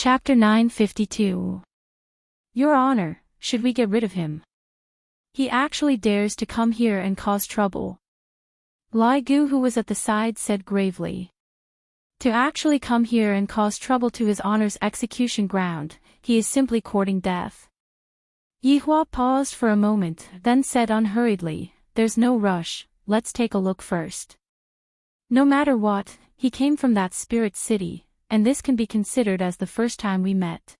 Chapter 952. Your Honor, should we get rid of him? He actually dares to come here and cause trouble. Lai Gu, who was at the side, said gravely. To actually come here and cause trouble to His Honor's execution ground, he is simply courting death. Yi Hua paused for a moment, then said unhurriedly, "There's no rush, let's take a look first. No matter what, he came from that spirit city, and this can be considered as the first time we met.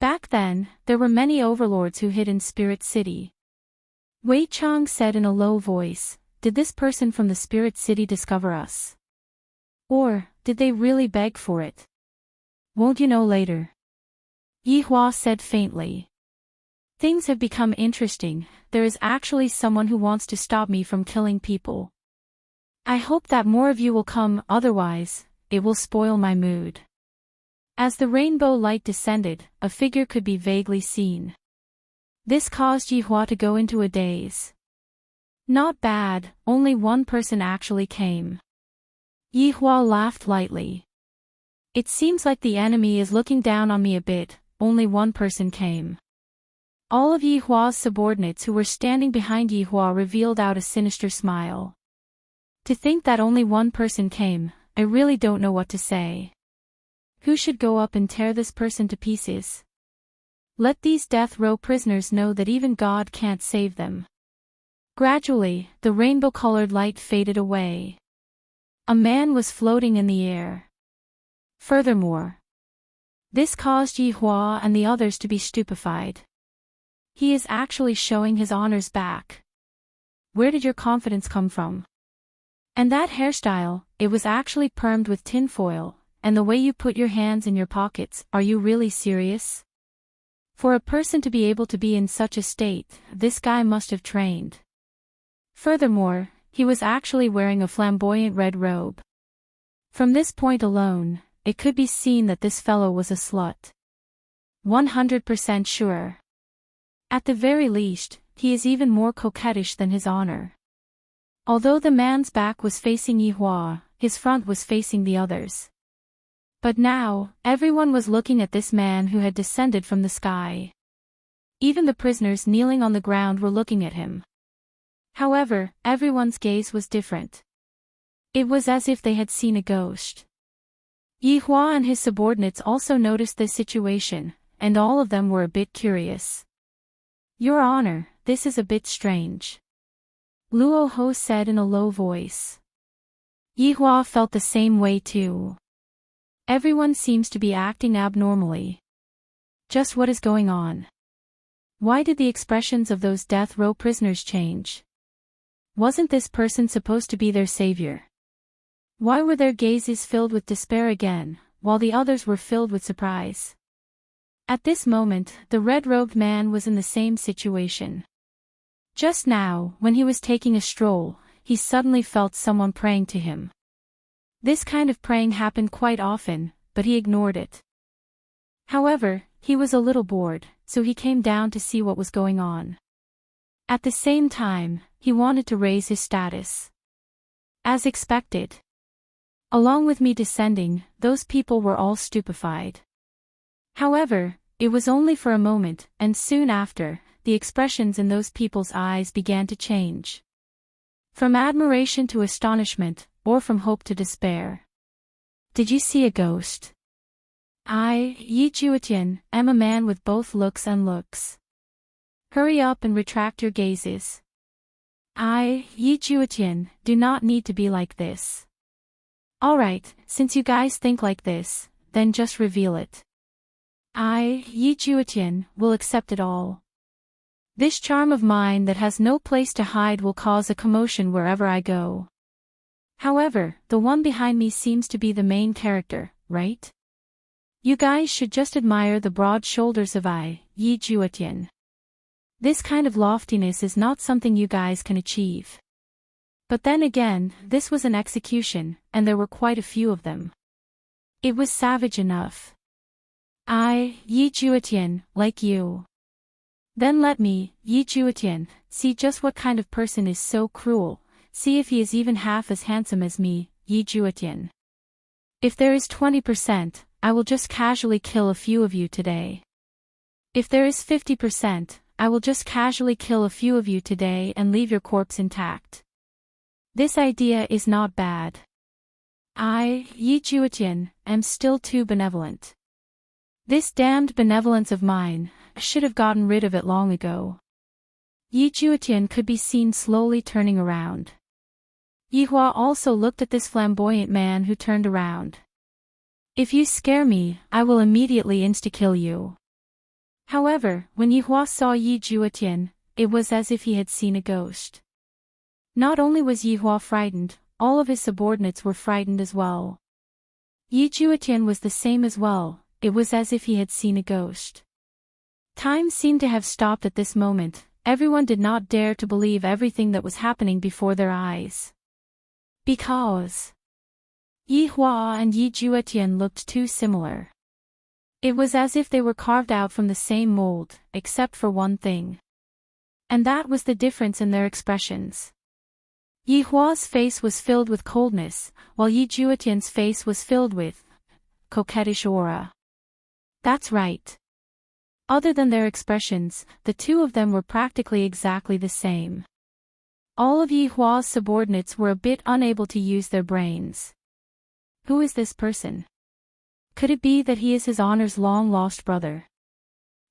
Back then, there were many overlords who hid in Spirit City." Wei Chang said in a low voice, "Did this person from the Spirit City discover us? Or, did they really beg for it? Won't you know later?" Yi Hua said faintly. "Things have become interesting. There is actually someone who wants to stop me from killing people. I hope that more of you will come, otherwise, it will spoil my mood." As the rainbow light descended, a figure could be vaguely seen. This caused Yi Hua to go into a daze. Not bad, only one person actually came. Yi Hua laughed lightly. "It seems like the enemy is looking down on me a bit, only one person came." All of Yi Hua's subordinates who were standing behind Yi Hua revealed out a sinister smile. To think that only one person came, I really don't know what to say. Who should go up and tear this person to pieces? Let these death row prisoners know that even God can't save them. Gradually, the rainbow-colored light faded away. A man was floating in the air. Furthermore, this caused Yi Hua and the others to be stupefied. He is actually showing His Honor's back. Where did your confidence come from? And that hairstyle, it was actually permed with tinfoil, and the way you put your hands in your pockets, are you really serious? For a person to be able to be in such a state, this guy must have trained. Furthermore, he was actually wearing a flamboyant red robe. From this point alone, it could be seen that this fellow was a slut. 100% sure. At the very least, he is even more coquettish than His Honor. Although the man's back was facing Yi Hua, his front was facing the others. But now, everyone was looking at this man who had descended from the sky. Even the prisoners kneeling on the ground were looking at him. However, everyone's gaze was different. It was as if they had seen a ghost. Yi Hua and his subordinates also noticed this situation, and all of them were a bit curious. "Your Honor, this is a bit strange," Luo Ho said in a low voice. Yi Hua felt the same way too. Everyone seems to be acting abnormally. Just what is going on? Why did the expressions of those death row prisoners change? Wasn't this person supposed to be their savior? Why were their gazes filled with despair again, while the others were filled with surprise? At this moment, the red-robed man was in the same situation. Just now, when he was taking a stroll, he suddenly felt someone praying to him. This kind of praying happened quite often, but he ignored it. However, he was a little bored, so he came down to see what was going on. At the same time, he wanted to raise his status. As expected. Along with me descending, those people were all stupefied. However, it was only for a moment, and soon after, the expressions in those people's eyes began to change. From admiration to astonishment, or from hope to despair. "Did you see a ghost? I, Yi Juetian, am a man with both looks and looks. Hurry up and retract your gazes. I, Yi Juetian, do not need to be like this. Alright, since you guys think like this, then just reveal it. I, Yi Juetian, will accept it all. This charm of mine that has no place to hide will cause a commotion wherever I go. However, the one behind me seems to be the main character, right? You guys should just admire the broad shoulders of I, Yi Juetian. This kind of loftiness is not something you guys can achieve." But then again, this was an execution, and there were quite a few of them. It was savage enough. "I, Yi Juetian, like you. Then let me, Yi Juetian, see just what kind of person is so cruel, see if he is even half as handsome as me, Yi Juetian. If there is 20%, I will just casually kill a few of you today. If there is 50%, I will just casually kill a few of you today and leave your corpse intact. This idea is not bad. I, Yi Juetian, am still too benevolent. This damned benevolence of mine, I should have gotten rid of it long ago. Yi Juetian could be seen slowly turning around. Yi Hua also looked at this flamboyant man who turned around. If you scare me, I will immediately insta-kill you. However, when Yi Hua saw Yi Juetian, it was as if he had seen a ghost. Not only was Yi Hua frightened, all of his subordinates were frightened as well. Yi Juetian was the same as well, it was as if he had seen a ghost. Time seemed to have stopped at this moment, everyone did not dare to believe everything that was happening before their eyes. Because Yi Hua and Yi Juetian looked too similar. It was as if they were carved out from the same mold, except for one thing. And that was the difference in their expressions. Yi Hua's face was filled with coldness, while Yi Juetian's face was filled with coquettish aura. That's right. Other than their expressions, the two of them were practically exactly the same. All of Yi Hua's subordinates were a bit unable to use their brains. Who is this person? Could it be that he is his honor's long-lost brother?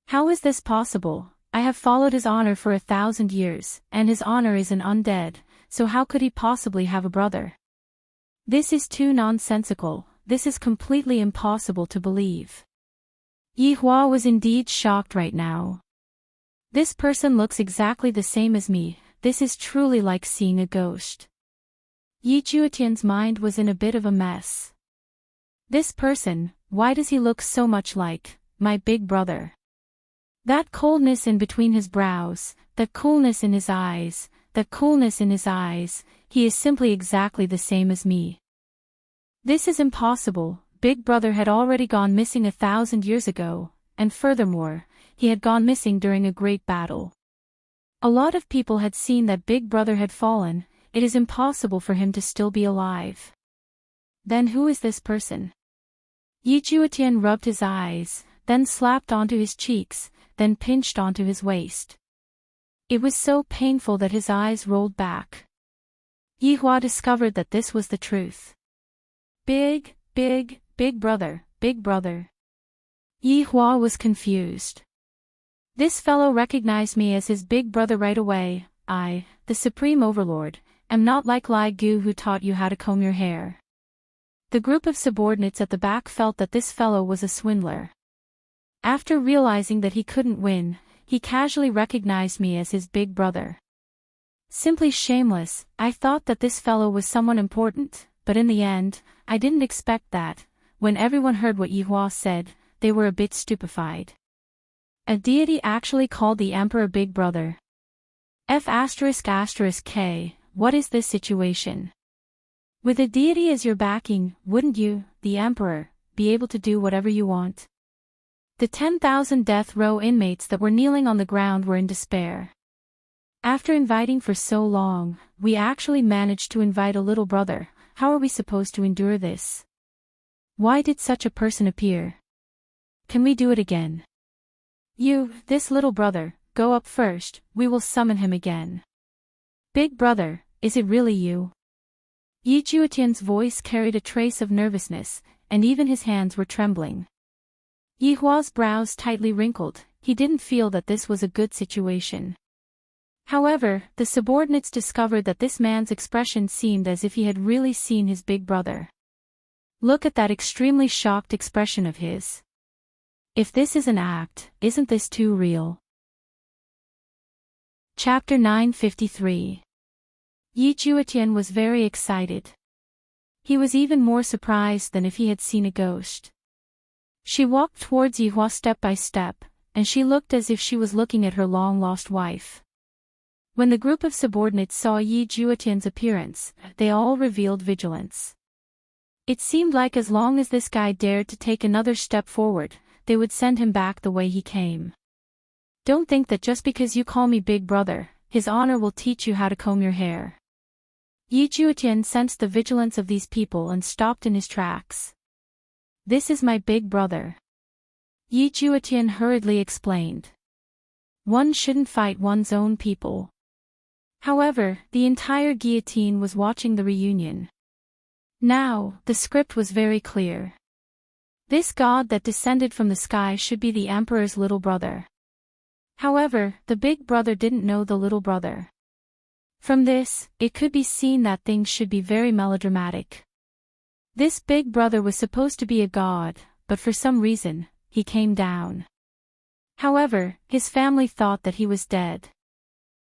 How is this possible? I have followed his honor for 1,000 years, and his honor is an undead, so how could he possibly have a brother? This is too nonsensical, this is completely impossible to believe. Yi Hua was indeed shocked right now. This person looks exactly the same as me, this is truly like seeing a ghost. Yi Juetian's mind was in a bit of a mess. This person, why does he look so much like my big brother? That coldness in between his brows, that coolness in his eyes, he is simply exactly the same as me. This is impossible, Big Brother had already gone missing 1,000 years ago, and furthermore, he had gone missing during a great battle. A lot of people had seen that Big Brother had fallen, it is impossible for him to still be alive. Then who is this person? Yi Juetian rubbed his eyes, then slapped onto his cheeks, then pinched onto his waist. It was so painful that his eyes rolled back. Yi Hua discovered that this was the truth. Big brother, big brother. Yi Hua was confused. This fellow recognized me as his big brother right away. I, the Supreme Overlord, am not like Lai Gu who taught you how to comb your hair. The group of subordinates at the back felt that this fellow was a swindler. After realizing that he couldn't win, he casually recognized me as his big brother. Simply shameless, I thought that this fellow was someone important, but in the end, I didn't expect that. When everyone heard what Yi Hua said, they were a bit stupefied. A deity actually called the emperor big brother. F***K, what is this situation? With a deity as your backing, wouldn't you, the emperor, be able to do whatever you want? The 10,000 death row inmates that were kneeling on the ground were in despair. After inviting for so long, we actually managed to invite a little brother. How are we supposed to endure this? Why did such a person appear? Can we do it again? You, this little brother, go up first, we will summon him again. Big brother, is it really you? Yi Juetian's voice carried a trace of nervousness, and even his hands were trembling. Yi Hua's brows tightly wrinkled, he didn't feel that this was a good situation. However, the subordinates discovered that this man's expression seemed as if he had really seen his big brother. Look at that extremely shocked expression of his. If this is an act, isn't this too real? Chapter 953. Yi Juetian was very excited. He was even more surprised than if he had seen a ghost. She walked towards Yi Hua step by step, and she looked as if she was looking at her long-lost wife. When the group of subordinates saw Yi Juetian's appearance, they all revealed vigilance. It seemed like as long as this guy dared to take another step forward, they would send him back the way he came. Don't think that just because you call me big brother, his honor will teach you how to comb your hair. Yi Juetian sensed the vigilance of these people and stopped in his tracks. This is my big brother. Yi Juetian hurriedly explained. One shouldn't fight one's own people. However, the entire guillotine was watching the reunion. Now, the script was very clear. This god that descended from the sky should be the emperor's little brother. However, the big brother didn't know the little brother. From this, it could be seen that things should be very melodramatic. This big brother was supposed to be a god, but for some reason, he came down. However, his family thought that he was dead.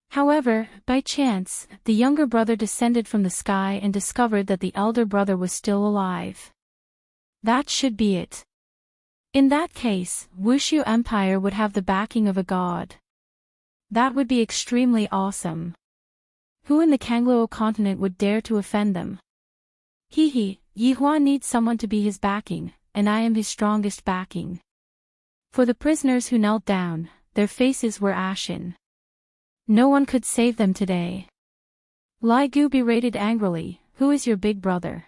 However, by chance, the younger brother descended from the sky and discovered that the elder brother was still alive. That should be it. In that case, Wushu Empire would have the backing of a god. That would be extremely awesome. Who in the Kangluo continent would dare to offend them? Yi Hua needs someone to be his backing, and I am his strongest backing. For the prisoners who knelt down, their faces were ashen. No one could save them today. Li Gu berated angrily, who is your big brother?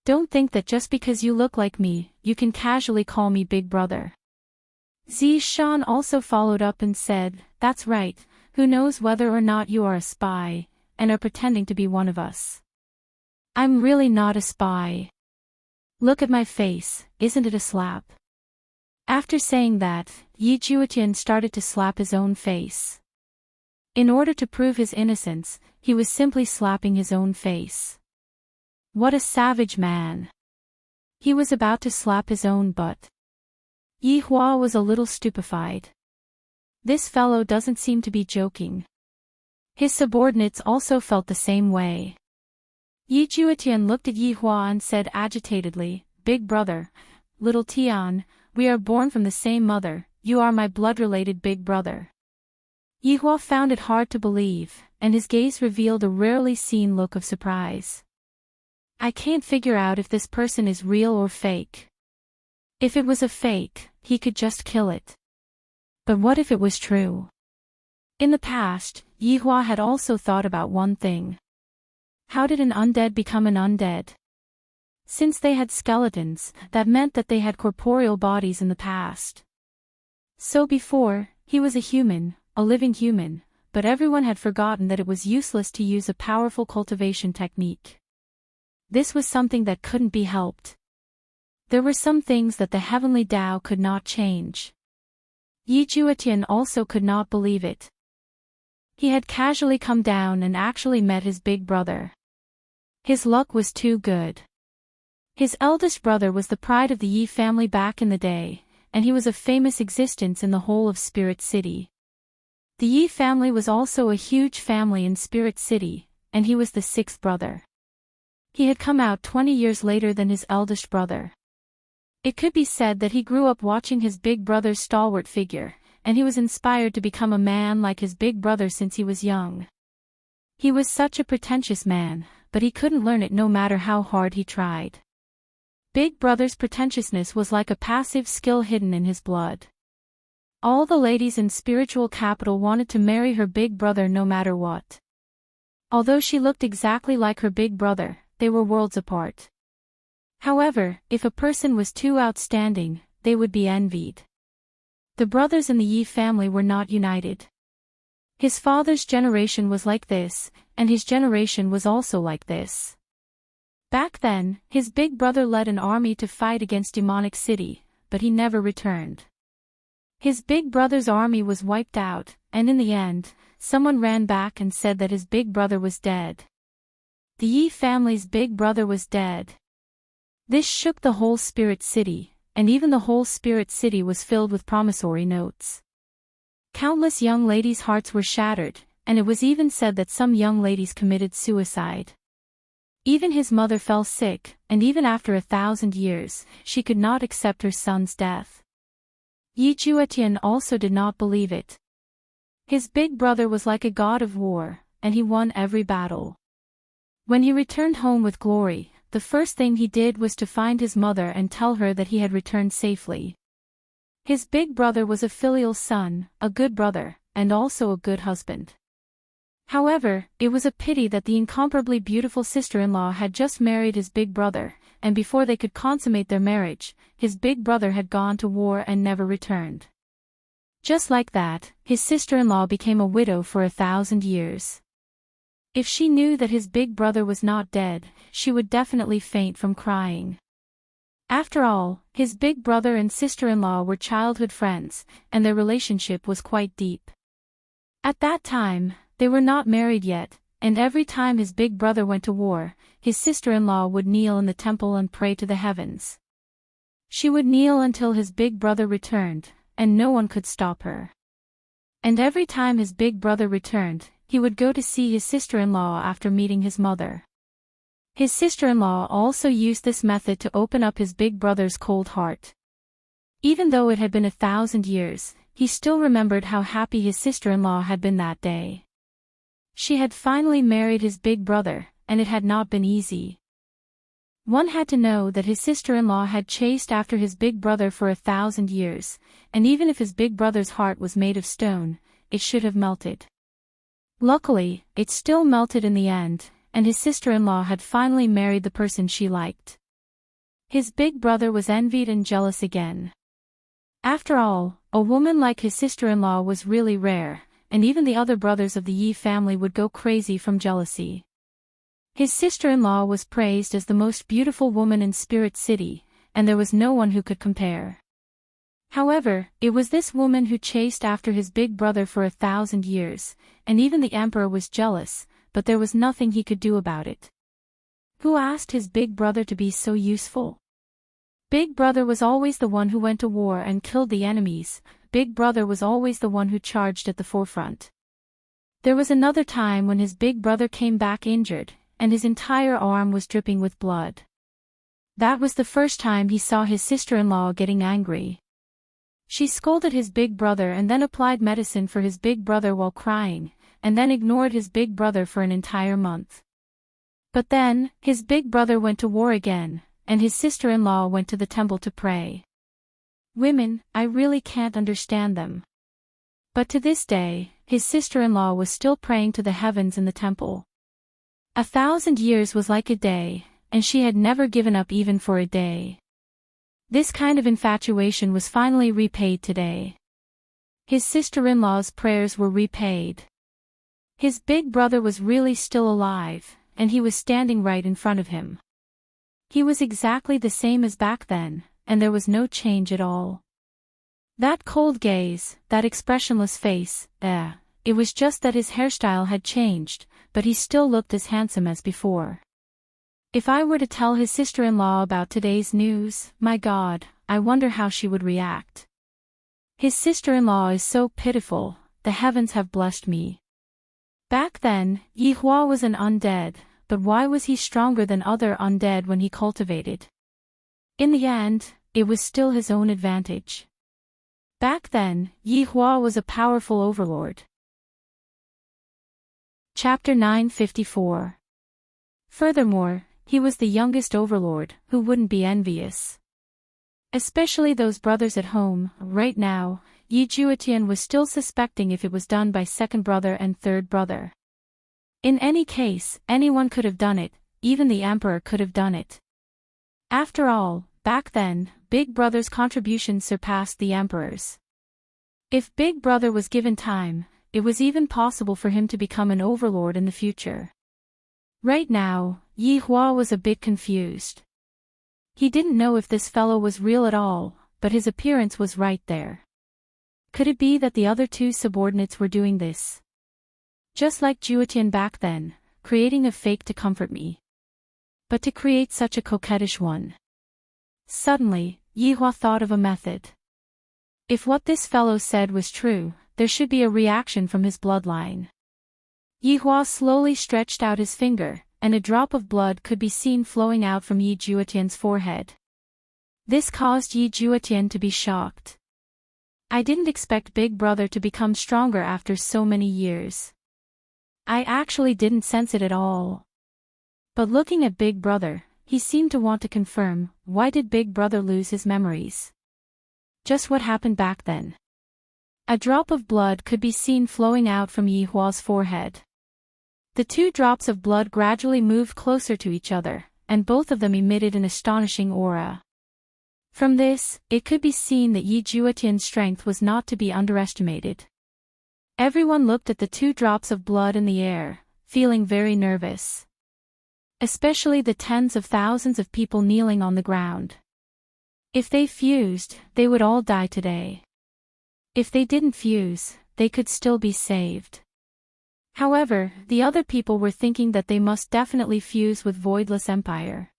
Don't think that just because you look like me, you can casually call me big brother. Zi Shan also followed up and said, that's right, who knows whether or not you are a spy, and are pretending to be one of us. I'm really not a spy. Look at my face, isn't it a slap? After saying that, Yi Juetian started to slap his own face. In order to prove his innocence, he was simply slapping his own face. What a savage man. He was about to slap his own butt. Yi Hua was a little stupefied. This fellow doesn't seem to be joking. His subordinates also felt the same way. Yi Juetian looked at Yi Hua and said agitatedly, Big brother, little Tian, we are born from the same mother, you are my blood-related big brother. Yi Hua found it hard to believe, and his gaze revealed a rarely seen look of surprise. I can't figure out if this person is real or fake. If it was a fake, he could just kill it. But what if it was true? In the past, Yi Hua had also thought about one thing. How did an undead become an undead? Since they had skeletons, that meant that they had corporeal bodies in the past. So before, he was a human, a living human, but everyone had forgotten that it was useless to use a powerful cultivation technique. This was something that couldn't be helped. There were some things that the heavenly Tao could not change. Yi Juetian also could not believe it. He had casually come down and actually met his big brother. His luck was too good. His eldest brother was the pride of the Yi family back in the day, and he was of famous existence in the whole of Spirit City. The Yi family was also a huge family in Spirit City, and he was the sixth brother. He had come out 20 years later than his eldest brother. It could be said that he grew up watching his big brother's stalwart figure, and he was inspired to become a man like his big brother since he was young. He was such a pretentious man, but he couldn't learn it no matter how hard he tried. Big brother's pretentiousness was like a passive skill hidden in his blood. All the ladies in spiritual capital wanted to marry her big brother no matter what. Although she looked exactly like her big brother, they were worlds apart. However, if a person was too outstanding, they would be envied. The brothers in the Yi family were not united. His father's generation was like this, and his generation was also like this. Back then, his big brother led an army to fight against Demonic City, but he never returned. His big brother's army was wiped out, and in the end, someone ran back and said that his big brother was dead. The Yi family's big brother was dead. This shook the whole Spirit City, and even the whole Spirit City was filled with promissory notes. Countless young ladies' hearts were shattered, and it was even said that some young ladies committed suicide. Even his mother fell sick, and even after 1,000 years, she could not accept her son's death. Yi Juetian also did not believe it. His big brother was like a god of war, and he won every battle. When he returned home with glory, the first thing he did was to find his mother and tell her that he had returned safely. His big brother was a filial son, a good brother, and also a good husband. However, it was a pity that the incomparably beautiful sister-in-law had just married his big brother, and before they could consummate their marriage, his big brother had gone to war and never returned. Just like that, his sister-in-law became a widow for 1,000 years. If she knew that his big brother was not dead, she would definitely faint from crying. After all, his big brother and sister-in-law were childhood friends, and their relationship was quite deep. At that time, they were not married yet, and every time his big brother went to war, his sister-in-law would kneel in the temple and pray to the heavens. She would kneel until his big brother returned, and no one could stop her. And every time his big brother returned, he would go to see his sister-in-law after meeting his mother. His sister-in-law also used this method to open up his big brother's cold heart. Even though it had been 1,000 years, he still remembered how happy his sister-in-law had been that day. She had finally married his big brother, and it had not been easy. One had to know that his sister-in-law had chased after his big brother for 1,000 years, and even if his big brother's heart was made of stone, it should have melted. Luckily, it still melted in the end, and his sister-in-law had finally married the person she liked. His big brother was envied and jealous again. After all, a woman like his sister-in-law was really rare, and even the other brothers of the Yi family would go crazy from jealousy. His sister-in-law was praised as the most beautiful woman in Spirit City, and there was no one who could compare. However, it was this woman who chased after his big brother for 1,000 years, and even the emperor was jealous, but there was nothing he could do about it. Who asked his big brother to be so useful? Big brother was always the one who went to war and killed the enemies. Big brother was always the one who charged at the forefront. There was another time when his big brother came back injured, and his entire arm was dripping with blood. That was the first time he saw his sister-in-law getting angry. She scolded his big brother and then applied medicine for his big brother while crying, and then ignored his big brother for an entire month. But then, his big brother went to war again, and his sister-in-law went to the temple to pray. Women, I really can't understand them. But to this day, his sister-in-law was still praying to the heavens in the temple. 1,000 years was like a day, and she had never given up even for a day. This kind of infatuation was finally repaid today. His sister-in-law's prayers were repaid. His big brother was really still alive, and he was standing right in front of him. He was exactly the same as back then, and there was no change at all. That cold gaze, that expressionless face, it was just that his hairstyle had changed, but he still looked as handsome as before. If I were to tell his sister-in-law about today's news, my God, I wonder how she would react. His sister-in-law is so pitiful, the heavens have blessed me. Back then, Yi Hua was an undead, but why was he stronger than other undead when he cultivated? In the end, it was still his own advantage. Back then, Yi Hua was a powerful overlord. Chapter 954. Furthermore, he was the youngest overlord, who wouldn't be envious. Especially those brothers at home. Right now, Yi Juetian was still suspecting if it was done by second brother and third brother. In any case, anyone could have done it, even the emperor could have done it. After all, back then, Big Brother's contributions surpassed the emperor's. If Big Brother was given time, it was even possible for him to become an overlord in the future. Right now, Yi Hua was a bit confused. He didn't know if this fellow was real at all, but his appearance was right there. Could it be that the other two subordinates were doing this? Just like Juetian back then, creating a fake to comfort me. But to create such a coquettish one. Suddenly, Yi Hua thought of a method. If what this fellow said was true, there should be a reaction from his bloodline. Yi Hua slowly stretched out his finger, and a drop of blood could be seen flowing out from Yi Juetian's forehead. This caused Yi Juetian to be shocked. I didn't expect Big Brother to become stronger after so many years. I actually didn't sense it at all. But looking at Big Brother, he seemed to want to confirm, why did Big Brother lose his memories? Just what happened back then? A drop of blood could be seen flowing out from Yi Hua's forehead. The two drops of blood gradually moved closer to each other, and both of them emitted an astonishing aura. From this, it could be seen that Yi Juetian's strength was not to be underestimated. Everyone looked at the 2 drops of blood in the air, feeling very nervous. Especially the tens of thousands of people kneeling on the ground. If they fused, they would all die today. If they didn't fuse, they could still be saved. However, the other people were thinking that they must definitely fuse with Voidless Empire.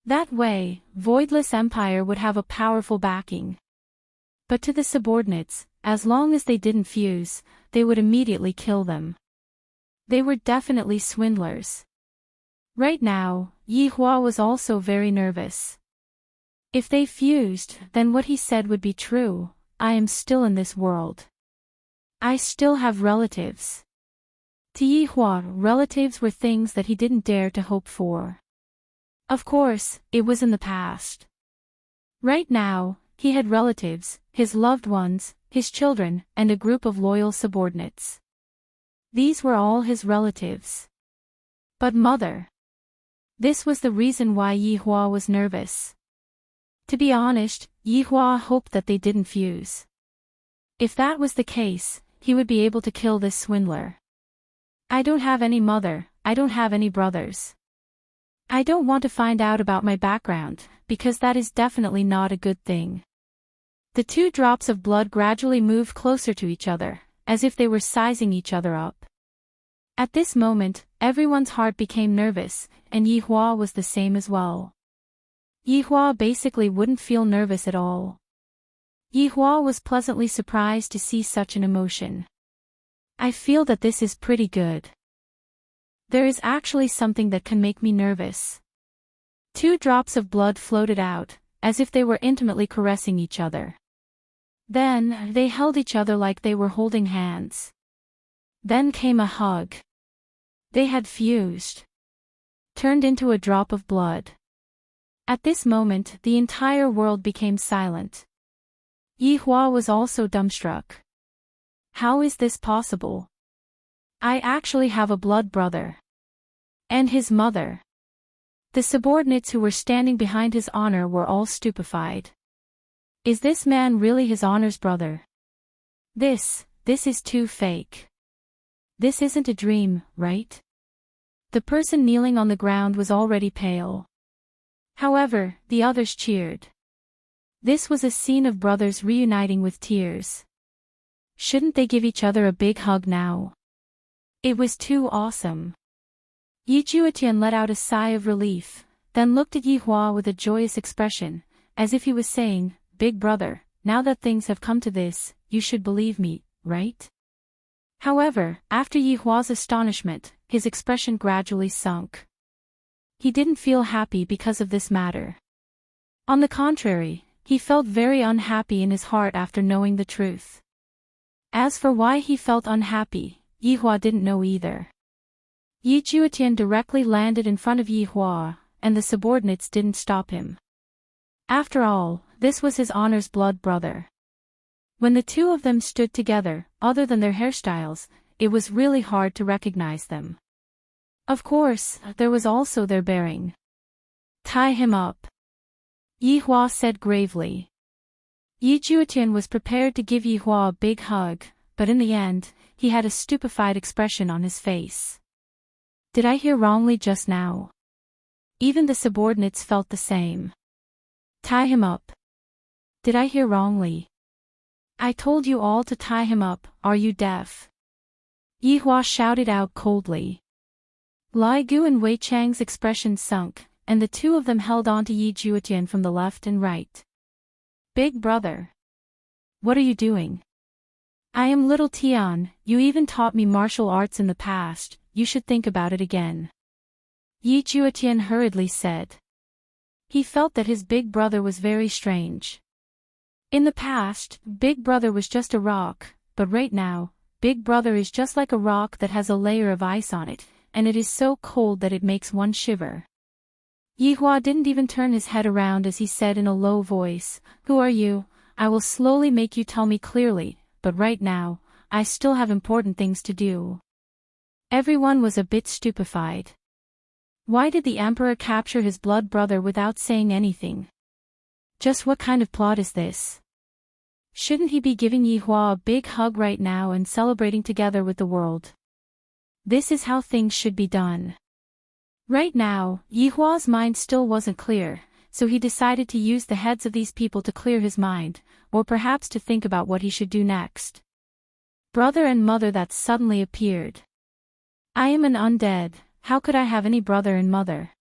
That way, Voidless Empire would have a powerful backing. But to the subordinates, as long as they didn't fuse, they would immediately kill them. They were definitely swindlers. Right now, Yi Hua was also very nervous. If they fused, then what he said would be true: I am still in this world. I still have relatives. To Yi Hua, relatives were things that he didn't dare to hope for. Of course, it was in the past. Right now, he had relatives, his loved ones, his children, and a group of loyal subordinates. These were all his relatives. But mother. This was the reason why Yi Hua was nervous. To be honest, Yi Hua hoped that they didn't fuse. If that was the case, he would be able to kill this swindler. I don't have any mother, I don't have any brothers. I don't want to find out about my background, because that is definitely not a good thing. The 2 drops of blood gradually moved closer to each other, as if they were sizing each other up. At this moment, everyone's heart became nervous, and Yi Hua was the same as well. Yi Hua basically wouldn't feel nervous at all. Yi Hua was pleasantly surprised to see such an emotion. I feel that this is pretty good. There is actually something that can make me nervous. 2 drops of blood floated out, as if they were intimately caressing each other. Then, they held each other like they were holding hands. Then came a hug. They had fused. Turned into a drop of blood. At this moment, the entire world became silent. Yi Hua was also dumbstruck. How is this possible? I actually have a blood brother. And his mother. The subordinates who were standing behind his honor were all stupefied. Is this man really his honor's brother? This is too fake. This isn't a dream, right? The person kneeling on the ground was already pale. However, the others cheered. This was a scene of brothers reuniting with tears. Shouldn't they give each other a big hug now? It was too awesome. Yi Juetian let out a sigh of relief, then looked at Yi Hua with a joyous expression, as if he was saying, Big brother, now that things have come to this, you should believe me, right? However, after Yi Hua's astonishment, his expression gradually sunk. He didn't feel happy because of this matter. On the contrary, he felt very unhappy in his heart after knowing the truth. As for why he felt unhappy, Yi Hua didn't know either. Yi Juetian directly landed in front of Yi Hua, and the subordinates didn't stop him. After all, this was his honor's blood brother. When the 2 of them stood together, other than their hairstyles, it was really hard to recognize them. Of course, there was also their bearing. Tie him up. Yi Hua said gravely. Yi Juetian was prepared to give Yi Hua a big hug, but in the end, he had a stupefied expression on his face. Did I hear wrongly just now? Even the subordinates felt the same. Tie him up. Did I hear wrongly? I told you all to tie him up, are you deaf? Yi Hua shouted out coldly. Lai Gu and Wei Chang's expression sunk, and the 2 of them held on to Yi Juetian from the left and right. Big brother. What are you doing? I am little Tian, you even taught me martial arts in the past, you should think about it again. Yi Juetian hurriedly said. He felt that his big brother was very strange. In the past, Big Brother was just a rock, but right now, Big Brother is just like a rock that has a layer of ice on it, and it is so cold that it makes one shiver. Yi Hua didn't even turn his head around as he said in a low voice, Who are you? I will slowly make you tell me clearly, but right now, I still have important things to do. Everyone was a bit stupefied. Why did the emperor capture his blood brother without saying anything? Just what kind of plot is this? Shouldn't he be giving Yi Hua a big hug right now and celebrating together with the world? This is how things should be done. Right now, Yi Hua's mind still wasn't clear, so he decided to use the heads of these people to clear his mind, or perhaps to think about what he should do next. Brother and mother that suddenly appeared. I am an undead, how could I have any brother and mother?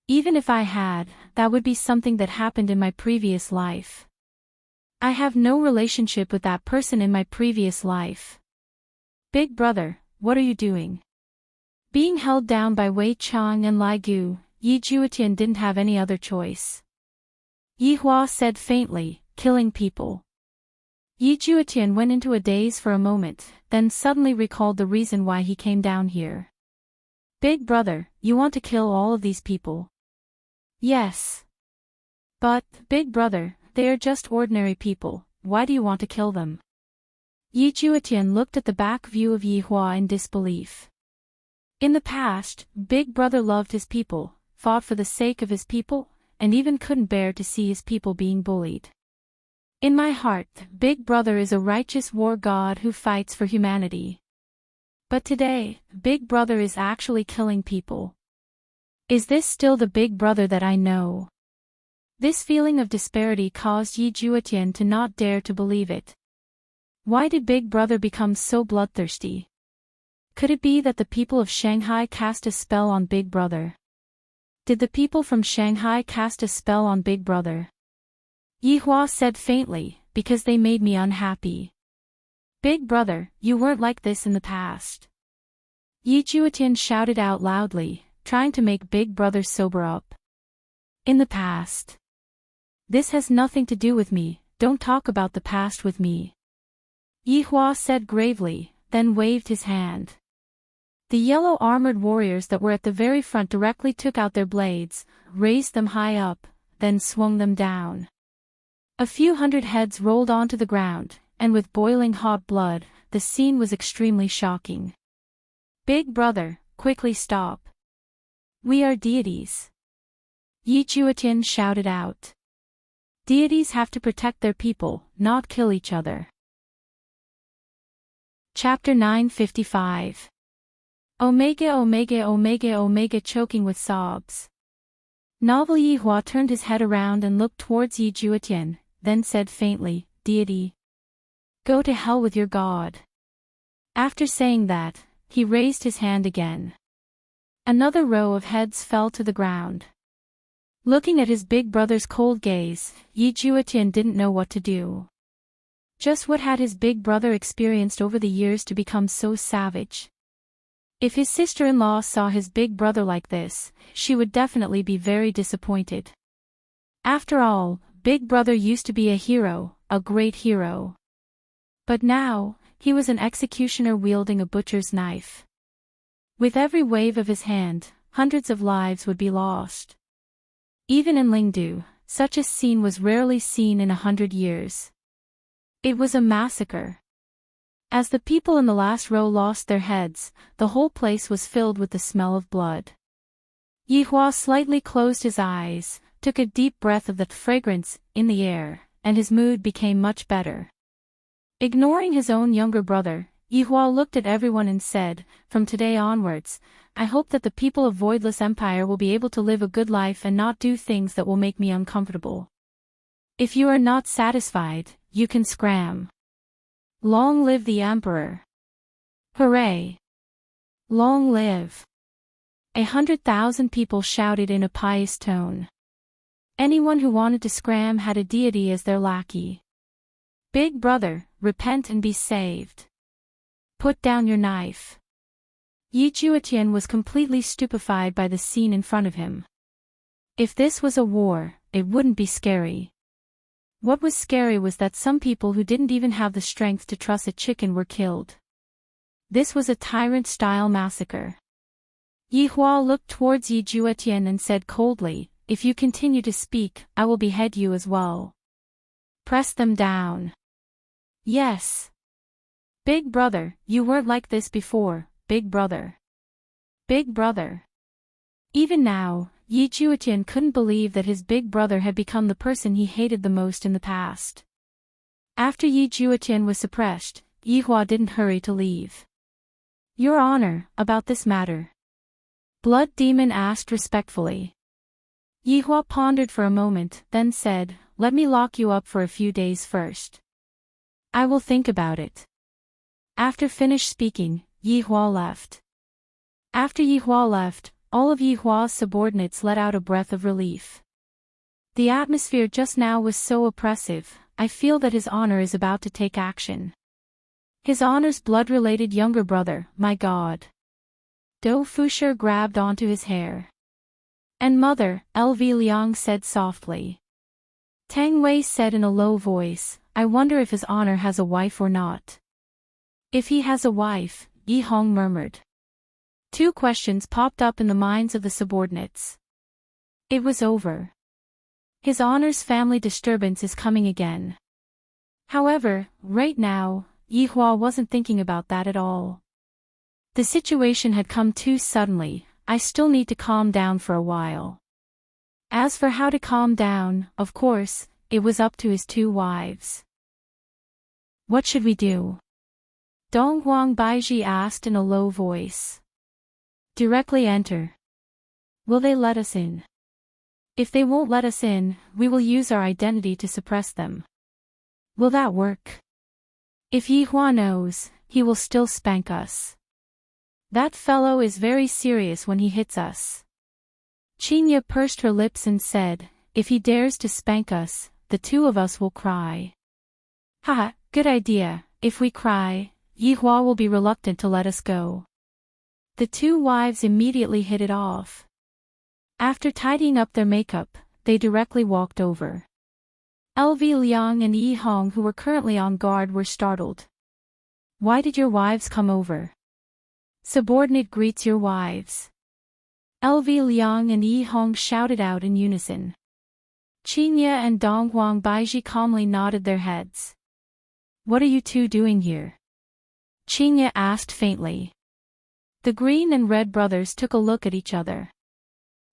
Even if I had, that would be something that happened in my previous life. I have no relationship with that person in my previous life. Big brother, what are you doing? Being held down by Wei Chang and Lai Gu, Yi Juetian didn't have any other choice. Yi Hua said faintly, killing people. Yi Juetian went into a daze for a moment, then suddenly recalled the reason why he came down here. Big brother, you want to kill all of these people? Yes. But, big brother, they are just ordinary people, why do you want to kill them? Yi Juetian looked at the back view of Yi Hua in disbelief. In the past, big brother loved his people, fought for the sake of his people, and even couldn't bear to see his people being bullied. In my heart, Big Brother is a righteous war god who fights for humanity. But today, Big Brother is actually killing people. Is this still the Big Brother that I know? This feeling of disparity caused Yi Juetian to not dare to believe it. Why did Big Brother become so bloodthirsty? Could it be that the people of Shanghai cast a spell on Big Brother? Did the people from Shanghai cast a spell on Big Brother? Yi Hua said faintly, because they made me unhappy. Big brother, you weren't like this in the past. Yi Juetian shouted out loudly, trying to make Big Brother sober up. In the past. This has nothing to do with me, don't talk about the past with me. Yi Hua said gravely, then waved his hand. The yellow armored warriors that were at the very front directly took out their blades, raised them high up, then swung them down. A few hundred heads rolled onto the ground, and with boiling hot blood, the scene was extremely shocking. Big brother, quickly stop. We are deities. Yi Juetian shouted out. Deities have to protect their people, not kill each other. Chapter 955. Omega Omega Omega Omega choking with sobs. Novel Yi Hua turned his head around and looked towards Yi Juetian, then said faintly, Deity. Go to hell with your god. After saying that, he raised his hand again. Another row of heads fell to the ground. Looking at his big brother's cold gaze, Yi Juetian didn't know what to do. Just what had his big brother experienced over the years to become so savage? If his sister-in-law saw his big brother like this, she would definitely be very disappointed. After all, Big Brother used to be a hero, a great hero. But now, he was an executioner wielding a butcher's knife. With every wave of his hand, hundreds of lives would be lost. Even in Lingdu, such a scene was rarely seen in 100 years. It was a massacre. As the people in the last row lost their heads, the whole place was filled with the smell of blood. Yi Hua slightly closed his eyes, took a deep breath of that fragrance in the air, and his mood became much better. Ignoring his own younger brother, Yi Hua looked at everyone and said, from today onwards, I hope that the people of Voidless Empire will be able to live a good life and not do things that will make me uncomfortable. If you are not satisfied, you can scram. Long live the Emperor! Hooray! Long live! 100,000 people shouted in a pious tone. Anyone who wanted to scram had a deity as their lackey. Big brother, repent and be saved. Put down your knife. Yi Juetian was completely stupefied by the scene in front of him. If this was a war, it wouldn't be scary. What was scary was that some people who didn't even have the strength to truss a chicken were killed. This was a tyrant-style massacre. Yi Hua looked towards Yi Juetian and said coldly, if you continue to speak, I will behead you as well. Press them down. Yes. Big brother, you weren't like this before, big brother. Big brother. Even now, Yi Juetian couldn't believe that his big brother had become the person he hated the most in the past. After Yi Juetian was suppressed, Yi Hua didn't hurry to leave. Your Honor, about this matter. Blood Demon asked respectfully. Yi Hua pondered for a moment, then said, let me lock you up for a few days first. I will think about it. After finished speaking, Yi Hua left. After Yi Hua left, all of Yi Hua's subordinates let out a breath of relief. The atmosphere just now was so oppressive. I feel that His Honor is about to take action. His Honor's blood-related younger brother, my God. Dou Fushi grabbed onto his hair. And Mother, LV Liang said softly. Tang Wei said in a low voice, I wonder if His Honor has a wife or not. If he has a wife, Yi Hong murmured. Two questions popped up in the minds of the subordinates. It was over. His Honor's family disturbance is coming again. However, right now, Yi Hua wasn't thinking about that at all. The situation had come too suddenly. I still need to calm down for a while. As for how to calm down, of course, it was up to his two wives. What should we do? Dong Huang Baiji asked in a low voice. Directly enter. Will they let us in? If they won't let us in, we will use our identity to suppress them. Will that work? If Yi Hua knows, he will still spank us. That fellow is very serious when he hits us. Qinya pursed her lips and said, if he dares to spank us, the two of us will cry. Haha, good idea. If we cry, Yi Hua will be reluctant to let us go. The two wives immediately hit it off. After tidying up their makeup, they directly walked over. LV Liang and Yi Hong, who were currently on guard, were startled. Why did your wives come over? Subordinate greets your wives. LV Liang and Yi Hong shouted out in unison. Qinya and Dong Huang Baiji calmly nodded their heads. What are you two doing here? Qinya asked faintly. The green and red brothers took a look at each other.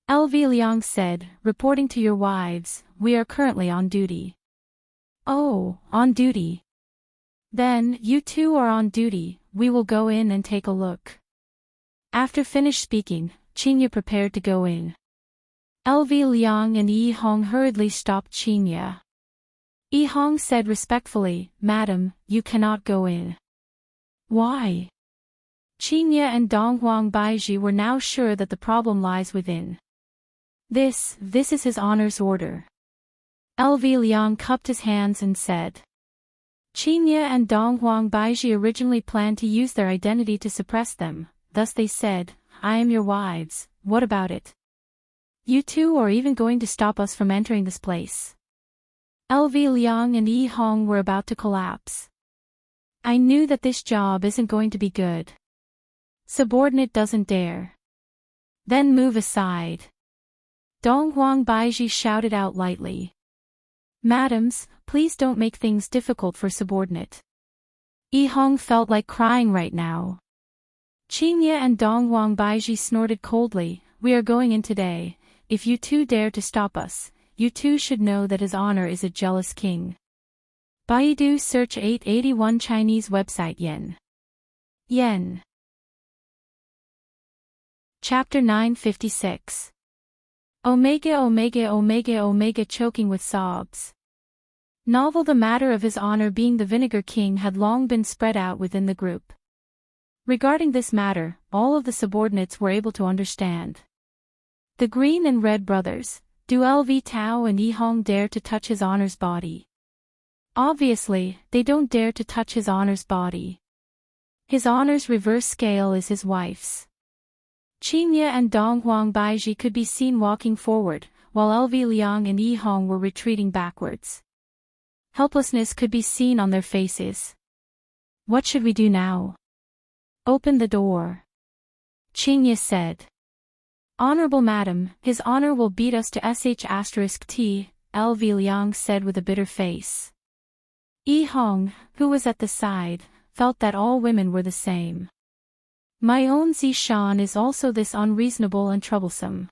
LV Liang said, reporting to your wives, we are currently on duty. Oh, on duty. Then, you two are on duty, we will go in and take a look. After finished speaking, Qinya prepared to go in. LV Liang and Yi Hong hurriedly stopped Qinya. Yi Hong said respectfully, Madam, you cannot go in. Why? Qinya and Dong Huang Baiji were now sure that the problem lies within. This is His Honor's order. LV Liang cupped his hands and said. Qinya and Dong Huang Baiji originally planned to use their identity to suppress them, thus they said, I am your wives, what about it? You two are even going to stop us from entering this place. LV Liang and Yi Hong were about to collapse. I knew that this job isn't going to be good. Subordinate doesn't dare. Then move aside. Dong Huang Baiji shouted out lightly. Madams, please don't make things difficult for subordinate. Yi Hong felt like crying right now. Qinya and Dong Huang Baiji snorted coldly, we are going in today. If you two dare to stop us, you two should know that His Honor is a jealous king. Baidu search 881 Chinese website Yen. Chapter 956. Omega choking with sobs. Novel. The matter of His Honor being the Vinegar King had long been spread out within the group. Regarding this matter, all of the subordinates were able to understand. The green and red brothers, do LV Tao and Yi Hong dare to touch His Honor's body? Obviously, they don't dare to touch His Honor's body. His Honor's reverse scale is his wife's. Qinya and Dong Huang Baiji could be seen walking forward, while LV Liang and Yi Hong were retreating backwards. Helplessness could be seen on their faces. What should we do now? Open the door. Qinya said. Honorable Madam, His Honor will beat us to sh*t, LV Liang said with a bitter face. Yi Hong, who was at the side, felt that all women were the same. My own Zishan is also this unreasonable and troublesome.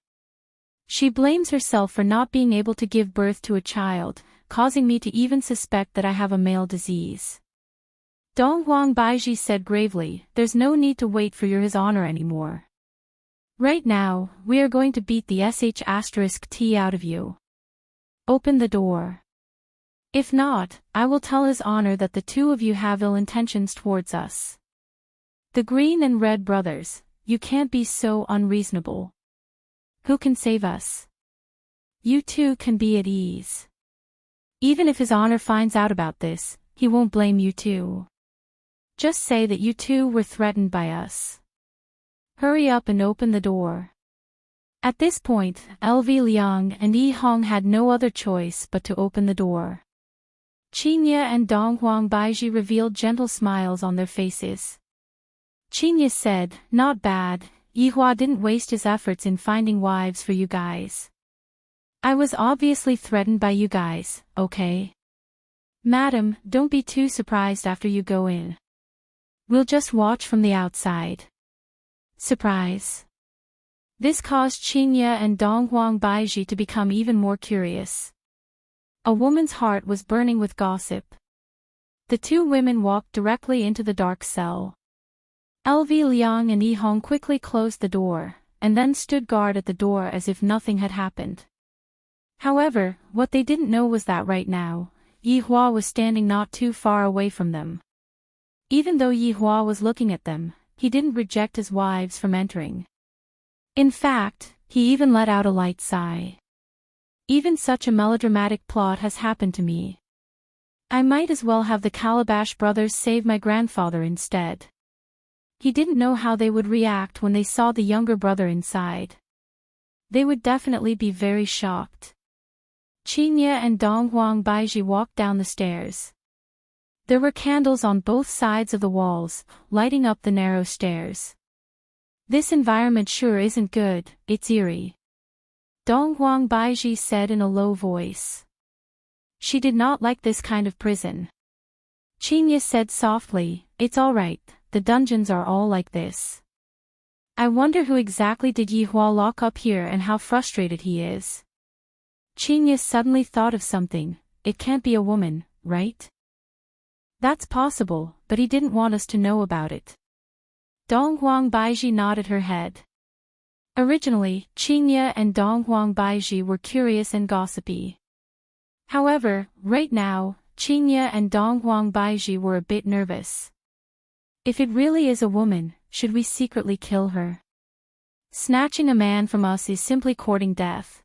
She blames herself for not being able to give birth to a child, causing me to even suspect that I have a male disease. Dong Huang Baiji said gravely, there's no need to wait for your His Honor anymore. Right now, we are going to beat the sh*t out of you. Open the door. If not, I will tell His Honor that the two of you have ill intentions towards us. The green and red brothers, you can't be so unreasonable. Who can save us? You two can be at ease. Even if His Honor finds out about this, he won't blame you two. Just say that you two were threatened by us. Hurry up and open the door. At this point, LV Liang and Yi Hong had no other choice but to open the door. Qinya and Dong Huang Baiji revealed gentle smiles on their faces. Qinya said, not bad, Yihua didn't waste his efforts in finding wives for you guys. I was obviously threatened by you guys, okay? Madam, don't be too surprised after you go in. We'll just watch from the outside. Surprise. This caused Qinya and Dong Huang Baiji to become even more curious. A woman's heart was burning with gossip. The two women walked directly into the dark cell. LV Liang and Yi Hong quickly closed the door, and then stood guard at the door as if nothing had happened. However, what they didn't know was that right now, Yihua was standing not too far away from them. Even though Yihua was looking at them, he didn't reject his wives from entering. In fact, he even let out a light sigh. Even such a melodramatic plot has happened to me. I might as well have the Calabash brothers save my grandfather instead. He didn't know how they would react when they saw the younger brother inside. They would definitely be very shocked. Qinya and Dong Huang Baiji walked down the stairs. There were candles on both sides of the walls, lighting up the narrow stairs. This environment sure isn't good, it's eerie. Dong Huang Baiji said in a low voice. She did not like this kind of prison. Qinya said softly, it's alright, the dungeons are all like this. I wonder who exactly did Yihua lock up here and how frustrated he is. Qinya suddenly thought of something, it can't be a woman, right? That's possible, but he didn't want us to know about it. Dong Huang Baiji nodded her head. Originally, Qinya and Dong Huang Baiji were curious and gossipy. However, right now, Qinya and Dong Huang Baiji were a bit nervous. If it really is a woman, should we secretly kill her? Snatching a man from us is simply courting death.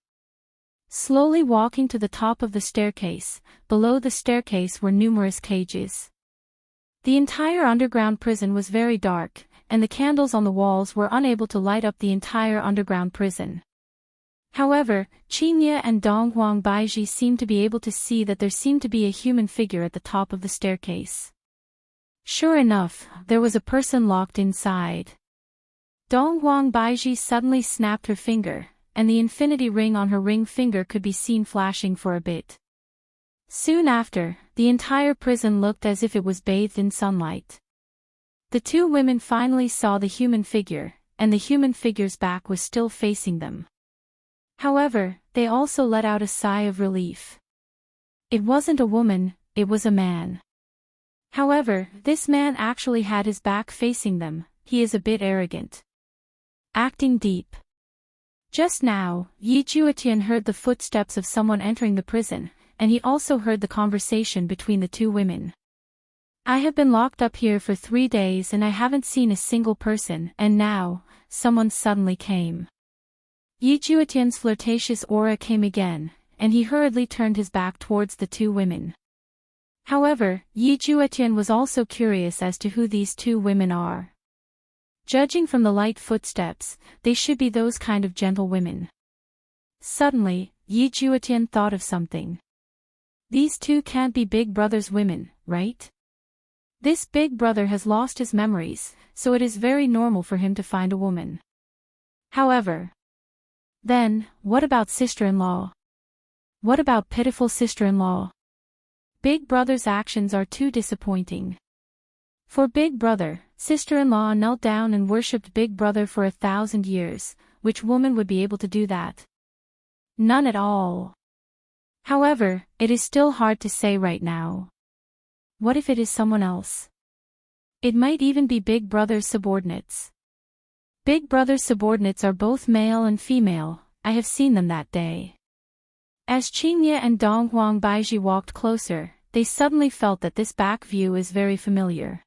Slowly walking to the top of the staircase, below the staircase were numerous cages. The entire underground prison was very dark, and the candles on the walls were unable to light up the entire underground prison. However, Qinya and Dong Huang Baiji seemed to be able to see that there seemed to be a human figure at the top of the staircase. Sure enough, there was a person locked inside. Dong Huang Baiji suddenly snapped her finger, and the infinity ring on her ring finger could be seen flashing for a bit. Soon after, the entire prison looked as if it was bathed in sunlight. The two women finally saw the human figure, and the human figure's back was still facing them. However, they also let out a sigh of relief. It wasn't a woman, it was a man. However, this man actually had his back facing them, he is a bit arrogant. Acting deep. Just now, Yi Juetian heard the footsteps of someone entering the prison, and he also heard the conversation between the two women. I have been locked up here for 3 days and I haven't seen a single person, and now, someone suddenly came. Yi Juetian's flirtatious aura came again, and he hurriedly turned his back towards the two women. However, Yi Juetian was also curious as to who these two women are. Judging from the light footsteps, they should be those kind of gentle women. Suddenly, Yi Juetian thought of something. These two can't be Big Brother's women, right? This Big Brother has lost his memories, so it is very normal for him to find a woman. However, then, what about sister-in-law? What about pitiful sister-in-law? Big Brother's actions are too disappointing. For Big Brother, sister-in-law knelt down and worshipped Big Brother for 1,000 years. Which woman would be able to do that? None at all. However, it is still hard to say right now. What if it is someone else? It might even be Big Brother's subordinates. Big Brother's subordinates are both male and female. I have seen them that day. As Qingye and Dong Huang Baiji walked closer, they suddenly felt that this back view is very familiar.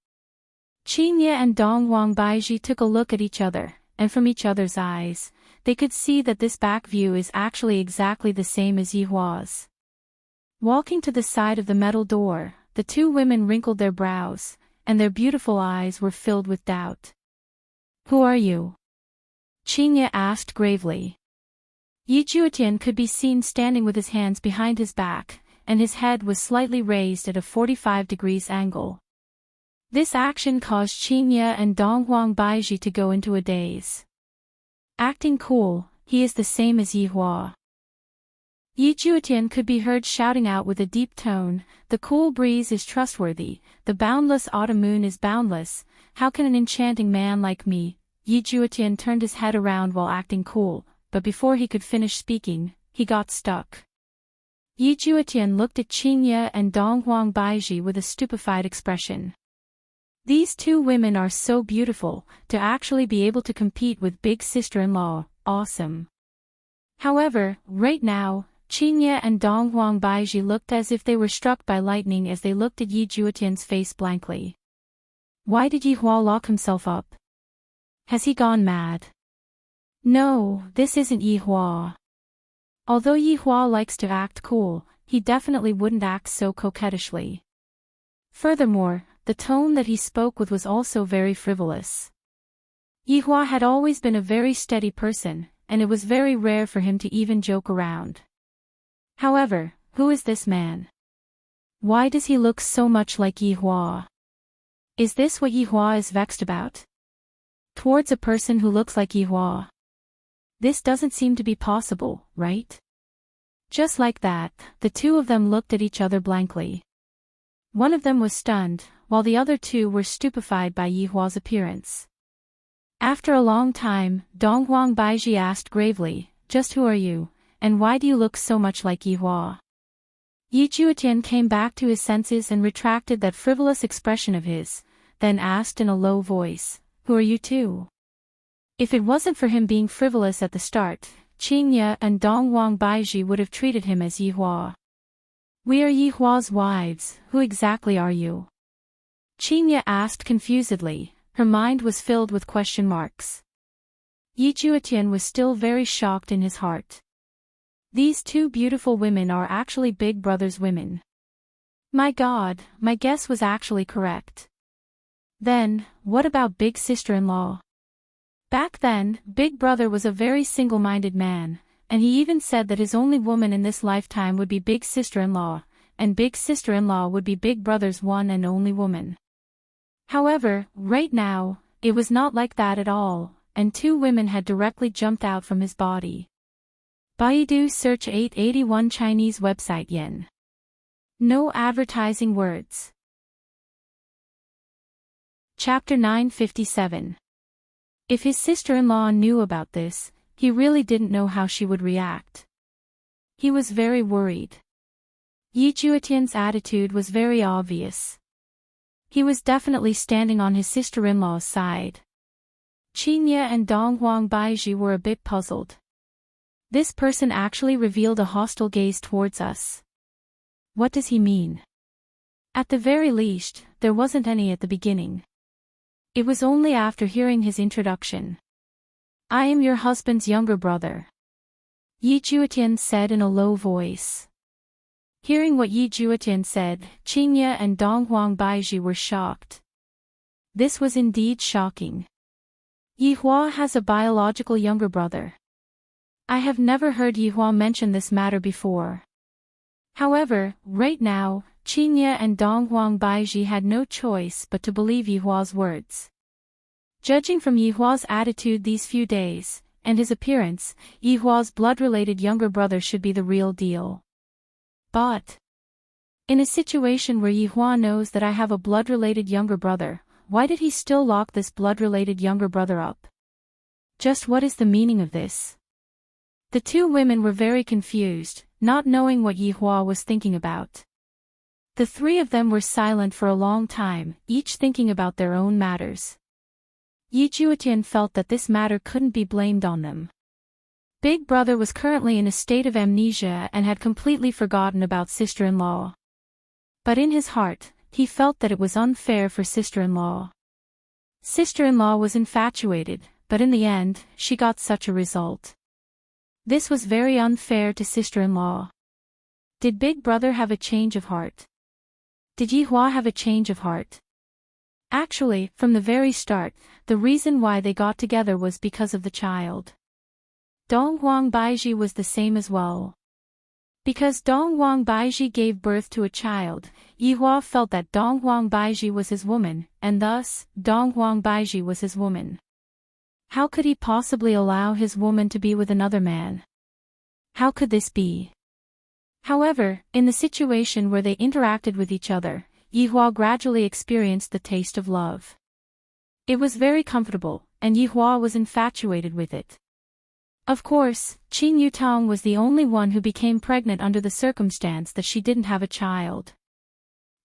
Qingye and Dong Huang Baiji took a look at each other, and from each other's eyes, they could see that this back view is actually exactly the same as Yihua's. Walking to the side of the metal door, the two women wrinkled their brows, and their beautiful eyes were filled with doubt. Who are you? Qingye asked gravely. Yi Juetian could be seen standing with his hands behind his back, and his head was slightly raised at a 45 degrees angle. This action caused Qingye and Dong Huang Baiji to go into a daze. Acting cool, he is the same as Yihua. Yi Juetian could be heard shouting out with a deep tone, the cool breeze is trustworthy, the boundless autumn moon is boundless, how can an enchanting man like me? Yi Juetian turned his head around while acting cool, but before he could finish speaking, he got stuck. Yi Juetian looked at Qingye and Dong Huang Baiji with a stupefied expression. These two women are so beautiful, to actually be able to compete with big sister-in-law, awesome. However, right now, Qingye and Dong Huang Baiji looked as if they were struck by lightning as they looked at Yi Juetian's face blankly. Why did Yihua lock himself up? Has he gone mad? No, this isn't Yihua. Although Yihua likes to act cool, he definitely wouldn't act so coquettishly. Furthermore, the tone that he spoke with was also very frivolous. Yihua had always been a very steady person, and it was very rare for him to even joke around. However, who is this man? Why does he look so much like Yihua? Is this what Yihua is vexed about? Towards a person who looks like Yihua? This doesn't seem to be possible, right? Just like that, the two of them looked at each other blankly. One of them was stunned, while the other two were stupefied by Yihua's appearance. After a long time, Dong Huang Baiji asked gravely, just who are you, and why do you look so much like Yihua? Yi Juetian came back to his senses and retracted that frivolous expression of his, then asked in a low voice, who are you two? If it wasn't for him being frivolous at the start, Qingye and Dong Huang Baiji would have treated him as Yihua. We are Yihua's wives, who exactly are you? Qingye asked confusedly, her mind was filled with question marks. Yi Juetian was still very shocked in his heart. These two beautiful women are actually Big Brother's women. My God, my guess was actually correct. Then, what about Big Sister-in-law? Back then, Big Brother was a very single-minded man, and he even said that his only woman in this lifetime would be Big Sister-in-law, and Big Sister-in-law would be Big Brother's one and only woman. However, right now, it was not like that at all, and two women had directly jumped out from his body. Baidu search 881 Chinese website yen. No advertising words. Chapter 957. If his sister-in-law knew about this, he really didn't know how she would react. He was very worried. Yi Juetian's attitude was very obvious. He was definitely standing on his sister-in-law's side. Qingye and Dong Huang Baiji were a bit puzzled. This person actually revealed a hostile gaze towards us. What does he mean? At the very least, there wasn't any at the beginning. It was only after hearing his introduction. I am your husband's younger brother. Yi Juetian said in a low voice. Hearing what Yi Juetian said, Qingye and Dong Huang Baiji were shocked. This was indeed shocking. Yihua has a biological younger brother. I have never heard Yihua mention this matter before. However, right now, Qingye and Dong Huang Baiji had no choice but to believe Yihua's words. Judging from Yihua's attitude these few days, and his appearance, Yihua's blood-related younger brother should be the real deal. But in a situation where Yihua knows that I have a blood-related younger brother, why did he still lock this blood-related younger brother up? Just what is the meaning of this? The two women were very confused, not knowing what Yi Hua was thinking about. The three of them were silent for a long time, each thinking about their own matters. Yi Juetian felt that this matter couldn't be blamed on them. Big brother was currently in a state of amnesia and had completely forgotten about sister-in-law. But in his heart, he felt that it was unfair for sister-in-law. Sister-in-law was infatuated, but in the end, she got such a result. This was very unfair to sister-in-law. Did big brother have a change of heart? Did Yi Hua have a change of heart? Actually, from the very start, the reason why they got together was because of the child. Dong Huang Baiji was the same as well. Because Dong Huang Baiji gave birth to a child, Yi Hua felt that Dong Huang Baiji was his woman, and thus, Dong Huang Baiji was his woman. How could he possibly allow his woman to be with another man? How could this be? However, in the situation where they interacted with each other, Yi Hua gradually experienced the taste of love. It was very comfortable, and Yi Hua was infatuated with it. Of course, Qin Yutong was the only one who became pregnant under the circumstance that she didn't have a child.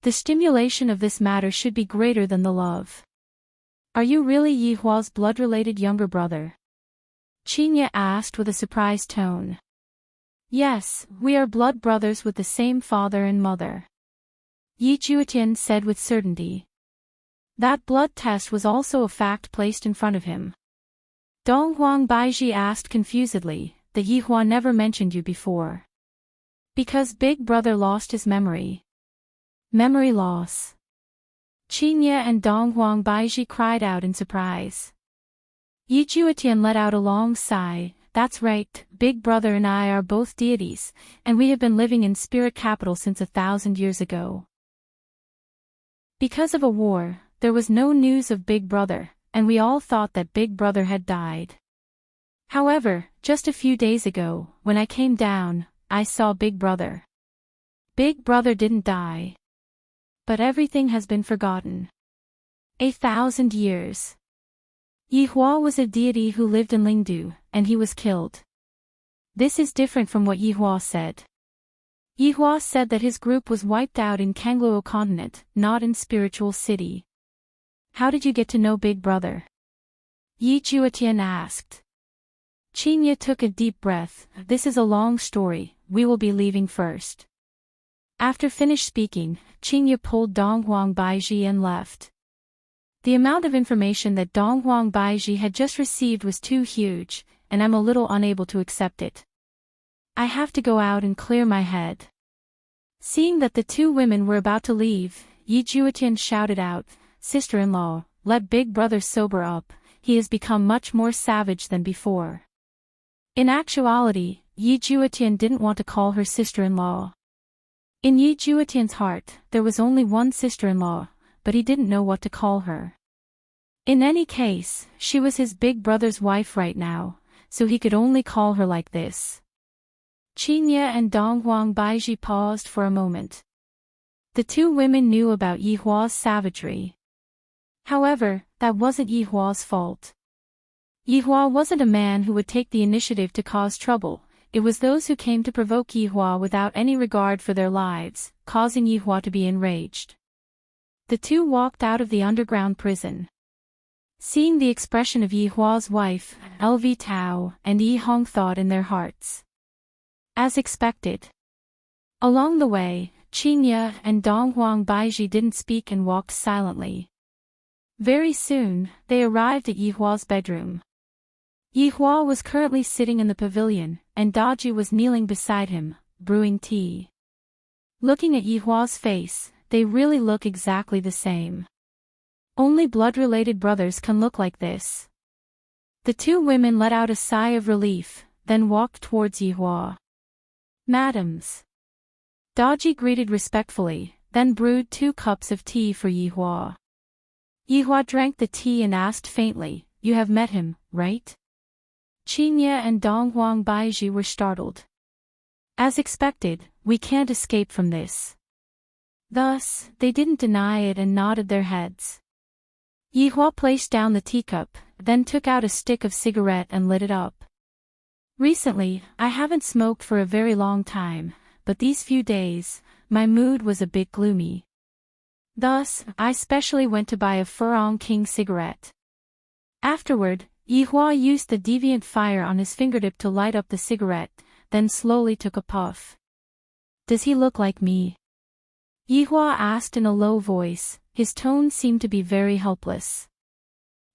The stimulation of this matter should be greater than the love. Are you really Yi Hua's blood-related younger brother? Qin Ye asked with a surprised tone. Yes, we are blood brothers with the same father and mother. Yi Juetian said with certainty. That blood test was also a fact placed in front of him. Dong Huang Baiji asked confusedly, that Yi Hua never mentioned you before. Because big brother lost his memory. Memory loss. Qin Ye and Dong Huang Baiji cried out in surprise. Yi Juetian let out a long sigh. That's right, big brother and I are both deities, and we have been living in spirit capital since 1,000 years ago. Because of a war, there was no news of big brother, and we all thought that big brother had died. However, just a few days ago, when I came down, I saw big brother. Big brother didn't die. But everything has been forgotten. 1,000 years. Yi Hua was a deity who lived in Lingdu, and he was killed. This is different from what Yi Hua said. Yi Hua said that his group was wiped out in Kangluo continent, not in spiritual city. How did you get to know big brother? Yi Juetian asked. Qin Ye took a deep breath. This is a long story, we will be leaving first. After finished speaking, Qin Ye pulled Dong Huang Baiji and left. The amount of information that Dong Huang Baiji had just received was too huge, and I'm a little unable to accept it. I have to go out and clear my head. Seeing that the two women were about to leave, Yi Juetian shouted out, Sister-in-law, let big brother sober up, he has become much more savage than before. In actuality, Yi Juetian didn't want to call her sister-in-law. In Yi Juetian's heart, there was only one sister-in-law, but he didn't know what to call her. In any case, she was his big brother's wife right now, so he could only call her like this. Qin Ye and Dong Huang Baiji paused for a moment. The two women knew about Yi Hua's savagery. However, that wasn't Yi Hua's fault. Yi Hua wasn't a man who would take the initiative to cause trouble, it was those who came to provoke Yi Hua without any regard for their lives, causing Yi Hua to be enraged. The two walked out of the underground prison. Seeing the expression of Yi Hua's wife, LV Tao, and Yi Hong thought in their hearts. As expected. Along the way, Qin Ye and Dong Huang Baiji didn't speak and walked silently. Very soon, they arrived at Yi Hua's bedroom. Yi Hua was currently sitting in the pavilion, and Daji was kneeling beside him, brewing tea. Looking at Yi Hua's face, they really look exactly the same. Only blood-related brothers can look like this. The two women let out a sigh of relief, then walked towards Yi Hua. Madams. Daji greeted respectfully, then brewed 2 cups of tea for Yi Hua. Yi Hua drank the tea and asked faintly, You have met him, right? Qin Ye and Dong Huang Baiji were startled. As expected, we can't escape from this. Thus, they didn't deny it and nodded their heads. Yihua placed down the teacup, then took out a stick of cigarette and lit it up. Recently, I haven't smoked for a very long time, but these few days, my mood was a bit gloomy. Thus, I specially went to buy a Furong King cigarette. Afterward, Yihua used the deviant fire on his fingertip to light up the cigarette, then slowly took a puff. Does he look like me? Yihua asked in a low voice, his tone seemed to be very helpless.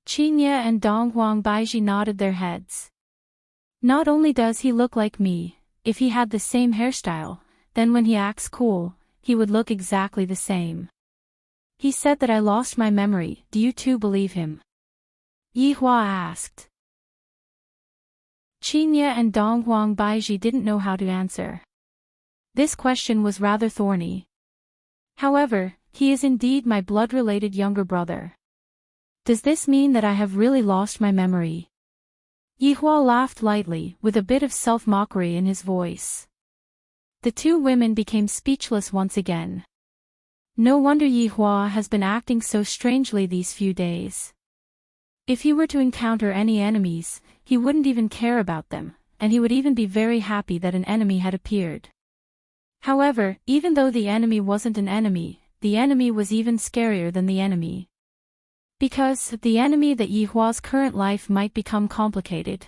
Qinya and Donghuang Baiji nodded their heads. Not only does he look like me, if he had the same hairstyle, then when he acts cool, he would look exactly the same. He said that I lost my memory, do you too believe him? Yihua asked. Qinya and Donghuang Baiji didn't know how to answer. This question was rather thorny. However, he is indeed my blood-related younger brother. Does this mean that I have really lost my memory? Yihua laughed lightly, with a bit of self-mockery in his voice. The two women became speechless once again. No wonder Yihua has been acting so strangely these few days. If he were to encounter any enemies, he wouldn't even care about them, and he would even be very happy that an enemy had appeared. However, even though the enemy wasn't an enemy, the enemy was even scarier than the enemy. Because the enemy that Yihua's current life might become complicated.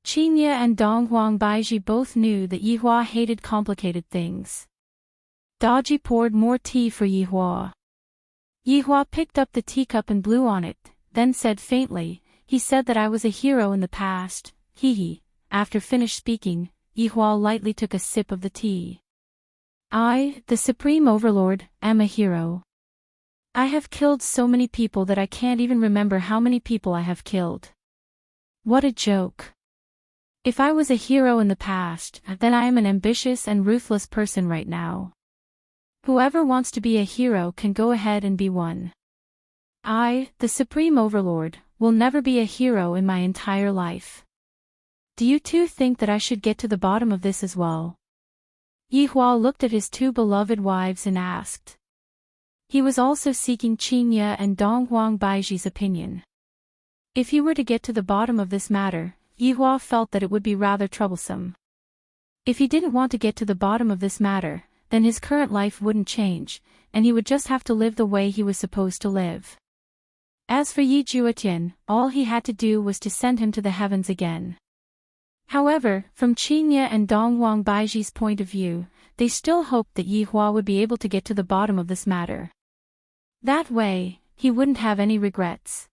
Qinya and Donghuang Baiji both knew that Yihua hated complicated things. Daji poured more tea for Yihua. Yihua picked up the teacup and blew on it, then said faintly, he said that I was a hero in the past, hee. After finished speaking, Yihua lightly took a sip of the tea. I, the Supreme Overlord, am a hero. I have killed so many people that I can't even remember how many people I have killed. What a joke. If I was a hero in the past, then I am an ambitious and ruthless person right now. Whoever wants to be a hero can go ahead and be one. I, the Supreme Overlord, will never be a hero in my entire life. Do you two think that I should get to the bottom of this as well? Yihua looked at his two beloved wives and asked. He was also seeking Qinya and Donghuang Baiji's opinion. If he were to get to the bottom of this matter, Yihua felt that it would be rather troublesome. If he didn't want to get to the bottom of this matter, then his current life wouldn't change, and he would just have to live the way he was supposed to live. As for Yi Juetian, all he had to do was to send him to the heavens again. However, from Qinya and Donghuang Baiji's point of view, they still hoped that Yihua would be able to get to the bottom of this matter. That way, he wouldn't have any regrets.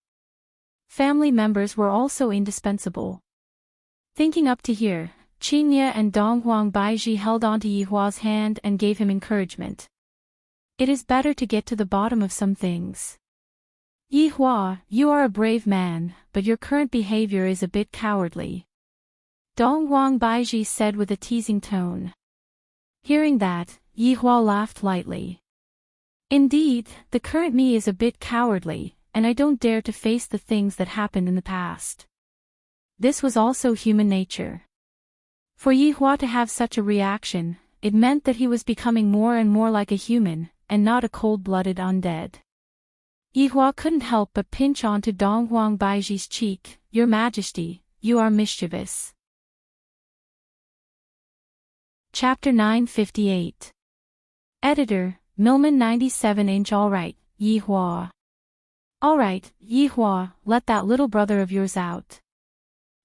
Family members were also indispensable. Thinking up to here, Qinya and Donghuang Baiji held on to Yihua's hand and gave him encouragement. It is better to get to the bottom of some things. Yihua, you are a brave man, but your current behavior is a bit cowardly. Donghuang Baiji said with a teasing tone. Hearing that, Yihua laughed lightly. Indeed, the current me is a bit cowardly, and I don't dare to face the things that happened in the past. This was also human nature. For Yihua to have such a reaction, it meant that he was becoming more and more like a human, and not a cold-blooded undead. Yihua couldn't help but pinch onto Donghuang Baiji's cheek. Your Majesty, you are mischievous. Chapter 958. Editor, Milman 97-inch. Alright, Yihua. Alright, Yihua, let that little brother of yours out.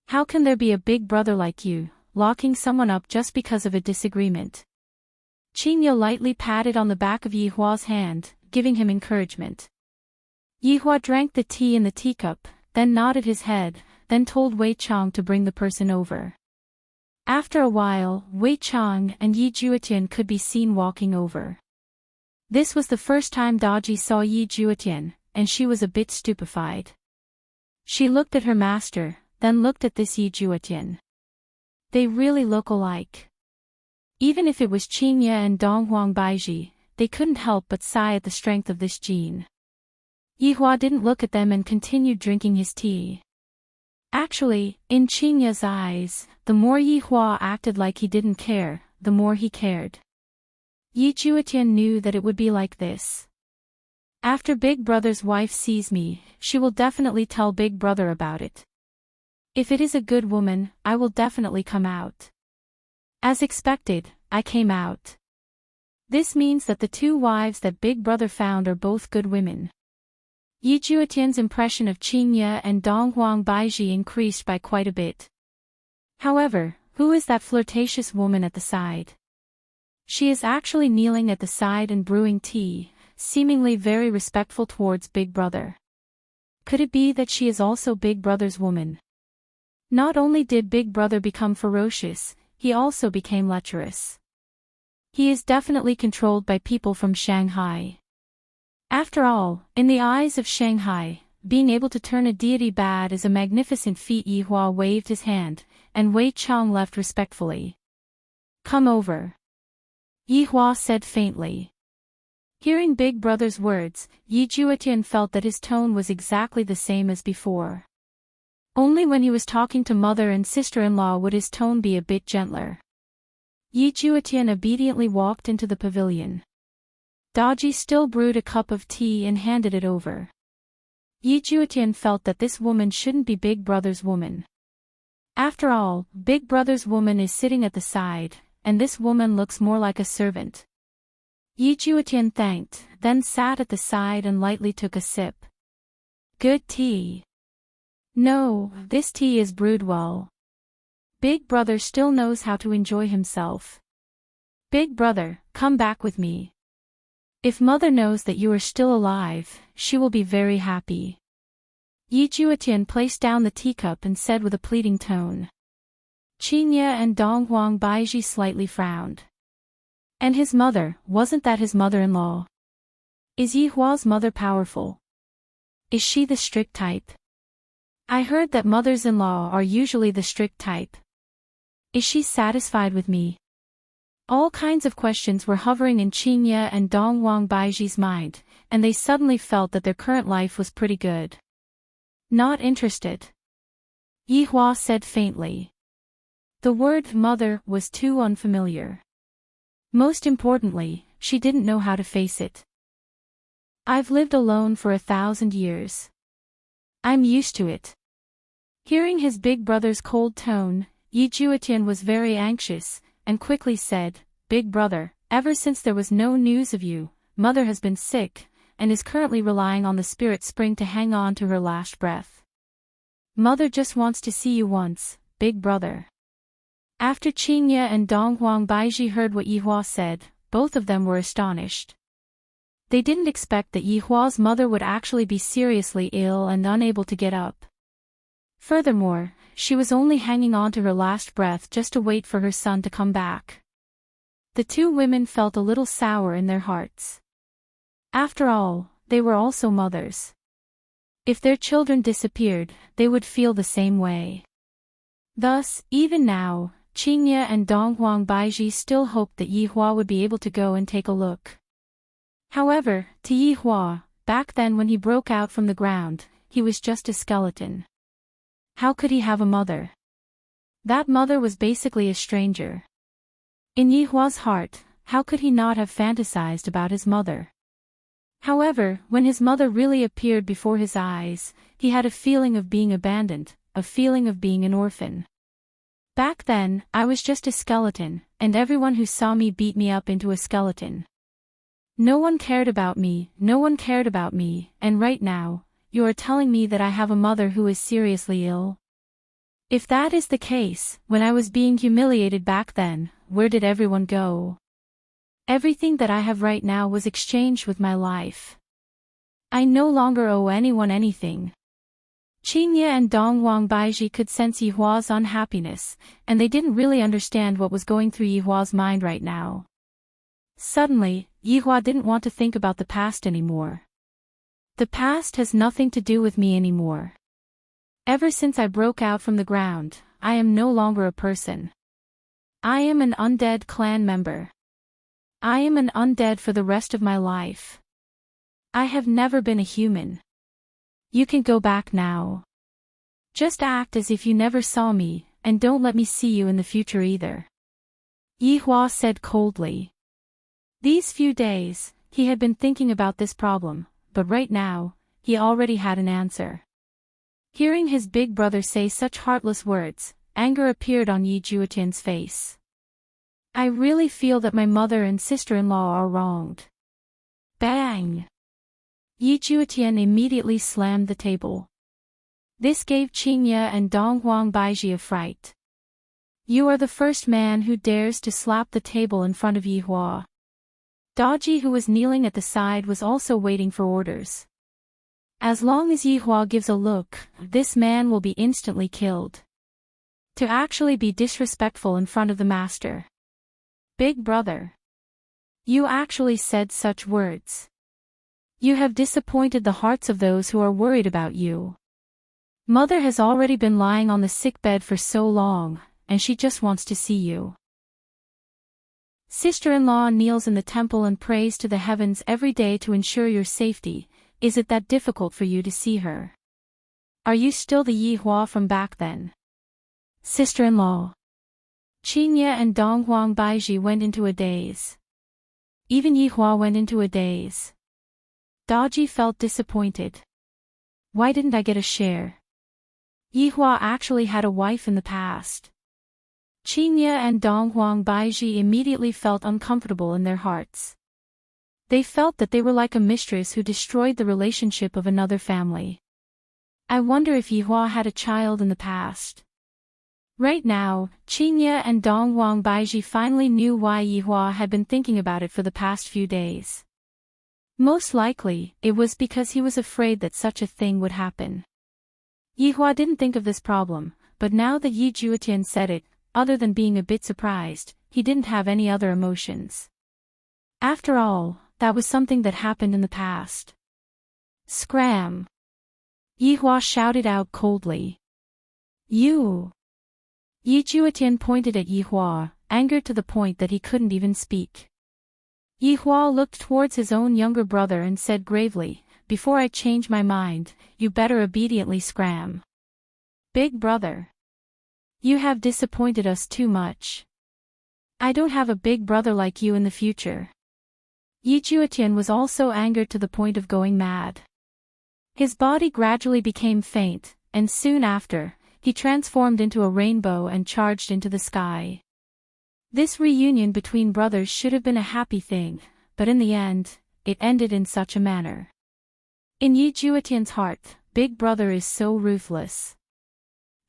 How can there be a big brother like you, locking someone up just because of a disagreement? Qinya lightly patted on the back of Yihua's hand, giving him encouragement. Yihua drank the tea in the teacup, then nodded his head, then told Wei Chang to bring the person over. After a while, Wei Chang and Yi Juetian could be seen walking over. This was the first time Daji saw Yi Juetian, and she was a bit stupefied. She looked at her master, then looked at this Yi Juetian. They really look alike. Even if it was Qinya and Donghuang Baiji, they couldn't help but sigh at the strength of this gene. Yihua didn't look at them and continued drinking his tea. Actually, in Qinya's eyes, the more Yihua acted like he didn't care, the more he cared. Yi Juetian knew that it would be like this. After Big Brother's wife sees me, she will definitely tell Big Brother about it. If it is a good woman, I will definitely come out. As expected, I came out. This means that the two wives that Big Brother found are both good women. Yi Juetian's impression of Qingye and Dong Huang Baiji increased by quite a bit. However, who is that flirtatious woman at the side? She is actually kneeling at the side and brewing tea, seemingly very respectful towards Big Brother. Could it be that she is also Big Brother's woman? Not only did Big Brother become ferocious, he also became lecherous. He is definitely controlled by people from Shanghai. After all, in the eyes of Shanghai, being able to turn a deity bad is a magnificent feat. Yi Hua waved his hand, and Wei Chang left respectfully. Come over. Yi Hua said faintly. Hearing Big Brother's words, Yi Juetian felt that his tone was exactly the same as before. Only when he was talking to mother and sister-in-law would his tone be a bit gentler. Yi Juetian obediently walked into the pavilion. Daji still brewed a cup of tea and handed it over. Yi Juetian felt that this woman shouldn't be Big Brother's woman. After all, Big Brother's woman is sitting at the side, and this woman looks more like a servant. Yi Juetian thanked, then sat at the side and lightly took a sip. Good tea. No, this tea is brewed well. Big Brother still knows how to enjoy himself. Big Brother, come back with me. If mother knows that you are still alive, she will be very happy. Yi Juetian placed down the teacup and said with a pleading tone. Qingye and Dong Huang Baiji slightly frowned. And his mother, wasn't that his mother-in-law? Is Yi Hua's mother powerful? Is she the strict type? I heard that mothers-in-law are usually the strict type. Is she satisfied with me? All kinds of questions were hovering in Qingye and Dong Huang Baiji's mind, and they suddenly felt that their current life was pretty good. Not interested. Yi Hua said faintly. The word mother was too unfamiliar. Most importantly, she didn't know how to face it. I've lived alone for 1,000 years. I'm used to it. Hearing his Big Brother's cold tone, Yi Juetian was very anxious, and quickly said, Big Brother, ever since there was no news of you, mother has been sick, and is currently relying on the spirit spring to hang on to her last breath. Mother just wants to see you once, Big Brother. After Qingye and Dong Huang Baiji heard what Yi Hua said, both of them were astonished. They didn't expect that Yi Hua's mother would actually be seriously ill and unable to get up. Furthermore, she was only hanging on to her last breath just to wait for her son to come back. The two women felt a little sour in their hearts. After all, they were also mothers. If their children disappeared, they would feel the same way. Thus, even now, Qingye and Dong Huang Baiji still hoped that Yi Hua would be able to go and take a look. However, to Yi Hua, back then when he broke out from the ground, he was just a skeleton. How could he have a mother? That mother was basically a stranger. In Yi Hua's heart, how could he not have fantasized about his mother? However, when his mother really appeared before his eyes, he had a feeling of being abandoned, a feeling of being an orphan. Back then, I was just a skeleton, and everyone who saw me beat me up into a skeleton. No one cared about me, and right now, you are telling me that I have a mother who is seriously ill? If that is the case, when I was being humiliated back then, where did everyone go? Everything that I have right now was exchanged with my life. I no longer owe anyone anything. Qingye and Dong Huang Baiji could sense Yi Hua's unhappiness, and they didn't really understand what was going through Yi Hua's mind right now. Suddenly, Yi Hua didn't want to think about the past anymore. The past has nothing to do with me anymore. Ever since I broke out from the ground, I am no longer a person. I am an undead clan member. I am an undead for the rest of my life. I have never been a human. You can go back now. Just act as if you never saw me, and don't let me see you in the future either. Yi Hua said coldly. These few days, he had been thinking about this problem, but right now, he already had an answer. Hearing his big brother say such heartless words, anger appeared on Yi Juetian's face. I really feel that my mother and sister-in-law are wronged. Bang! Yi Juetian immediately slammed the table. This gave Qingye and Dong Huang Baiji a fright. You are the first man who dares to slap the table in front of Yi Hua. Daji, who was kneeling at the side, was also waiting for orders. As long as Yi Hua gives a look, this man will be instantly killed. To actually be disrespectful in front of the master. Big brother. You actually said such words. You have disappointed the hearts of those who are worried about you. Mother has already been lying on the sickbed for so long, and she just wants to see you. Sister-in-law kneels in the temple and prays to the heavens every day to ensure your safety. Is it that difficult for you to see her? Are you still the Yi Hua from back then? Sister-in-law. Qingye and Dong Huang Baiji went into a daze. Even Yi Hua went into a daze. Daji felt disappointed. Why didn't I get a share? Yi Hua actually had a wife in the past. Qingye and Dong Huang Baiji immediately felt uncomfortable in their hearts. They felt that they were like a mistress who destroyed the relationship of another family. I wonder if Yi Hua had a child in the past. Right now, Qingye and Dong Huang Baiji finally knew why Yi Hua had been thinking about it for the past few days. Most likely, it was because he was afraid that such a thing would happen. Yi Hua didn't think of this problem, but now that Yi Juetian said it, other than being a bit surprised, he didn't have any other emotions. After all, that was something that happened in the past. Scram! Yi Hua shouted out coldly. You! Yi Juetian pointed at Yi Hua, angered to the point that he couldn't even speak. Yi Hua looked towards his own younger brother and said gravely, before I change my mind, you better obediently scram. Big brother. You have disappointed us too much. I don't have a big brother like you in the future. Yi Juetian was also angered to the point of going mad. His body gradually became faint, and soon after, he transformed into a rainbow and charged into the sky. This reunion between brothers should have been a happy thing, but in the end, it ended in such a manner. In Yi Juetian's heart, Big Brother is so ruthless.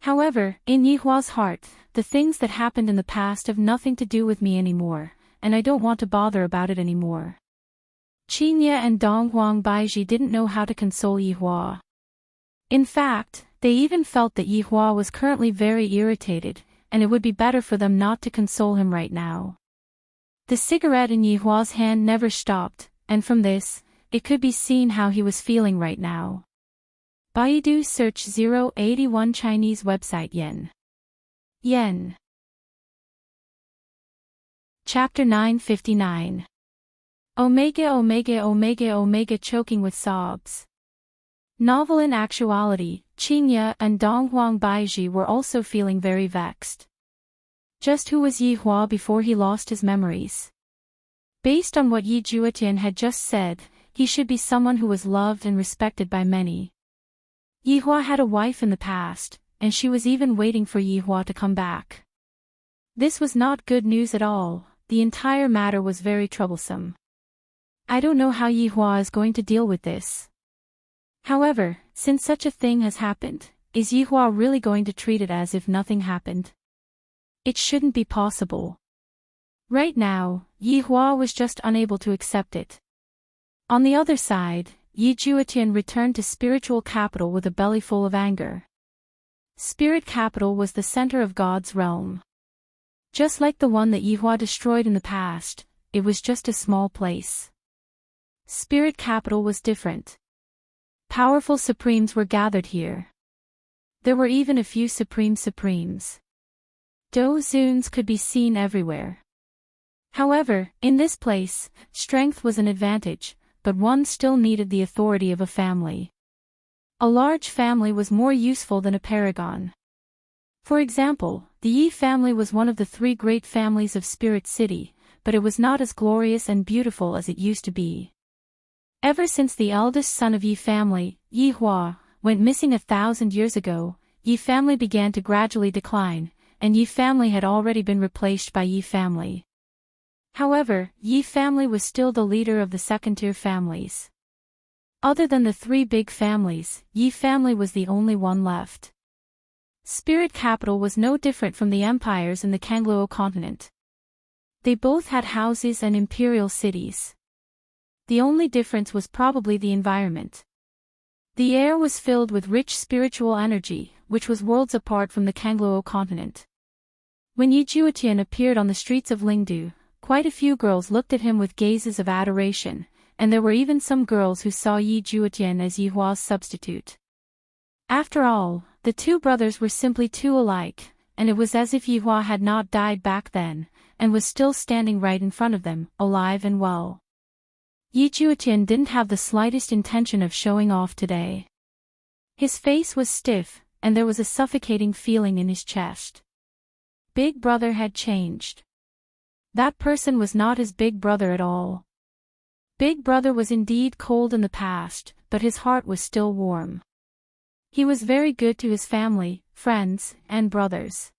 However, in Yi Hua's heart, the things that happened in the past have nothing to do with me anymore, and I don't want to bother about it anymore. Qingye and Dong Huang Baiji didn't know how to console Yi Hua. In fact, they even felt that Yi Hua was currently very irritated, and it would be better for them not to console him right now. The cigarette in Yi Hua's hand never stopped, and from this, it could be seen how he was feeling right now. Baidu search 081 Chinese website yen. Yen. Chapter 959. Omega Omega Omega Omega choking with sobs. Novel. In actuality, Qingye and Dong Huang Baiji were also feeling very vexed. Just who was Yi Hua before he lost his memories? Based on what Yi Juetian had just said, he should be someone who was loved and respected by many. Yi Hua had a wife in the past, and she was even waiting for Yi Hua to come back. This was not good news at all. The entire matter was very troublesome. I don't know how Yi Hua is going to deal with this. However, since such a thing has happened, is Yi Hua really going to treat it as if nothing happened? It shouldn't be possible. Right now, Yi Hua was just unable to accept it. On the other side, Yi Juetian returned to spiritual capital with a belly full of anger. Spirit capital was the center of God's realm. Just like the one that Yi Hua destroyed in the past, it was just a small place. Spirit capital was different. Powerful supremes were gathered here. There were even a few supremes. Dozuns could be seen everywhere. However, in this place, strength was an advantage, but one still needed the authority of a family. A large family was more useful than a paragon. For example, the Yi family was one of the 3 great families of Spirit City, but it was not as glorious and beautiful as it used to be. Ever since the eldest son of Yi family, Yi Hua, went missing 1,000 years ago, Yi family began to gradually decline, and Yi family had already been replaced by Yi family. However, Yi family was still the leader of the second-tier families. Other than the three big families, Yi family was the only one left. Spirit capital was no different from the empires in the Kangluo continent. They both had houses and imperial cities. The only difference was probably the environment. The air was filled with rich spiritual energy, which was worlds apart from the Kangluo continent. When Yi Juetian appeared on the streets of Lingdu, quite a few girls looked at him with gazes of adoration, and there were even some girls who saw Yi Juetian as Yi Hua's substitute. After all, the two brothers were simply too alike, and it was as if Yi Hua had not died back then, and was still standing right in front of them, alive and well. Yi Juetian didn't have the slightest intention of showing off today. His face was stiff, and there was a suffocating feeling in his chest. Big brother had changed. That person was not his big brother at all. Big brother was indeed cold in the past, but his heart was still warm. He was very good to his family, friends, and brothers.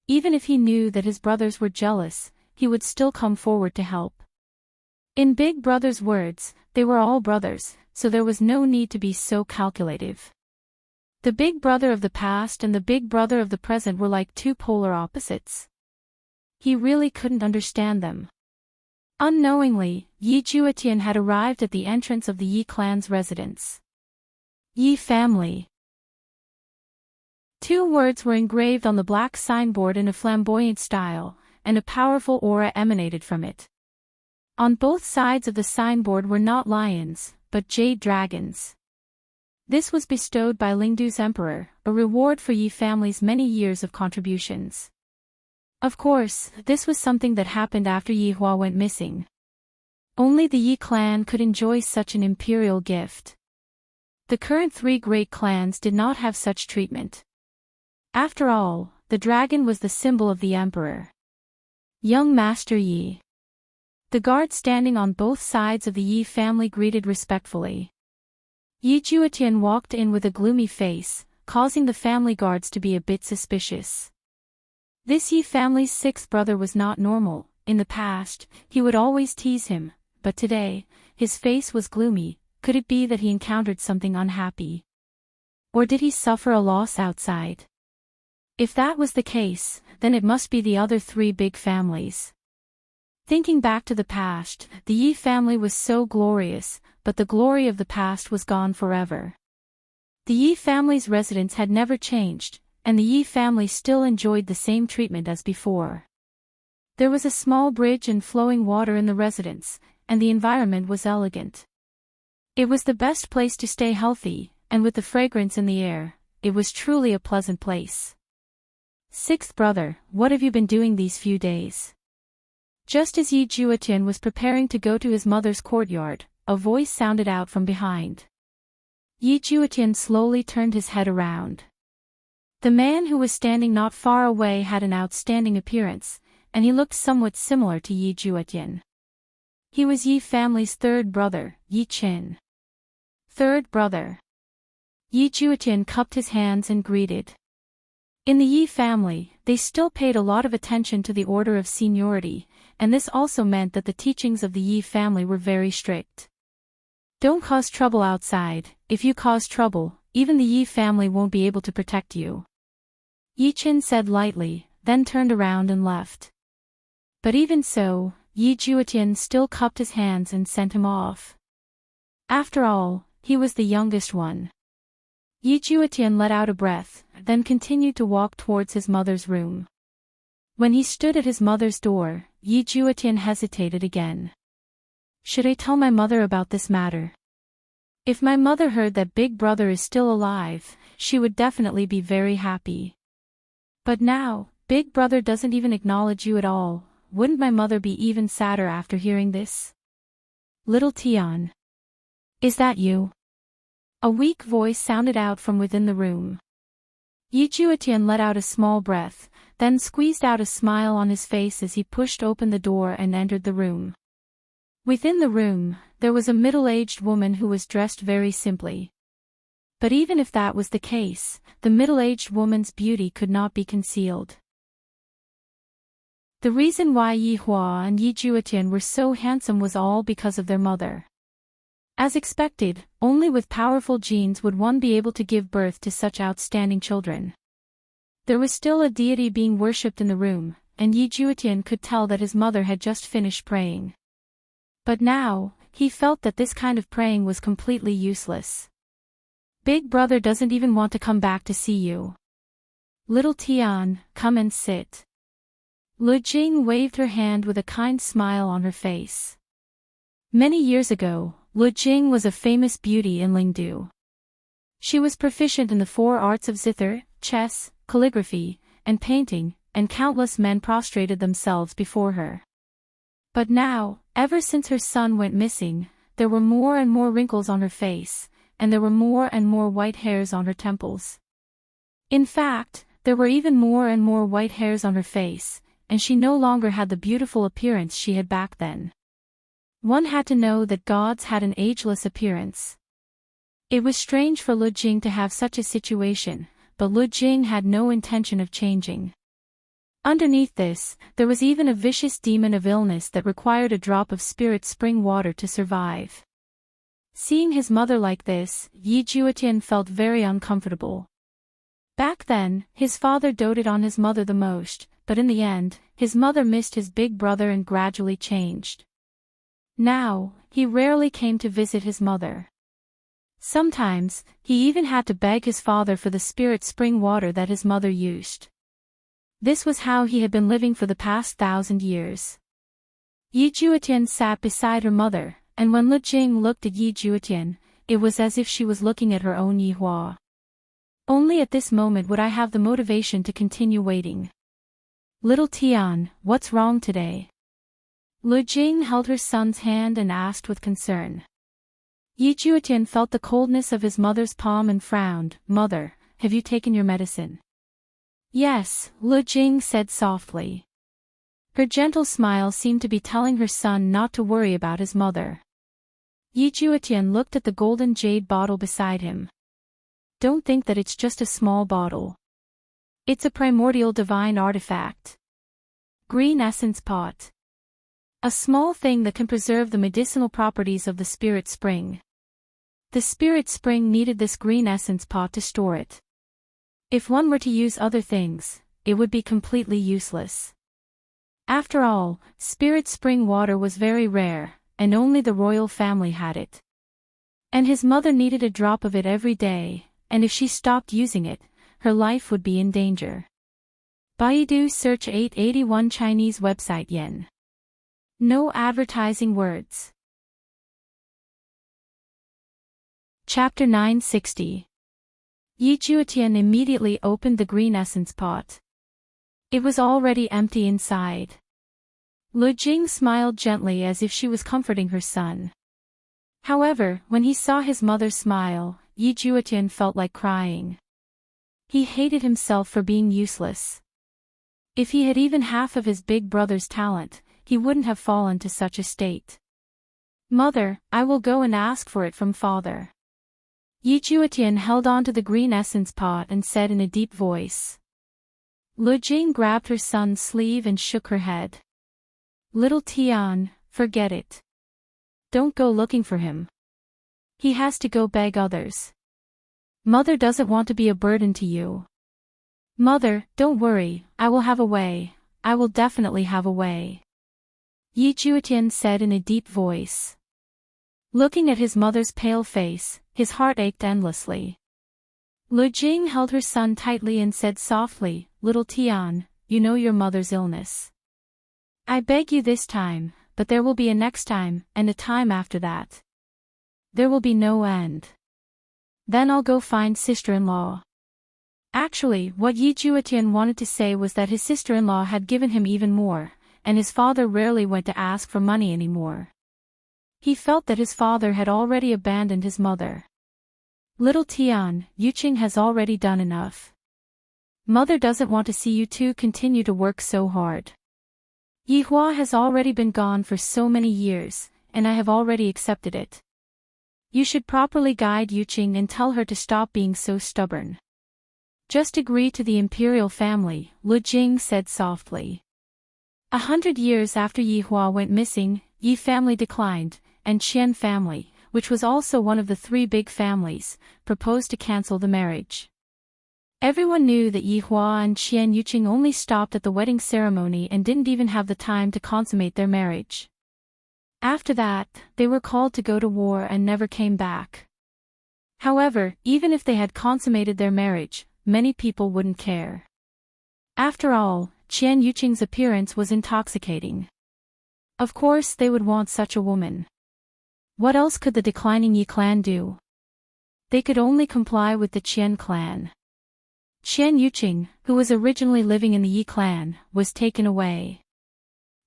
Even if he knew that his brothers were jealous, he would still come forward to help. In Big Brother's words, they were all brothers, so there was no need to be so calculative. The big brother of the past and the big brother of the present were like two polar opposites. He really couldn't understand them. Unknowingly, Yi Juetian had arrived at the entrance of the Yi clan's residence. Yi family. Two words were engraved on the black signboard in a flamboyant style, and a powerful aura emanated from it. On both sides of the signboard were not lions, but jade dragons. This was bestowed by Lingdu's emperor, a reward for Yi family's many years of contributions. Of course, this was something that happened after Yi Hua went missing. Only the Yi clan could enjoy such an imperial gift. The current three great clans did not have such treatment. After all, the dragon was the symbol of the emperor. Young Master Yi. The guard standing on both sides of the Yi family greeted respectfully. Yi Juetian walked in with a gloomy face, causing the family guards to be a bit suspicious. This Yi family's sixth brother was not normal. In the past, he would always tease him, but today, his face was gloomy. Could it be that he encountered something unhappy? Or did he suffer a loss outside? If that was the case, then it must be the other three big families. Thinking back to the past, the Yi family was so glorious, but the glory of the past was gone forever. The Yi family's residence had never changed, and the Yi family still enjoyed the same treatment as before. There was a small bridge and flowing water in the residence, and the environment was elegant. It was the best place to stay healthy, and with the fragrance in the air, it was truly a pleasant place. Sixth brother, what have you been doing these few days? Just as Yi Juetian was preparing to go to his mother's courtyard, a voice sounded out from behind. Yi Juetian slowly turned his head around. The man who was standing not far away had an outstanding appearance, and he looked somewhat similar to Yi Juetian. He was Yi family's third brother, Yi Qin. Third brother. Yi Juetian cupped his hands and greeted. In the Yi family, they still paid a lot of attention to the order of seniority, and this also meant that the teachings of the Yi family were very strict. Don't cause trouble outside. If you cause trouble, even the Yi family won't be able to protect you. Yi Qin said lightly, then turned around and left. But even so, Yi Juetian still cupped his hands and sent him off. After all, he was the youngest one. Yi Juetian let out a breath, then continued to walk towards his mother's room. When he stood at his mother's door, Yi Juetian hesitated again. Should I tell my mother about this matter? If my mother heard that Big Brother is still alive, she would definitely be very happy. But now, Big Brother doesn't even acknowledge you at all. Wouldn't my mother be even sadder after hearing this? Little Tian. Is that you? A weak voice sounded out from within the room. Yi Juetian let out a small breath, then squeezed out a smile on his face as he pushed open the door and entered the room. Within the room, there was a middle-aged woman who was dressed very simply. But even if that was the case, the middle-aged woman's beauty could not be concealed. The reason why Yi Hua and Yi Juetian were so handsome was all because of their mother. As expected, only with powerful genes would one be able to give birth to such outstanding children. There was still a deity being worshipped in the room, and Yi Juetian could tell that his mother had just finished praying. But now, he felt that this kind of praying was completely useless. Big brother doesn't even want to come back to see you. Little Tian, come and sit. Lu Jing waved her hand with a kind smile on her face. Many years ago, Lu Jing was a famous beauty in Lingdu. She was proficient in the 4 arts of zither, chess, calligraphy, and painting, and countless men prostrated themselves before her. But now, ever since her son went missing, there were more and more wrinkles on her face, and there were more and more white hairs on her temples. In fact, there were even more and more white hairs on her face, and she no longer had the beautiful appearance she had back then. One had to know that gods had an ageless appearance. It was strange for Lu Jing to have such a situation, but Lu Jing had no intention of changing. Underneath this, there was even a vicious demon of illness that required a drop of spirit spring water to survive. Seeing his mother like this, Yi Juetian felt very uncomfortable. Back then, his father doted on his mother the most, but in the end, his mother missed his big brother and gradually changed. Now, he rarely came to visit his mother. Sometimes, he even had to beg his father for the spirit spring water that his mother used. This was how he had been living for the past 1,000 years. Yi Juetian sat beside her mother, and when Lu Jing looked at Yi Juetian, it was as if she was looking at her own Yi Hua. Only at this moment would I have the motivation to continue waiting. Little Tian, what's wrong today? Lu Jing held her son's hand and asked with concern. Yi Juetian felt the coldness of his mother's palm and frowned. Mother, have you taken your medicine? Yes, Lu Jing said softly. Her gentle smile seemed to be telling her son not to worry about his mother. Yi Juetian looked at the golden jade bottle beside him. Don't think that it's just a small bottle. It's a primordial divine artifact. Green essence pot. A small thing that can preserve the medicinal properties of the spirit spring. The spirit spring needed this green essence pot to store it. If one were to use other things, it would be completely useless. After all, spirit spring water was very rare, and only the royal family had it. And his mother needed a drop of it every day, and if she stopped using it, her life would be in danger. Baidu search 881 Chinese website yen. No advertising words. Chapter 960. Yi Juetian immediately opened the green essence pot. It was already empty inside. Lu Jing smiled gently as if she was comforting her son. However, when he saw his mother smile, Yi Juetian felt like crying. He hated himself for being useless. If he had even half of his big brother's talent, he wouldn't have fallen to such a state. Mother, I will go and ask for it from father. Yi Juetian held on to the green essence pot and said in a deep voice. Lu Jing grabbed her son's sleeve and shook her head. Little Tian, forget it. Don't go looking for him. He has to go beg others. Mother doesn't want to be a burden to you. Mother, don't worry, I will have a way, I will definitely have a way. Yi Juetian said in a deep voice. Looking at his mother's pale face, his heart ached endlessly. Lu Jing held her son tightly and said softly, Little Tian, you know your mother's illness. I beg you this time, but there will be a next time, and a time after that. There will be no end. Then I'll go find sister-in-law. Actually, what Yi Juetian wanted to say was that his sister-in-law had given him even more, and his father rarely went to ask for money anymore. He felt that his father had already abandoned his mother. Little Tian, Yuqing has already done enough. Mother doesn't want to see you two continue to work so hard. Yi Hua has already been gone for so many years, and I have already accepted it. You should properly guide Yuqing and tell her to stop being so stubborn. Just agree to the imperial family, Lu Jing said softly. 100 years after Yi Hua went missing, Yi family declined, and Qian family, which was also one of the three big families, proposed to cancel the marriage. Everyone knew that Yi Hua and Qian Yuqing only stopped at the wedding ceremony and didn't even have the time to consummate their marriage. After that, they were called to go to war and never came back. However, even if they had consummated their marriage, many people wouldn't care. After all, Qian Yuqing's appearance was intoxicating. Of course they would want such a woman. What else could the declining Yi clan do? They could only comply with the Qian clan. Qian Yuqing, who was originally living in the Yi clan, was taken away.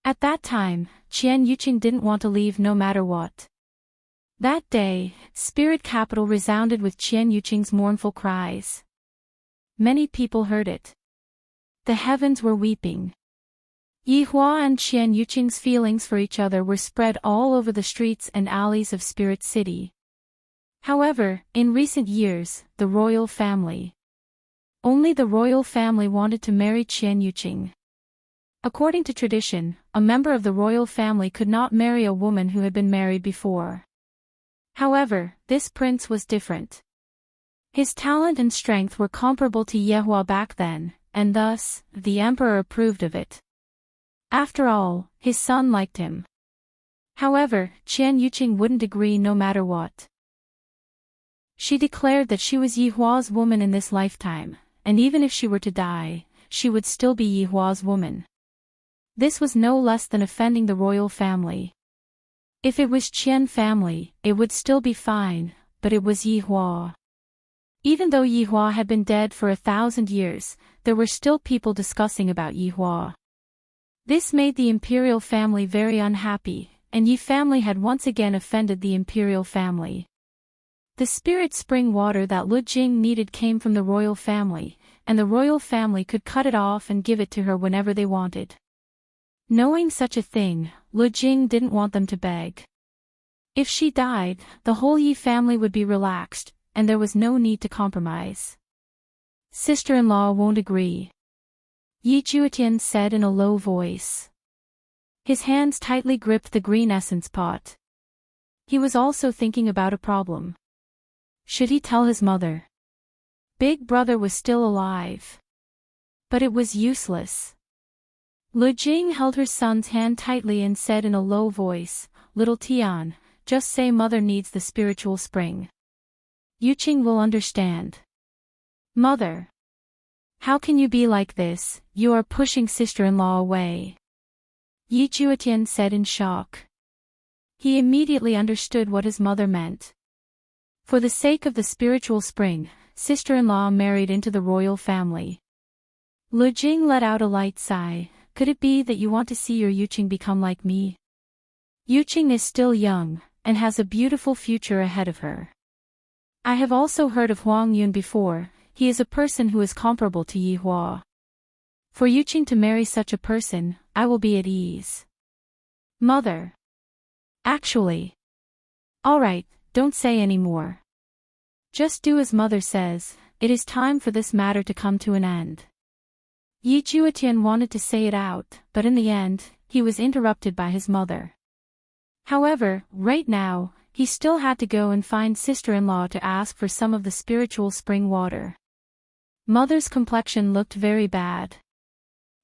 At that time, Qian Yuqing didn't want to leave no matter what. That day, spirit capital resounded with Qian Yuqing's mournful cries. Many people heard it. The heavens were weeping. Yi Hua and Qian Yuqing's feelings for each other were spread all over the streets and alleys of Spirit City. However, in recent years, only the royal family wanted to marry Qian Yuqing. According to tradition, a member of the royal family could not marry a woman who had been married before. However, this prince was different. His talent and strength were comparable to Yehua back then, and thus, the emperor approved of it. After all, his son liked him. However, Qian Yuqing wouldn't agree no matter what. She declared that she was Yi Hua's woman in this lifetime, and even if she were to die, she would still be Yi Hua's woman. This was no less than offending the royal family. If it was Qian family, it would still be fine, but it was Yi Hua. Even though Yi Hua had been dead for 1,000 years, there were still people discussing about Yi Hua. This made the imperial family very unhappy, and Yi family had once again offended the imperial family. The spirit spring water that Lu Jing needed came from the royal family, and the royal family could cut it off and give it to her whenever they wanted. Knowing such a thing, Lu Jing didn't want them to beg. If she died, the whole Yi family would be relaxed, and there was no need to compromise. Sister-in-law won't agree, Yi Juetian said in a low voice. His hands tightly gripped the green essence pot. He was also thinking about a problem. Should he tell his mother? Big brother was still alive. But it was useless. Lu Jing held her son's hand tightly and said in a low voice, "Little Tian, just say mother needs the spiritual spring. Yuqing will understand." Mother. How can you be like this? You are pushing sister-in-law away. Yi Juetian said in shock. He immediately understood what his mother meant. For the sake of the spiritual spring, sister-in-law married into the royal family. Lu Jing let out a light sigh. Could it be that you want to see your Yuqing become like me? Yuqing is still young, and has a beautiful future ahead of her. I have also heard of Huang Yun before. He is a person who is comparable to Yi Hua. For Yuqing to marry such a person, I will be at ease. Mother. Actually. Alright, don't say any more. Just do as mother says. It is time for this matter to come to an end. Yi Juetian wanted to say it out, but in the end, he was interrupted by his mother. However, right now, he still had to go and find sister-in-law to ask for some of the spiritual spring water. Mother's complexion looked very bad.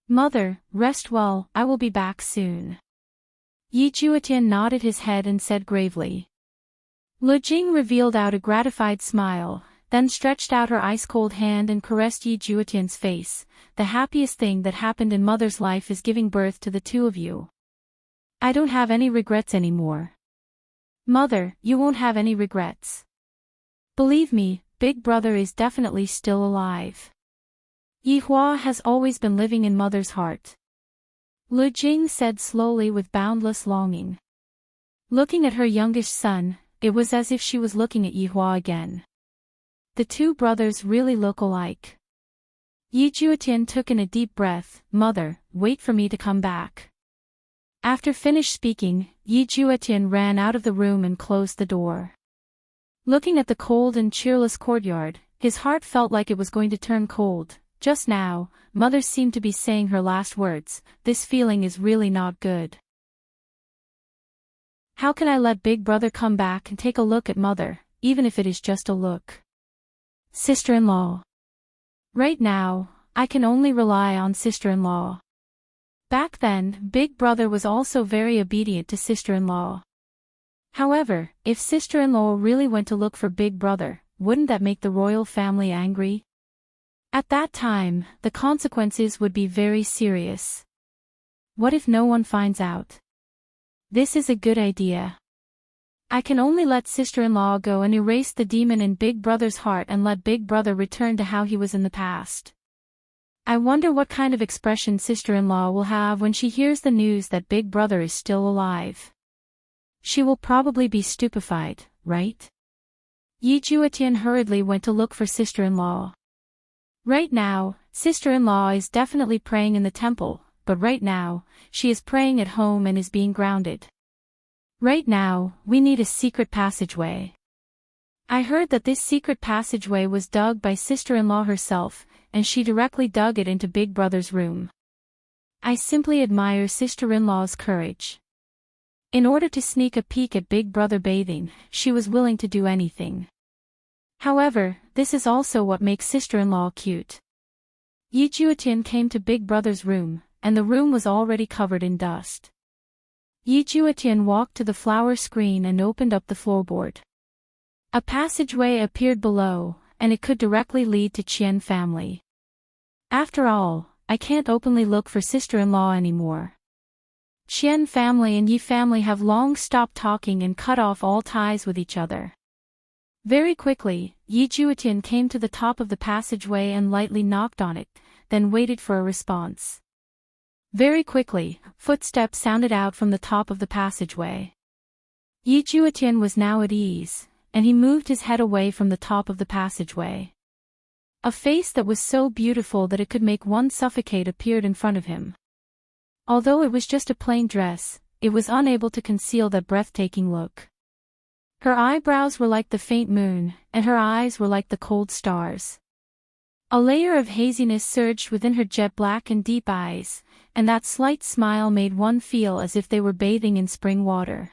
Mother, rest well, I will be back soon. Yi Juetian nodded his head and said gravely. Lu Jing revealed out a gratified smile, then stretched out her ice-cold hand and caressed Yi Juetian's face. The happiest thing that happened in mother's life is giving birth to the two of you. I don't have any regrets anymore. Mother, you won't have any regrets. Believe me, big brother is definitely still alive. Yi Hua has always been living in mother's heart. Lu Jing said slowly with boundless longing. Looking at her youngest son, it was as if she was looking at Yi Hua again. The two brothers really look alike. Yi Juetian took in a deep breath. Mother, wait for me to come back. After finished speaking, Yi Juetian ran out of the room and closed the door. Looking at the cold and cheerless courtyard, his heart felt like it was going to turn cold. Just now, Mother seemed to be saying her last words. This feeling is really not good. How can I let Big Brother come back and take a look at Mother, even if it is just a look? Sister-in-law. Right now, I can only rely on sister-in-law. Back then, Big Brother was also very obedient to sister-in-law. However, if sister-in-law really went to look for Big Brother, wouldn't that make the royal family angry? At that time, the consequences would be very serious. What if no one finds out? This is a good idea. I can only let sister-in-law go and erase the demon in Big Brother's heart and let Big Brother return to how he was in the past. I wonder what kind of expression sister-in-law will have when she hears the news that Big Brother is still alive. She will probably be stupefied, right? Yi Juetian hurriedly went to look for sister-in-law. Right now, sister-in-law is definitely praying in the temple, but right now, she is praying at home and is being grounded. Right now, we need a secret passageway. I heard that this secret passageway was dug by sister-in-law herself, and she directly dug it into Big Brother's room. I simply admire sister-in-law's courage. In order to sneak a peek at Big Brother bathing, she was willing to do anything. However, this is also what makes sister-in-law cute. Yi Juetian came to Big Brother's room, and the room was already covered in dust. Yi Juetian walked to the flower screen and opened up the floorboard. A passageway appeared below, and it could directly lead to Qian family. After all, I can't openly look for sister-in-law anymore. Qian family and Yi family have long stopped talking and cut off all ties with each other. Very quickly, Yi Juetian came to the top of the passageway and lightly knocked on it, then waited for a response. Very quickly, footsteps sounded out from the top of the passageway. Yi Juetian was now at ease, and he moved his head away from the top of the passageway. A face that was so beautiful that it could make one suffocate appeared in front of him. Although it was just a plain dress, it was unable to conceal that breathtaking look. Her eyebrows were like the faint moon, and her eyes were like the cold stars. A layer of haziness surged within her jet-black and deep eyes, and that slight smile made one feel as if they were bathing in spring water.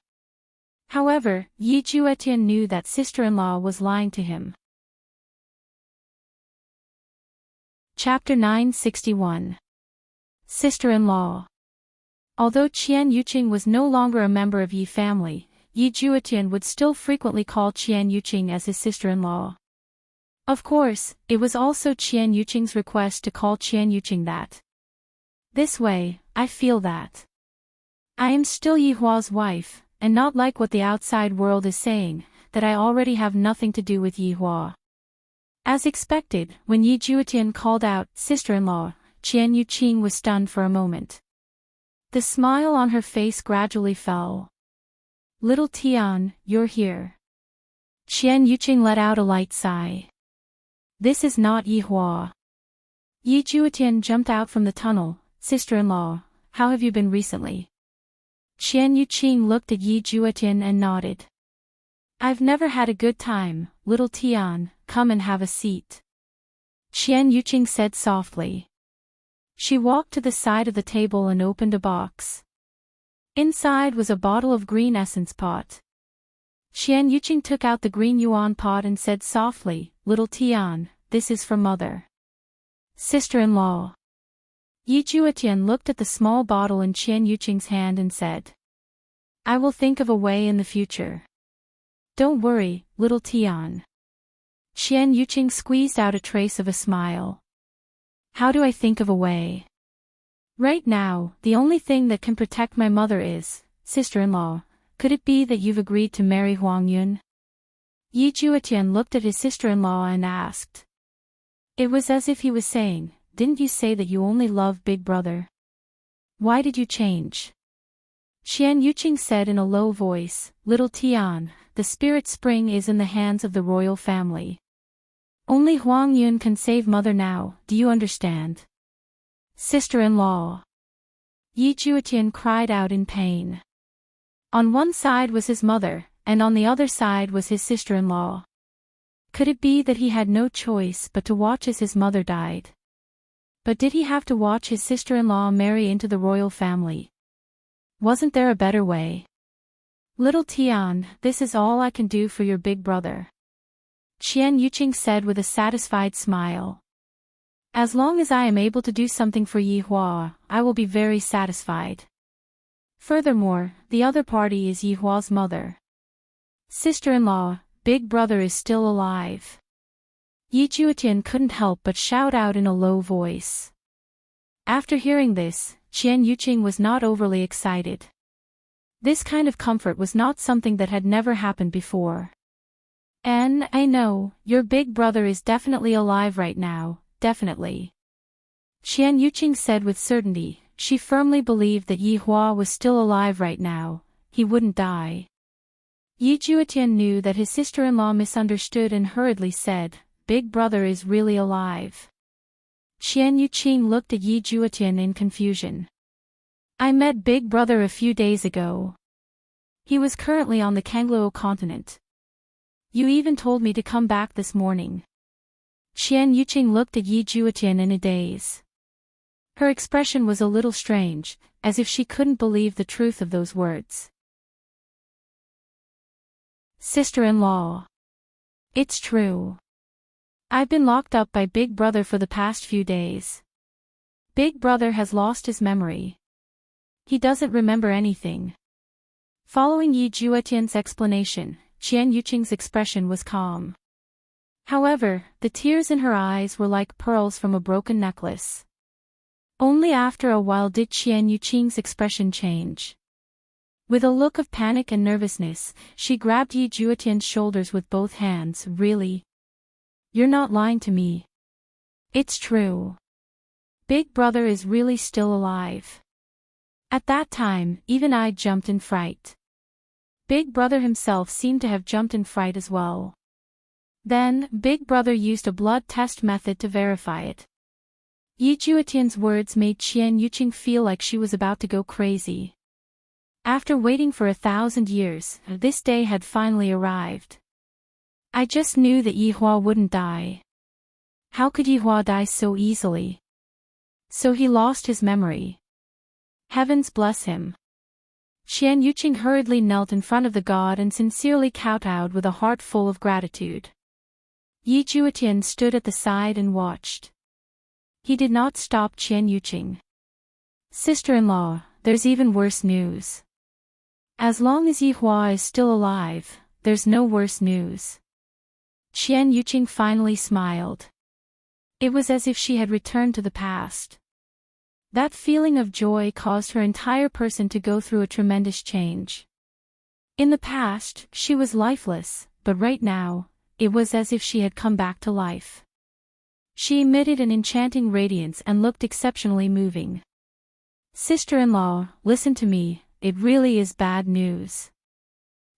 However, Yi Juetian knew that sister-in-law was lying to him. Chapter 961. Sister-in-law. Although Qian Yuqing was no longer a member of Yi family, Yi Juetian would still frequently call Qian Yuqing as his sister-in-law. Of course, it was also Qian Yuqing's request to call Qian Yuqing that. This way, I feel that I am still Yi Hua's wife, and not like what the outside world is saying, that I already have nothing to do with Yi Hua. As expected, when Yi Juetian called out, sister-in-law, Qian Yuqing was stunned for a moment. The smile on her face gradually fell. Little Tian, you're here. Qian Yuqing let out a light sigh. This is not Yi Hua. Yi Juetian jumped out from the tunnel. Sister-in-law, how have you been recently? Qian Yuqing looked at Yi Juetian and nodded. I've never had a good time, little Tian, come and have a seat. Qian Yuqing said softly. She walked to the side of the table and opened a box. Inside was a bottle of green essence pot. Qian Yuqing took out the green yuan pot and said softly, little Tian, this is for mother. Sister-in-law. Yi Juetian looked at the small bottle in Qian Yuqing's hand and said. I will think of a way in the future. Don't worry, little Tian. Qian Yuqing squeezed out a trace of a smile. How do I think of a way? Right now, the only thing that can protect my mother is, sister-in-law, could it be that you've agreed to marry Huang Yun? Yi Juetian looked at his sister-in-law and asked. It was as if he was saying, didn't you say that you only love Big Brother? Why did you change? Qian Yuqing said in a low voice, little Tian, the spirit spring is in the hands of the royal family. Only Huang Yun can save mother now, do you understand? Sister-in-law. Yi Juetian cried out in pain. On one side was his mother, and on the other side was his sister-in-law. Could it be that he had no choice but to watch as his mother died? But did he have to watch his sister-in-law marry into the royal family? Wasn't there a better way? Little Tian, this is all I can do for your big brother, Qian Yuqing said with a satisfied smile. As long as I am able to do something for Yi Hua, I will be very satisfied. Furthermore, the other party is Yi Hua's mother. Sister-in-law, big brother is still alive. Yi Juetian couldn't help but shout out in a low voice. After hearing this, Qian Yuqing was not overly excited. This kind of comfort was not something that had never happened before. And I know, your big brother is definitely alive right now, definitely. Qian Yuqing said with certainty. She firmly believed that Yi Hua was still alive right now, he wouldn't die. Yi Juetian knew that his sister-in-law misunderstood and hurriedly said, Big brother is really alive. Qian Yuqing looked at Yi Juetian in confusion. I met Big brother a few days ago. He was currently on the Kangluo continent. You even told me to come back this morning. Qian Yuqing looked at Yi Juetian in a daze. Her expression was a little strange, as if she couldn't believe the truth of those words. Sister-in-law. It's true. I've been locked up by Big Brother for the past few days. Big Brother has lost his memory. He doesn't remember anything. Following Yi Juetian's explanation, Qian Yuqing's expression was calm. However, the tears in her eyes were like pearls from a broken necklace. Only after a while did Qian Yuqing's expression change. With a look of panic and nervousness, she grabbed Yi Juetian's shoulders with both hands. Really? You're not lying to me. It's true. Big brother is really still alive. At that time, even I jumped in fright. Big brother himself seemed to have jumped in fright as well. Then, Big brother used a blood test method to verify it. Yi Juetian's words made Qian Yuqing feel like she was about to go crazy. After waiting for 1,000 years, this day had finally arrived. I just knew that Yi Hua wouldn't die. How could Yi Hua die so easily? So he lost his memory. Heavens bless him. Qian Yuqing hurriedly knelt in front of the god and sincerely kowtowed with a heart full of gratitude. Yi Juetian stood at the side and watched. He did not stop Qian Yuqing. Sister-in-law, there's even worse news. As long as Yi Hua is still alive, there's no worse news. Qian Yuqing finally smiled. It was as if she had returned to the past. That feeling of joy caused her entire person to go through a tremendous change. In the past, she was lifeless, but right now, it was as if she had come back to life. She emitted an enchanting radiance and looked exceptionally moving. Sister-in-law, listen to me, it really is bad news.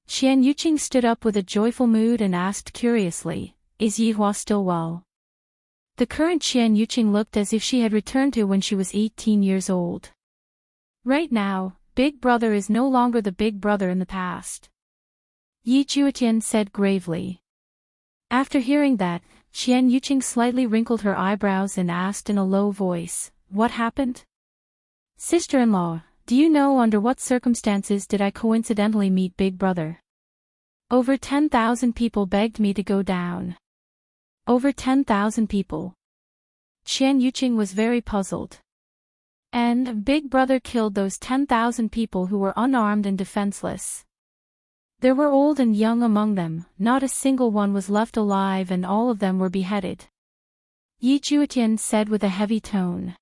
Qian Yuqing stood up with a joyful mood and asked curiously, is Yi Hua still well? The current Qian Yuqing looked as if she had returned to when she was 18 years old. Right now, Big Brother is no longer the Big Brother in the past. Yi Juetian said gravely. After hearing that, Qian Yuqing slightly wrinkled her eyebrows and asked in a low voice, what happened? Sister-in-law, do you know under what circumstances did I coincidentally meet Big Brother? Over 10,000 people begged me to go down. Over 10,000 people. Qian Yuqing was very puzzled. And Big Brother killed those 10,000 people who were unarmed and defenseless. There were old and young among them, not a single one was left alive and all of them were beheaded. Yi Juetian said with a heavy tone.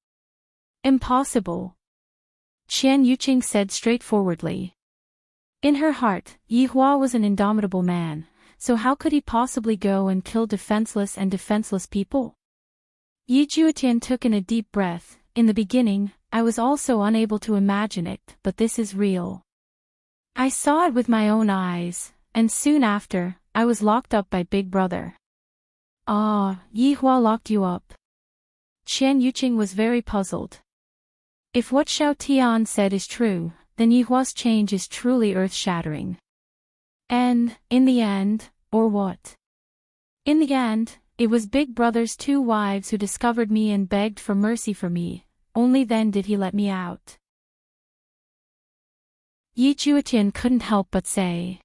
Impossible. Qian Yuqing said straightforwardly. In her heart, Yi Hua was an indomitable man, so how could he possibly go and kill defenseless people? Yi Juetian took in a deep breath. In the beginning, I was also unable to imagine it, but this is real. I saw it with my own eyes, and soon after, I was locked up by Big Brother. Ah, Yi Hua locked you up. Qian Yuqing was very puzzled. If what Xiao Tian said is true, then Yihua's change is truly earth-shattering. And, in the end, or what? In the end, it was Big Brother's 2 wives who discovered me and begged for mercy for me, only then did he let me out. Yi Juetian couldn't help but say.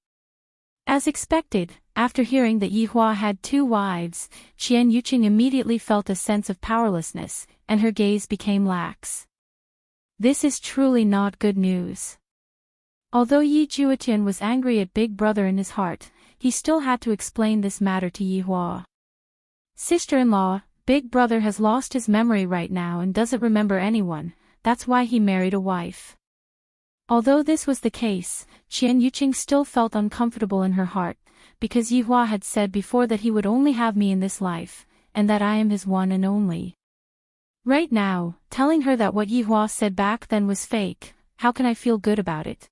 As expected, after hearing that Yihua had 2 wives, Qian Yuqing immediately felt a sense of powerlessness, and her gaze became lax. This is truly not good news. Although Yi Juetian was angry at Big Brother in his heart, he still had to explain this matter to Yihua. Sister-in-law, Big Brother has lost his memory right now and doesn't remember anyone, that's why he married a wife. Although this was the case, Qian Yuqing still felt uncomfortable in her heart, because Yihua had said before that he would only have me in this life, and that I am his one and only. Right now, telling her that what Yihua said back then was fake, how can I feel good about it?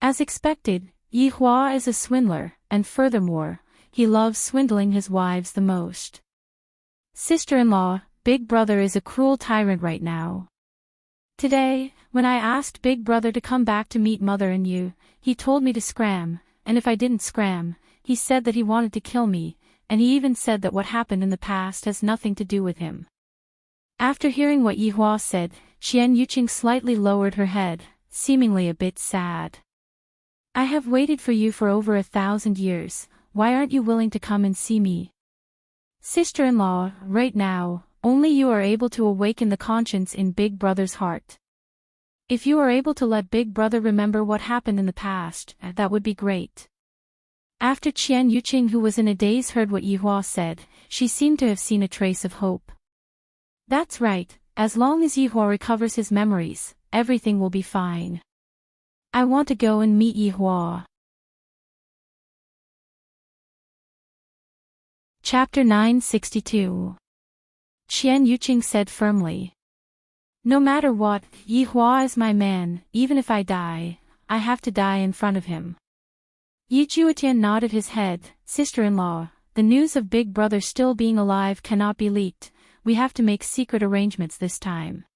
As expected, Yihua is a swindler, and furthermore, he loves swindling his wives the most. Sister-in-law, Big Brother is a cruel tyrant right now. Today, when I asked Big Brother to come back to meet Mother and you, he told me to scram, and if I didn't scram, he said that he wanted to kill me, and he even said that what happened in the past has nothing to do with him. After hearing what Yihua said, Qian Yuqing slightly lowered her head, seemingly a bit sad. I have waited for you for over 1,000 years, why aren't you willing to come and see me? Sister-in-law, right now, only you are able to awaken the conscience in Big Brother's heart. If you are able to let Big Brother remember what happened in the past, that would be great. After Qian Yuqing, who was in a daze, heard what Yihua said, she seemed to have seen a trace of hope. That's right, as long as Yihua recovers his memories, everything will be fine. I want to go and meet Yihua. Chapter 962. Qian Yuqing said firmly. No matter what, Yihua is my man, even if I die, I have to die in front of him. Yi Juetian nodded his head. Sister-in-law, the news of Big Brother still being alive cannot be leaked, we have to make secret arrangements this time.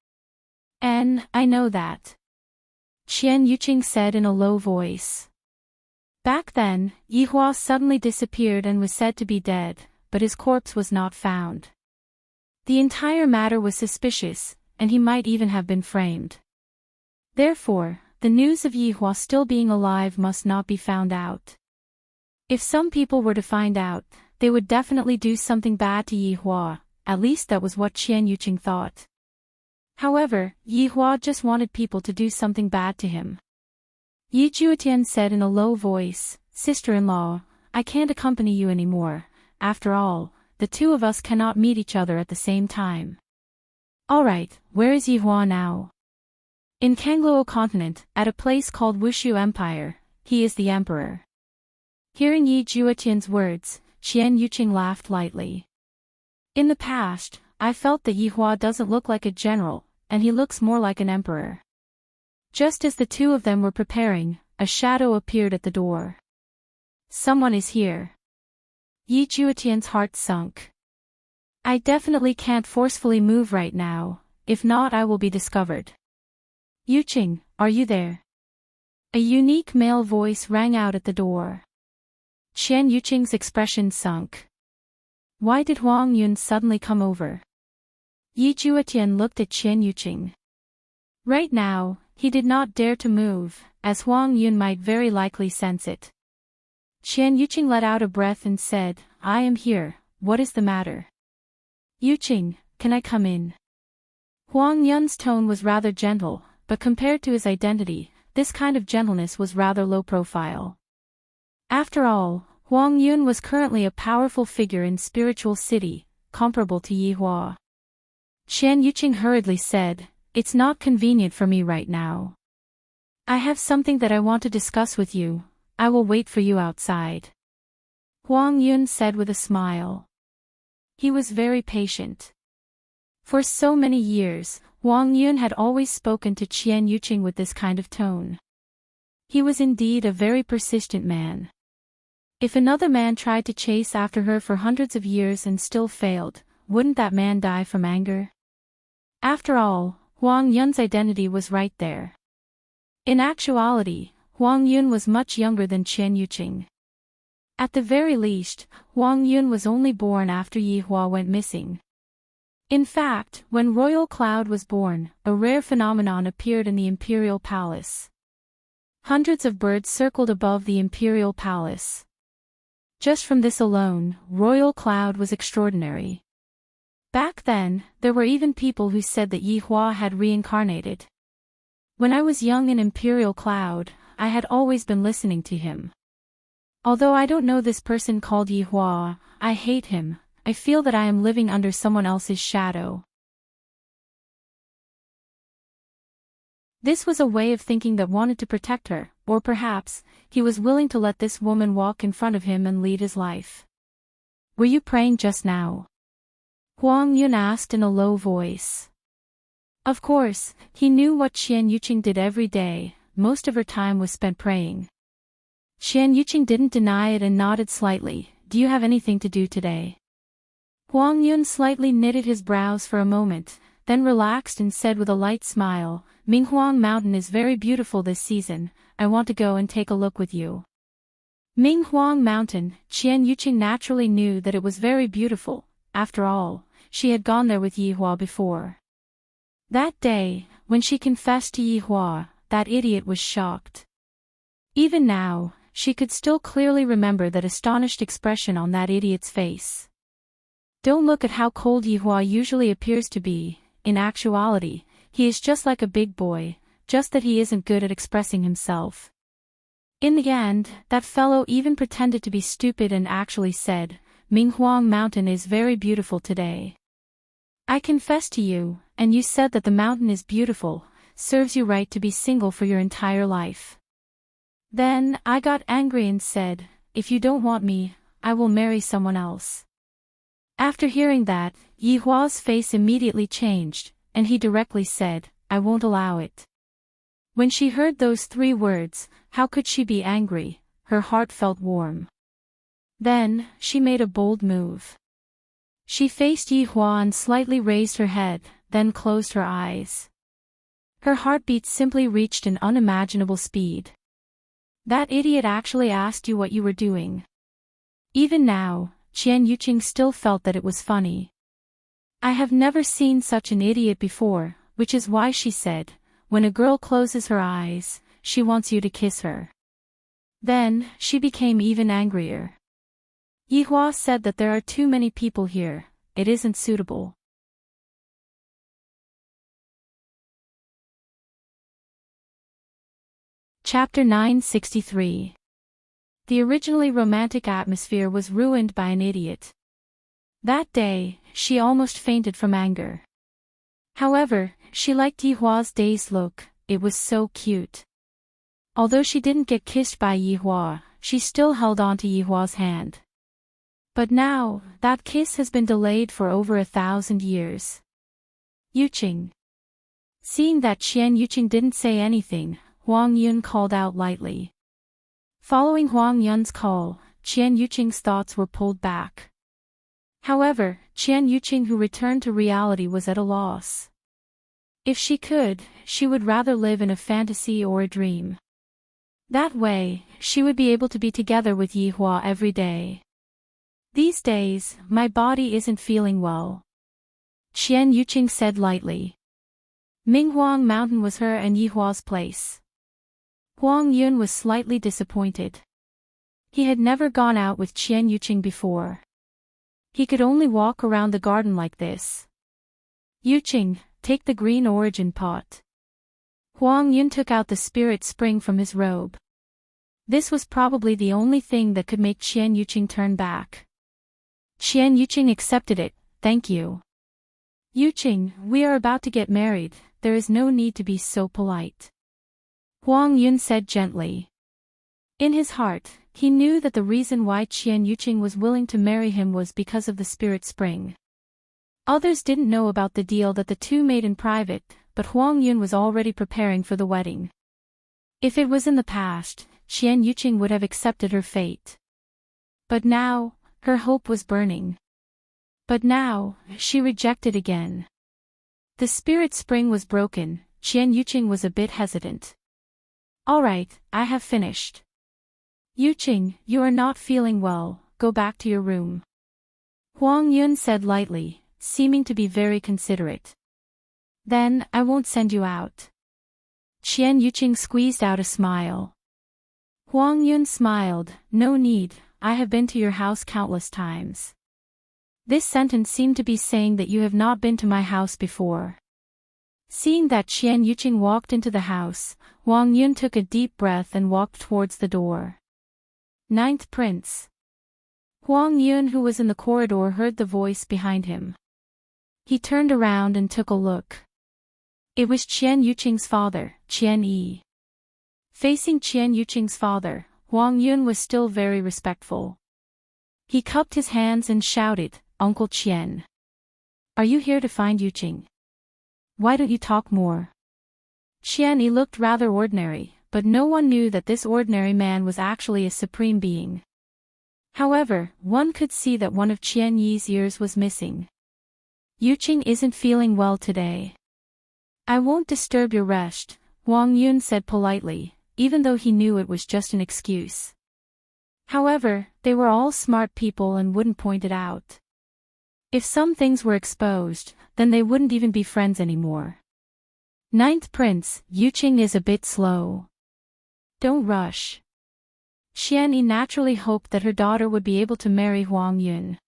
And, I know that. Qian Yuqing said in a low voice. Back then, Yihua suddenly disappeared and was said to be dead, but his corpse was not found. The entire matter was suspicious, and he might even have been framed. Therefore, the news of Yihua still being alive must not be found out. If some people were to find out, they would definitely do something bad to Yihua, at least that was what Qian Yuqing thought. However, Yihua just wanted people to do something bad to him. Yi Juetian said in a low voice, Sister-in-law, I can't accompany you anymore, after all, the 2 of us cannot meet each other at the same time. Alright, where is Yihua now? In Kangluo continent, at a place called Wushu Empire, he is the emperor. Hearing Yi Juetian's words, Qian Yuqing laughed lightly. In the past, I felt that Yihua doesn't look like a general, and he looks more like an emperor. Just as the 2 of them were preparing, a shadow appeared at the door. Someone is here. Yi Juetian's heart sunk. I definitely can't forcefully move right now, if not I will be discovered. Yuqing, are you there? A unique male voice rang out at the door. Qian Yuqing's expression sunk. Why did Huang Yun suddenly come over? Yi Juetian looked at Qian Yuqing. Right now, he did not dare to move, as Huang Yun might very likely sense it. Qian Yuqing let out a breath and said, I am here, what is the matter? Yuqing, can I come in? Huang Yun's tone was rather gentle, but compared to his identity, this kind of gentleness was rather low profile. After all, Huang Yun was currently a powerful figure in spiritual city, comparable to Yihua. Qian Yuqing hurriedly said, It's not convenient for me right now. I have something that I want to discuss with you, I will wait for you outside. Huang Yun said with a smile. He was very patient. For so many years, Huang Yun had always spoken to Qian Yuqing with this kind of tone. He was indeed a very persistent man. If another man tried to chase after her for hundreds of years and still failed, wouldn't that man die from anger? After all, Huang Yun's identity was right there. In actuality, Huang Yun was much younger than Qian Yuqing. At the very least, Huang Yun was only born after Yi Hua went missing. In fact, when Royal Cloud was born, a rare phenomenon appeared in the imperial palace. Hundreds of birds circled above the imperial palace. Just from this alone, Royal Cloud was extraordinary. Back then, there were even people who said that Yi Hua had reincarnated. When I was young in Imperial Cloud, I had always been listening to him. Although I don't know this person called Yi Hua, I hate him. I feel that I am living under someone else's shadow. This was a way of thinking that wanted to protect her, or perhaps, he was willing to let this woman walk in front of him and lead his life. Were you praying just now? Huang Yun asked in a low voice. Of course, he knew what Qian Yuqing did every day. Most of her time was spent praying. Qian Yuqing didn't deny it and nodded slightly. Do you have anything to do today? Huang Yun slightly knitted his brows for a moment, then relaxed and said with a light smile, Minghuang Mountain is very beautiful this season. I want to go and take a look with you. Minghuang Mountain, Qian Yuqing naturally knew that it was very beautiful. After all, she had gone there with Yi Hua before. That day, when she confessed to Yi Hua, that idiot was shocked. Even now, she could still clearly remember that astonished expression on that idiot's face. Don't look at how cold Yi Hua usually appears to be. In actuality, he is just like a big boy, just that he isn't good at expressing himself. In the end, that fellow even pretended to be stupid and actually said, Minghuang Mountain is very beautiful today. I confess to you, and you said that the mountain is beautiful, serves you right to be single for your entire life. Then, I got angry and said, if you don't want me, I will marry someone else. After hearing that, Yi Hua's face immediately changed, and he directly said, I won't allow it. When she heard those 3 words, how could she be angry? Her heart felt warm. Then, she made a bold move. She faced Yi Hua and slightly raised her head, then closed her eyes. Her heartbeat simply reached an unimaginable speed. That idiot actually asked you what you were doing. Even now, Qian Yuqing still felt that it was funny. I have never seen such an idiot before, which is why she said, when a girl closes her eyes, she wants you to kiss her. Then, she became even angrier. Yi Hua said that there are too many people here, it isn't suitable. Chapter 963. The originally romantic atmosphere was ruined by an idiot. That day, she almost fainted from anger. However, she liked Yi Hua's dazed look, it was so cute. Although she didn't get kissed by Yi Hua, she still held on to Yi Hua's hand. But now, that kiss has been delayed for over 1,000 years. Yuqing. Seeing that Qian Yuqing didn't say anything, Huang Yun called out lightly. Following Huang Yun's call, Qian Yuqing's thoughts were pulled back. However, Qian Yuqing, who returned to reality, was at a loss. If she could, she would rather live in a fantasy or a dream. That way, she would be able to be together with Yi Hua every day. These days, my body isn't feeling well. Qian Yuqing said lightly. Minghuang Mountain was her and Yi Hua's place. Huang Yun was slightly disappointed. He had never gone out with Qian Yuqing before. He could only walk around the garden like this. Yuqing, take the green origin pot. Huang Yun took out the spirit spring from his robe. This was probably the only thing that could make Qian Yuqing turn back. Qian Yuqing accepted it, thank you. Yuqing, we are about to get married, there is no need to be so polite. Huang Yun said gently. In his heart, he knew that the reason why Qian Yuqing was willing to marry him was because of the spirit spring. Others didn't know about the deal that the two made in private, but Huang Yun was already preparing for the wedding. If it was in the past, Qian Yuqing would have accepted her fate. But now, her hope was burning. But now, she rejected again. The spirit spring was broken. Qian Yuqing was a bit hesitant. All right, I have finished. Yuqing, you are not feeling well, go back to your room. Huang Yun said lightly, seeming to be very considerate. Then, I won't send you out. Qian Yuqing squeezed out a smile. Huang Yun smiled, no need, I have been to your house countless times. This sentence seemed to be saying that you have not been to my house before. Seeing that Qian Yuqing walked into the house, Huang Yun took a deep breath and walked towards the door. Ninth Prince. Huang Yun, who was in the corridor, heard the voice behind him. He turned around and took a look. It was Qian Yuqing's father, Qian Yi. Facing Qian Yuqing's father, Huang Yun was still very respectful. He cupped his hands and shouted, Uncle Qian. Are you here to find Yuqing? Why don't you talk more? Qian Yi looked rather ordinary, but no one knew that this ordinary man was actually a supreme being. However, one could see that one of Qian Yi's ears was missing. Yuqing isn't feeling well today. I won't disturb your rest, Huang Yun said politely, even though he knew it was just an excuse. However, they were all smart people and wouldn't point it out. If some things were exposed, then they wouldn't even be friends anymore. Ninth Prince, Yuqing is a bit slow. Don't rush. Qian Yi naturally hoped that her daughter would be able to marry Huang Yun.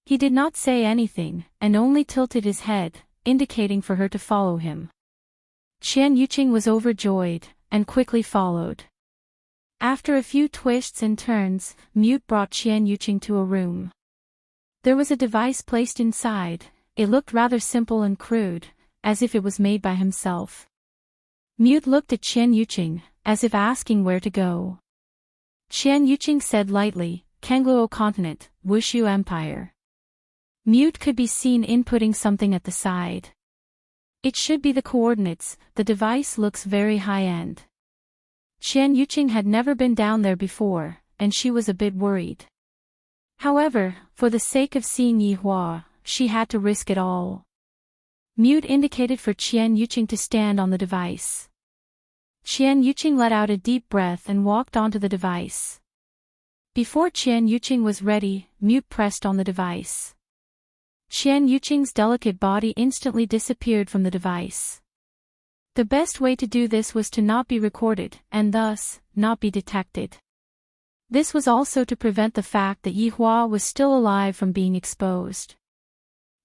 He did not say anything, and only tilted his head, indicating for her to follow him. Qian Yuqing was overjoyed, and quickly followed. After a few twists and turns, Mute brought Qian Yuqing to a room. There was a device placed inside. It looked rather simple and crude, as if it was made by himself. Mute looked at Qian Yuqing, as if asking where to go. Qian Yuqing said lightly, Kangluo Continent, Wushu Empire. Mute could be seen inputting something at the side. It should be the coordinates. The device looks very high-end. Qian Yuqing had never been down there before, and she was a bit worried. However, for the sake of seeing Yi Hua, she had to risk it all. Mute indicated for Qian Yuqing to stand on the device. Qian Yuqing let out a deep breath and walked onto the device. Before Qian Yuqing was ready, Mute pressed on the device. Qian Yuqing's delicate body instantly disappeared from the device. The best way to do this was to not be recorded, and thus, not be detected. This was also to prevent the fact that Yi Hua was still alive from being exposed.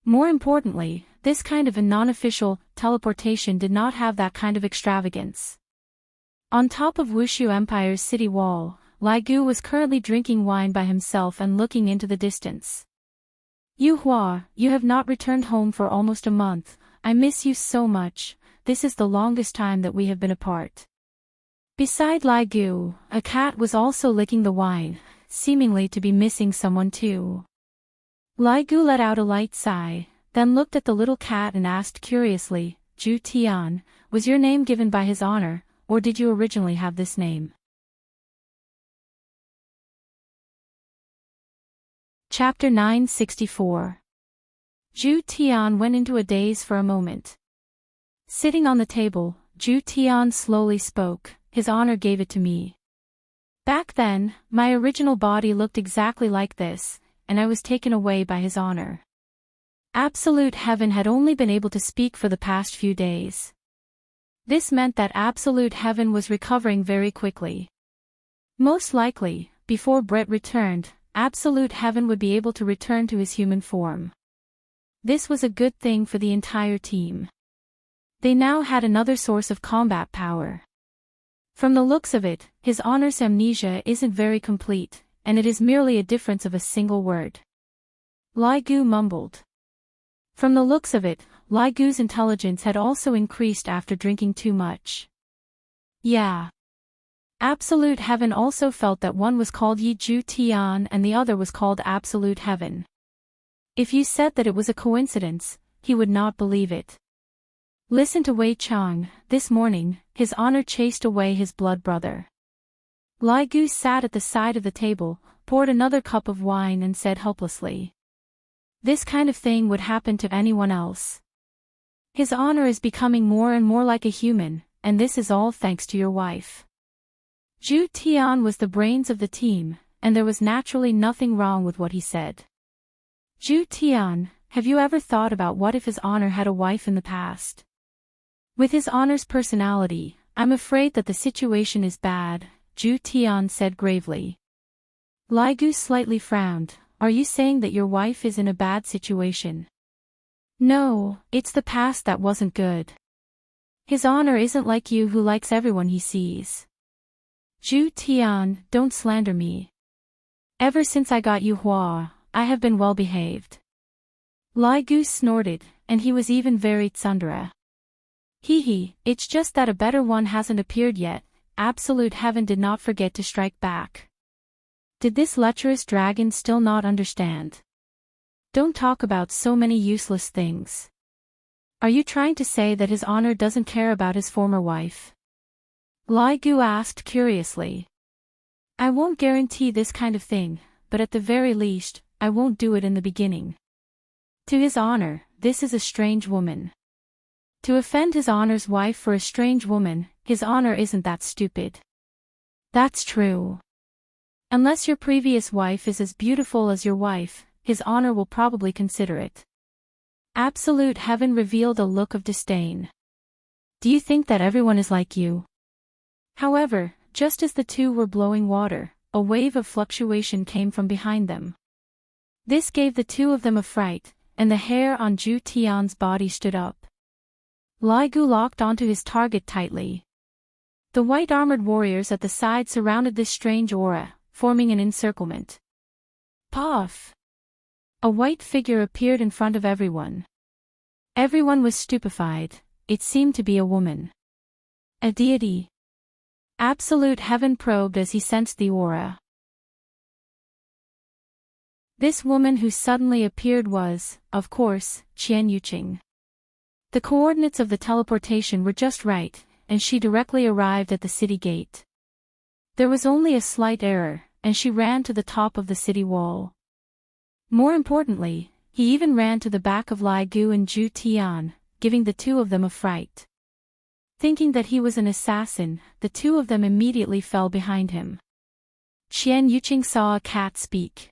More importantly, this kind of a non-official teleportation did not have that kind of extravagance. On top of Wushu Empire's city wall, Lai Gu was currently drinking wine by himself and looking into the distance. Yi Hua, you have not returned home for almost a month. I miss you so much. This is the longest time that we have been apart. Beside Lai Gu, a cat was also licking the wine, seemingly to be missing someone too. Lai Gu let out a light sigh, then looked at the little cat and asked curiously, Zhu Tian, was your name given by his honor, or did you originally have this name? Chapter 964. Zhu Tian went into a daze for a moment. Sitting on the table, Zhu Tian slowly spoke, his honor gave it to me. Back then, my original body looked exactly like this, and I was taken away by his honor. Absolute Heaven had only been able to speak for the past few days. This meant that Absolute Heaven was recovering very quickly. Most likely, before Brett returned, Absolute Heaven would be able to return to his human form. This was a good thing for the entire team. They now had another source of combat power. From the looks of it, his honor's amnesia isn't very complete, and it is merely a difference of a single word. Lai Gu mumbled. From the looks of it, Lai Gu's intelligence had also increased after drinking too much. Yeah. Absolute Heaven also felt that one was called Yi Zhu Tian and the other was called Absolute Heaven. If you said that it was a coincidence, he would not believe it. Listen to Wei Chang. This morning, his honor chased away his blood brother. Lai Gu sat at the side of the table, poured another cup of wine and said helplessly. This kind of thing would happen to anyone else. His honor is becoming more and more like a human, and this is all thanks to your wife. Zhu Tian was the brains of the team, and there was naturally nothing wrong with what he said. Zhu Tian, have you ever thought about what if his honor had a wife in the past? With his honor's personality, I'm afraid that the situation is bad, Zhu Tian said gravely. Li Gu slightly frowned. Are you saying that your wife is in a bad situation? No, it's the past that wasn't good. His honor isn't like you who likes everyone he sees. Zhu Tian, don't slander me. Ever since I got Yu Hua, I have been well behaved. Li Gu snorted, and he was even very tsundere. Hee, it's just that a better one hasn't appeared yet. Absolute heaven did not forget to strike back. Did this lecherous dragon still not understand? Don't talk about so many useless things. Are you trying to say that his honor doesn't care about his former wife? Li Gu asked curiously. I won't guarantee this kind of thing, but at the very least, I won't do it in the beginning. To his honor, this is a strange woman. To offend his honor's wife for a strange woman, his honor isn't that stupid. That's true. Unless your previous wife is as beautiful as your wife, his honor will probably consider it. Absolute heaven revealed a look of disdain. Do you think that everyone is like you? However, just as the two were blowing water, a wave of fluctuation came from behind them. This gave the two of them a fright, and the hair on Zhu Tian's body stood up. Li Gu locked onto his target tightly. The white armored warriors at the side surrounded this strange aura, forming an encirclement. Puff! A white figure appeared in front of everyone. Everyone was stupefied. It seemed to be a woman. A deity. Absolute heaven probed as he sensed the aura. This woman who suddenly appeared was, of course, Qian Yuqing. The coordinates of the teleportation were just right, and she directly arrived at the city gate. There was only a slight error, and she ran to the top of the city wall. More importantly, he even ran to the back of Li Gu and Zhu Tian, giving the two of them a fright. Thinking that he was an assassin, the two of them immediately fell behind him. Qian Yuqing saw a cat speak.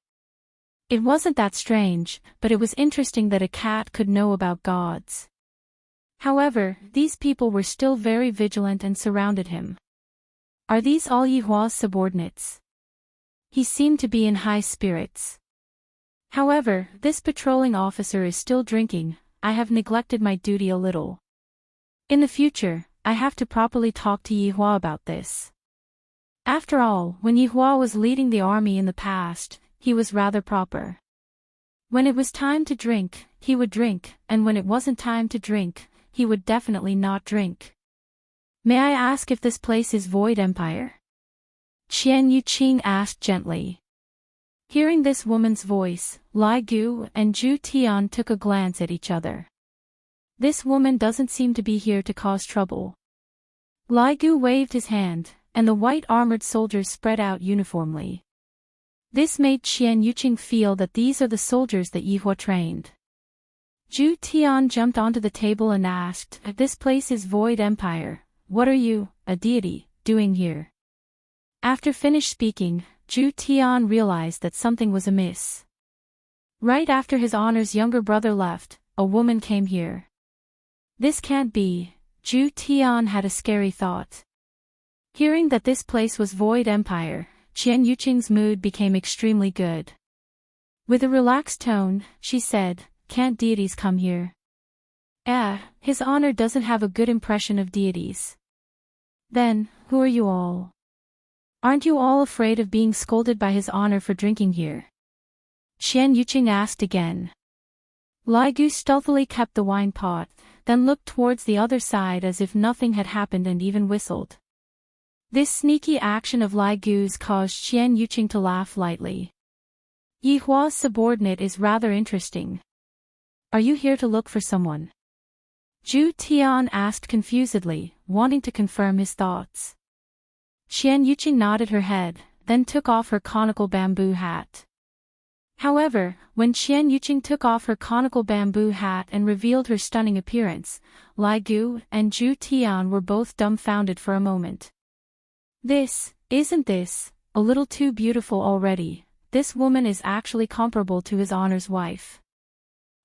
It wasn't that strange, but it was interesting that a cat could know about gods. However, these people were still very vigilant and surrounded him. Are these all Yi Hua's subordinates? He seemed to be in high spirits. However, this patrolling officer is still drinking. I have neglected my duty a little. In the future, I have to properly talk to Yi Hua about this. After all, when Yi Hua was leading the army in the past, he was rather proper. When it was time to drink, he would drink, and when it wasn't time to drink, he would definitely not drink. May I ask if this place is Void Empire? Qian Yuqing asked gently. Hearing this woman's voice, Li Gu and Zhu Tian took a glance at each other. This woman doesn't seem to be here to cause trouble. Li Gu waved his hand, and the white armored soldiers spread out uniformly. This made Qian Yuqing feel that these are the soldiers that Yi Hua trained. Zhu Tian jumped onto the table and asked, This place is Void Empire, what are you, a deity, doing here? After finished speaking, Zhu Tian realized that something was amiss. Right after his honor's younger brother left, a woman came here. This can't be. Zhu Tian had a scary thought. Hearing that this place was Void Empire, Qian Yuqing's mood became extremely good. With a relaxed tone, she said, Can't deities come here? His honor doesn't have a good impression of deities. Then, who are you all? Aren't you all afraid of being scolded by his honor for drinking here? Qian Yuqing asked again. Li Gu stealthily kept the wine pot, then looked towards the other side as if nothing had happened and even whistled. This sneaky action of Li Gu's caused Qian Yuqing to laugh lightly. Yi Hua's subordinate is rather interesting. Are you here to look for someone? Zhu Tian asked confusedly, wanting to confirm his thoughts. Qian Yuqing nodded her head, then took off her conical bamboo hat. However, when Qian Yuqing took off her conical bamboo hat and revealed her stunning appearance, Li Gu and Zhu Tian were both dumbfounded for a moment. Isn't this a little too beautiful already? This woman is actually comparable to His Honor's wife.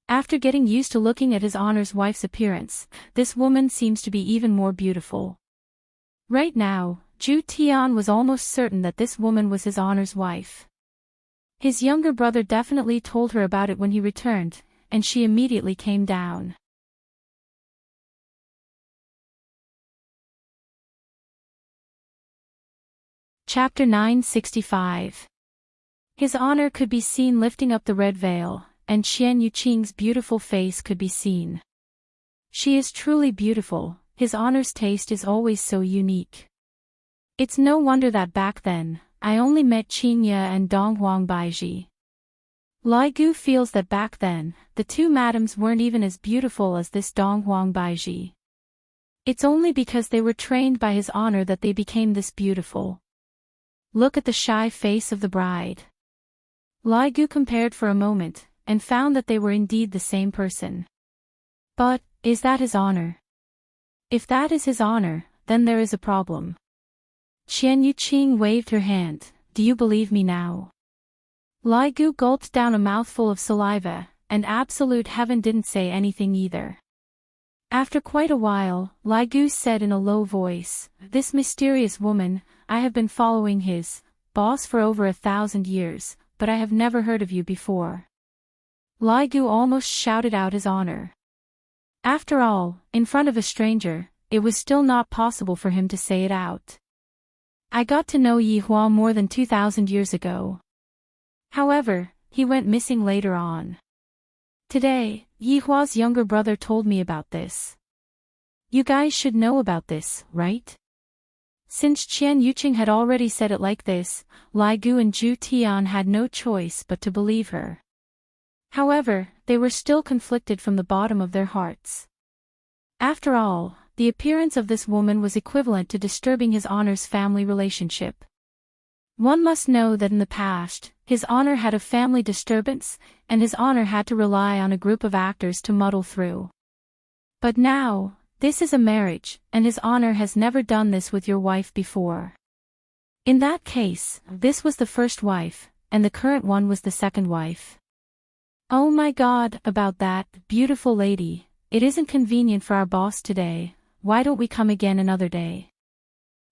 After getting used to looking at His Honor's wife's appearance, this woman seems to be even more beautiful. Right now, Zhu Tian was almost certain that this woman was His Honor's wife. His younger brother definitely told her about it when he returned, and she immediately came down. Chapter 965. His Honor could be seen lifting up the red veil, and Qian Yuqing's beautiful face could be seen. She is truly beautiful. His Honor's taste is always so unique. It's no wonder that back then, I only met Qingye and Donghuang Baiji. Li Gu feels that back then, the two madams weren't even as beautiful as this Donghuang Baiji. It's only because they were trained by His Honor that they became this beautiful. Look at the shy face of the bride. Li Gu compared for a moment, and found that they were indeed the same person. But, is that His Honor? If that is His Honor, then there is a problem. Qian Yuqing waved her hand. Do you believe me now? Li Gu gulped down a mouthful of saliva, and absolute heaven didn't say anything either. After quite a while, Li Gu said in a low voice, "This mysterious woman, I have been following his boss for over 1,000 years, but I have never heard of you before." Li Gu almost shouted out His Honor. After all, in front of a stranger, it was still not possible for him to say it out. I got to know Yi Hua more than 2,000 years ago. However, he went missing later on. Today, Yi Hua's younger brother told me about this. You guys should know about this, right? Since Qian Yuqing had already said it like this, Li Gu and Zhu Tian had no choice but to believe her. However, they were still conflicted from the bottom of their hearts. After all, the appearance of this woman was equivalent to disturbing His Honor's family relationship. One must know that in the past, His Honor had a family disturbance, and His Honor had to rely on a group of actors to muddle through. But now, this is a marriage, and His Honor has never done this with your wife before. In that case, this was the first wife, and the current one was the second wife. Oh my God, about that, beautiful lady, it isn't convenient for our boss today. Why don't we come again another day?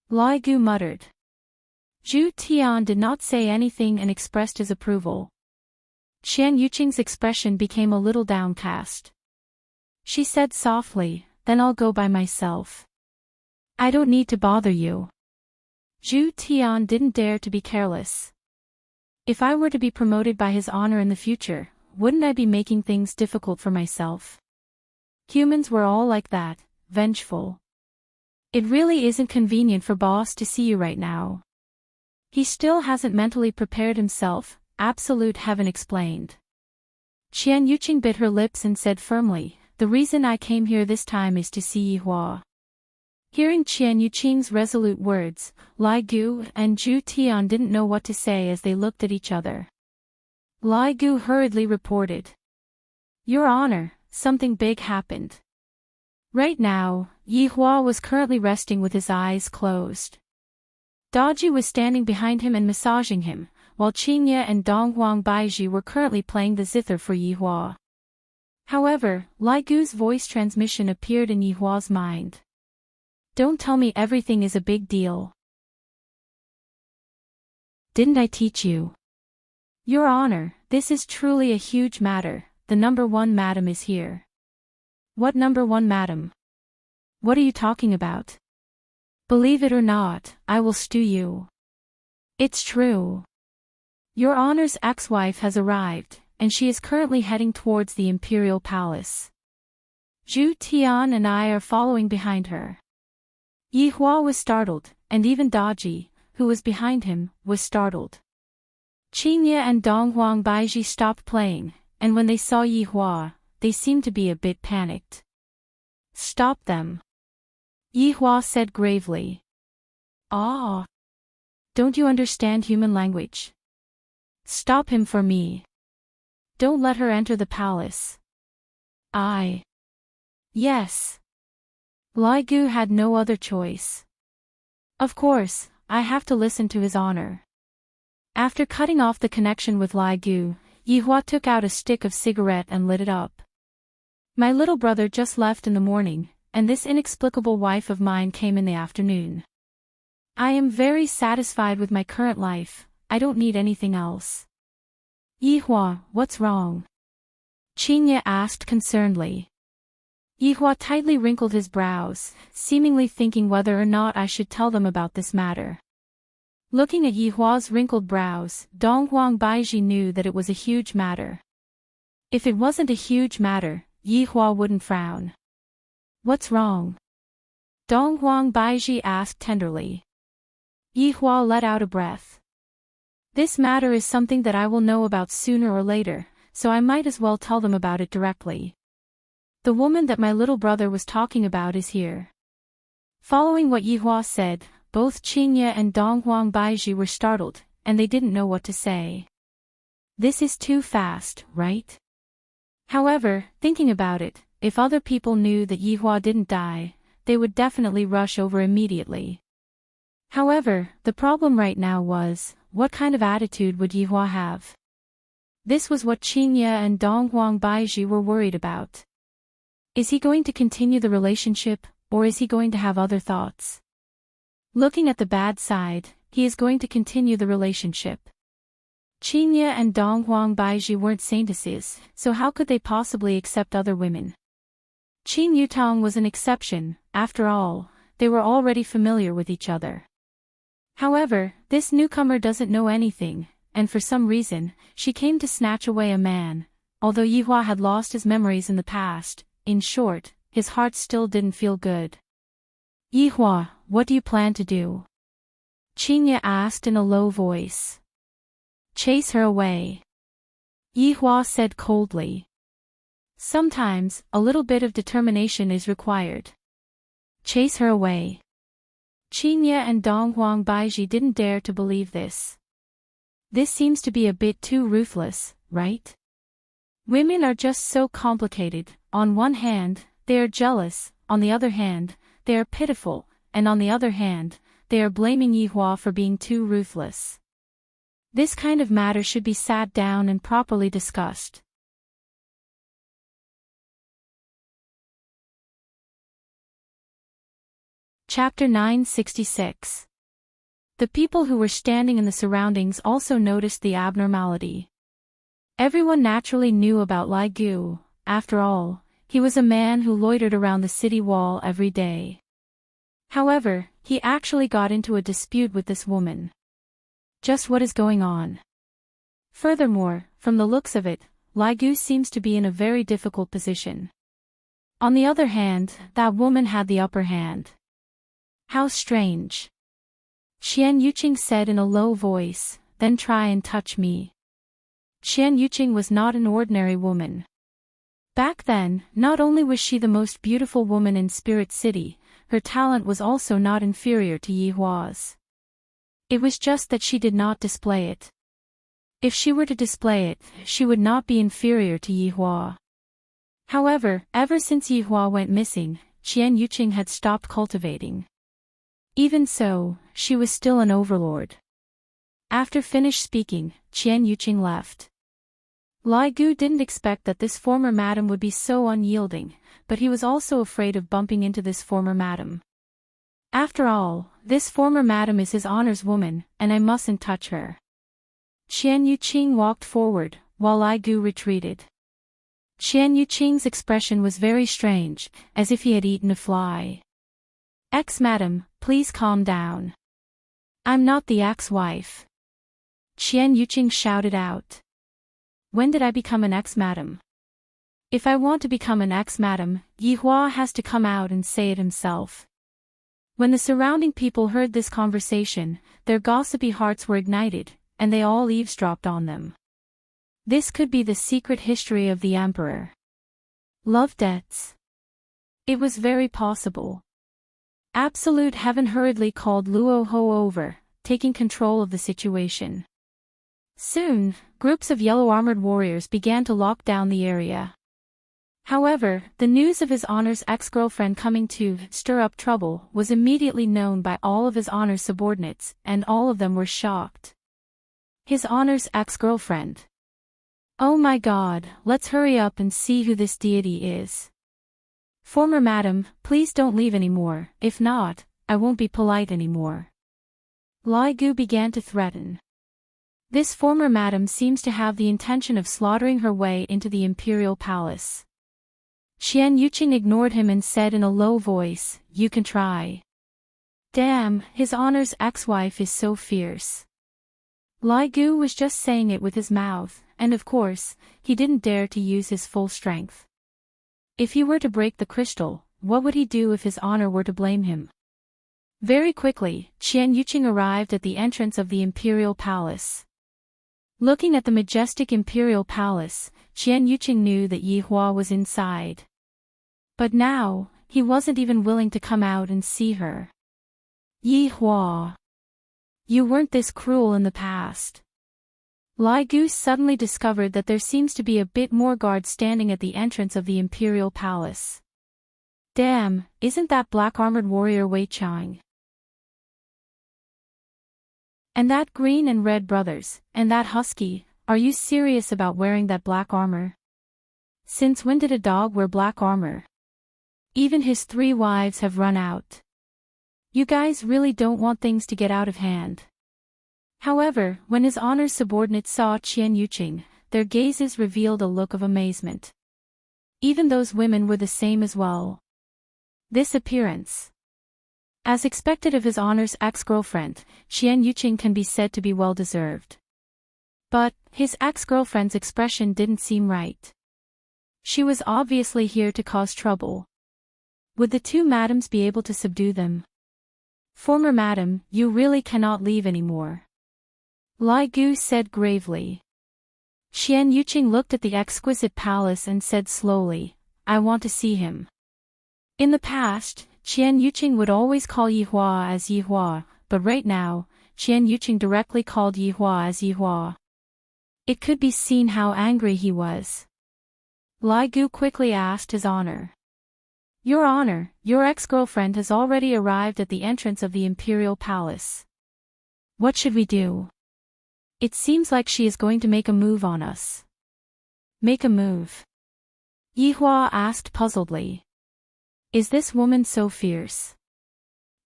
Li Gu muttered. Zhu Tian did not say anything and expressed his approval. Qian Yuqing's expression became a little downcast. She said softly, "Then I'll go by myself. I don't need to bother you." Zhu Tian didn't dare to be careless. If I were to be promoted by His Honor in the future, wouldn't I be making things difficult for myself? Humans were all like that. Vengeful. It really isn't convenient for boss to see you right now. He still hasn't mentally prepared himself, absolute heaven explained. Qian Yuqing bit her lips and said firmly, "The reason I came here this time is to see Yi Hua." Hearing Qian Yuqing's resolute words, Li Gu and Zhu Tian didn't know what to say as they looked at each other. Li Gu hurriedly reported, "Your Honor, something big happened." Right now, Yi Hua was currently resting with his eyes closed. Daji was standing behind him and massaging him, while Qingye and Donghuang Baiji were currently playing the zither for Yi Hua. However, Li Gu's voice transmission appeared in Yi Hua's mind. "Don't tell me everything is a big deal. Didn't I teach you?" "Your Honor, this is truly a huge matter. The number one madam is here." "What number one madam? What are you talking about?" "Believe it or not, I will stew you. It's true. Your Honor's ex-wife has arrived, and she is currently heading towards the imperial palace. Zhu Tian and I are following behind her." Yi Hua was startled, and even Daji, who was behind him, was startled. Qingye and Donghuang Baiji stopped playing, and when they saw Yi Hua, they seemed to be a bit panicked. "Stop them," Yi Hua said gravely. "Ah. Don't you understand human language? Stop him for me." Don't let her enter the palace. Yes. Lai Gu had no other choice. Of course, I have to listen to his honor. After cutting off the connection with Lai Gu, Yihua took out a stick of cigarette and lit it up. My little brother just left in the morning, and this inexplicable wife of mine came in the afternoon. I am very satisfied with my current life, I don't need anything else. Yihua, what's wrong? Qingye asked concernedly. Yihua tightly wrinkled his brows, seemingly thinking whether or not I should tell them about this matter. Looking at Yihua's wrinkled brows, Donghuang Baizhi knew that it was a huge matter. If it wasn't a huge matter, Yihua wouldn't frown. What's wrong? Donghuang Baizhi asked tenderly. Yihua let out a breath. This matter is something that I will know about sooner or later, so I might as well tell them about it directly. The woman that my little brother was talking about is here. Following what Yihua said, both Qingye and Donghuang Baizhi were startled, and they didn't know what to say. This is too fast, right? However, thinking about it, if other people knew that Yihua didn't die, they would definitely rush over immediately. However, the problem right now was, what kind of attitude would Yihua have? This was what Qingye and Donghuang Baizhi were worried about. Is he going to continue the relationship, or is he going to have other thoughts? Looking at the bad side, he is going to continue the relationship. Qingye and Donghuang Baizhi weren't saintesses, so how could they possibly accept other women? Qin Yutong was an exception, after all, they were already familiar with each other. However, this newcomer doesn't know anything, and for some reason, she came to snatch away a man. Although Yihua had lost his memories in the past, in short, his heart still didn't feel good. Yihua, what do you plan to do? Qingye asked in a low voice. Chase her away. Yihua said coldly. Sometimes, a little bit of determination is required. Chase her away. Qingye and Donghuang Baizhi didn't dare to believe this. This seems to be a bit too ruthless, right? Women are just so complicated. On one hand, they are jealous, on the other hand, they are pitiful, and on the other hand, they are blaming Yihua for being too ruthless. This kind of matter should be sat down and properly discussed. Chapter 966. The people who were standing in the surroundings also noticed the abnormality. Everyone naturally knew about Lai Gu. After all, he was a man who loitered around the city wall every day. However, he actually got into a dispute with this woman. Just what is going on? Furthermore, from the looks of it, Lai Gu seems to be in a very difficult position. On the other hand, that woman had the upper hand. How strange. Qian Yuqing said in a low voice, then try and touch me. Qian Yuqing was not an ordinary woman. Back then, not only was she the most beautiful woman in Spirit City, her talent was also not inferior to Yihua's. It was just that she did not display it. If she were to display it, she would not be inferior to Yihua. However, ever since Yihua went missing, Qian Yuqing had stopped cultivating. Even so, she was still an overlord. After finished speaking, Qian Yuqing left. Lai Gu didn't expect that this former madam would be so unyielding, but he was also afraid of bumping into this former madam. After all, this former madam is his honor's woman, and I mustn't touch her. Qian Yuqing walked forward, while Lai Gu retreated. Qian Yuqing's expression was very strange, as if he had eaten a fly. Ex-madam, please calm down. I'm not the ex-wife. Qian Yuqing shouted out. When did I become an ex-madam? If I want to become an ex-madam, Yihua has to come out and say it himself. When the surrounding people heard this conversation, their gossipy hearts were ignited, and they all eavesdropped on them. This could be the secret history of the emperor. Love debts. It was very possible. Absolute Heaven hurriedly called Luo Ho over, taking control of the situation. Soon, groups of yellow-armored warriors began to lock down the area. However, the news of His Honor's ex-girlfriend coming to stir up trouble was immediately known by all of His Honor's subordinates, and all of them were shocked. His Honor's ex-girlfriend. Oh my God, let's hurry up and see who this deity is. Former madam, please don't leave anymore, if not, I won't be polite anymore. Lai Gu began to threaten. This former madam seems to have the intention of slaughtering her way into the imperial palace. Qian Yuqing ignored him and said in a low voice, "You can try." Damn, His Honor's ex-wife is so fierce. Lai Gu was just saying it with his mouth, and of course, he didn't dare to use his full strength. If he were to break the crystal, what would he do if His Honor were to blame him? Very quickly, Qian Yuqing arrived at the entrance of the imperial palace. Looking at the majestic imperial palace, Qian Yuqing knew that Yi Hua was inside. But now, he wasn't even willing to come out and see her. Yi Hua. You weren't this cruel in the past. Lai Gu suddenly discovered that there seems to be a bit more guards standing at the entrance of the imperial palace. Damn, isn't that black-armored warrior Wei Chang? And that green and red brothers, and that husky, are you serious about wearing that black armor? Since when did a dog wear black armor? Even his 3 wives have run out. You guys really don't want things to get out of hand. However, when His Honor's subordinates saw Qian Yuqing, their gazes revealed a look of amazement. Even those women were the same as well. This appearance. As expected of His Honor's ex-girlfriend, Qian Yuqing can be said to be well-deserved. But, his ex-girlfriend's expression didn't seem right. She was obviously here to cause trouble. Would the 2 madams be able to subdue them? Former madam, you really cannot leave anymore. Lai Gu said gravely. Qian Yuqing looked at the exquisite palace and said slowly, I want to see him. In the past, Qian Yuqing would always call Yi Hua as Yi Hua, but right now, Qian Yuqing directly called Yi Hua as Yi Hua. It could be seen how angry he was. Lai Gu quickly asked His Honor. Your Honor, your ex-girlfriend has already arrived at the entrance of the imperial palace. What should we do? It seems like she is going to make a move on us. Make a move? Yi Hua asked puzzledly. Is this woman so fierce?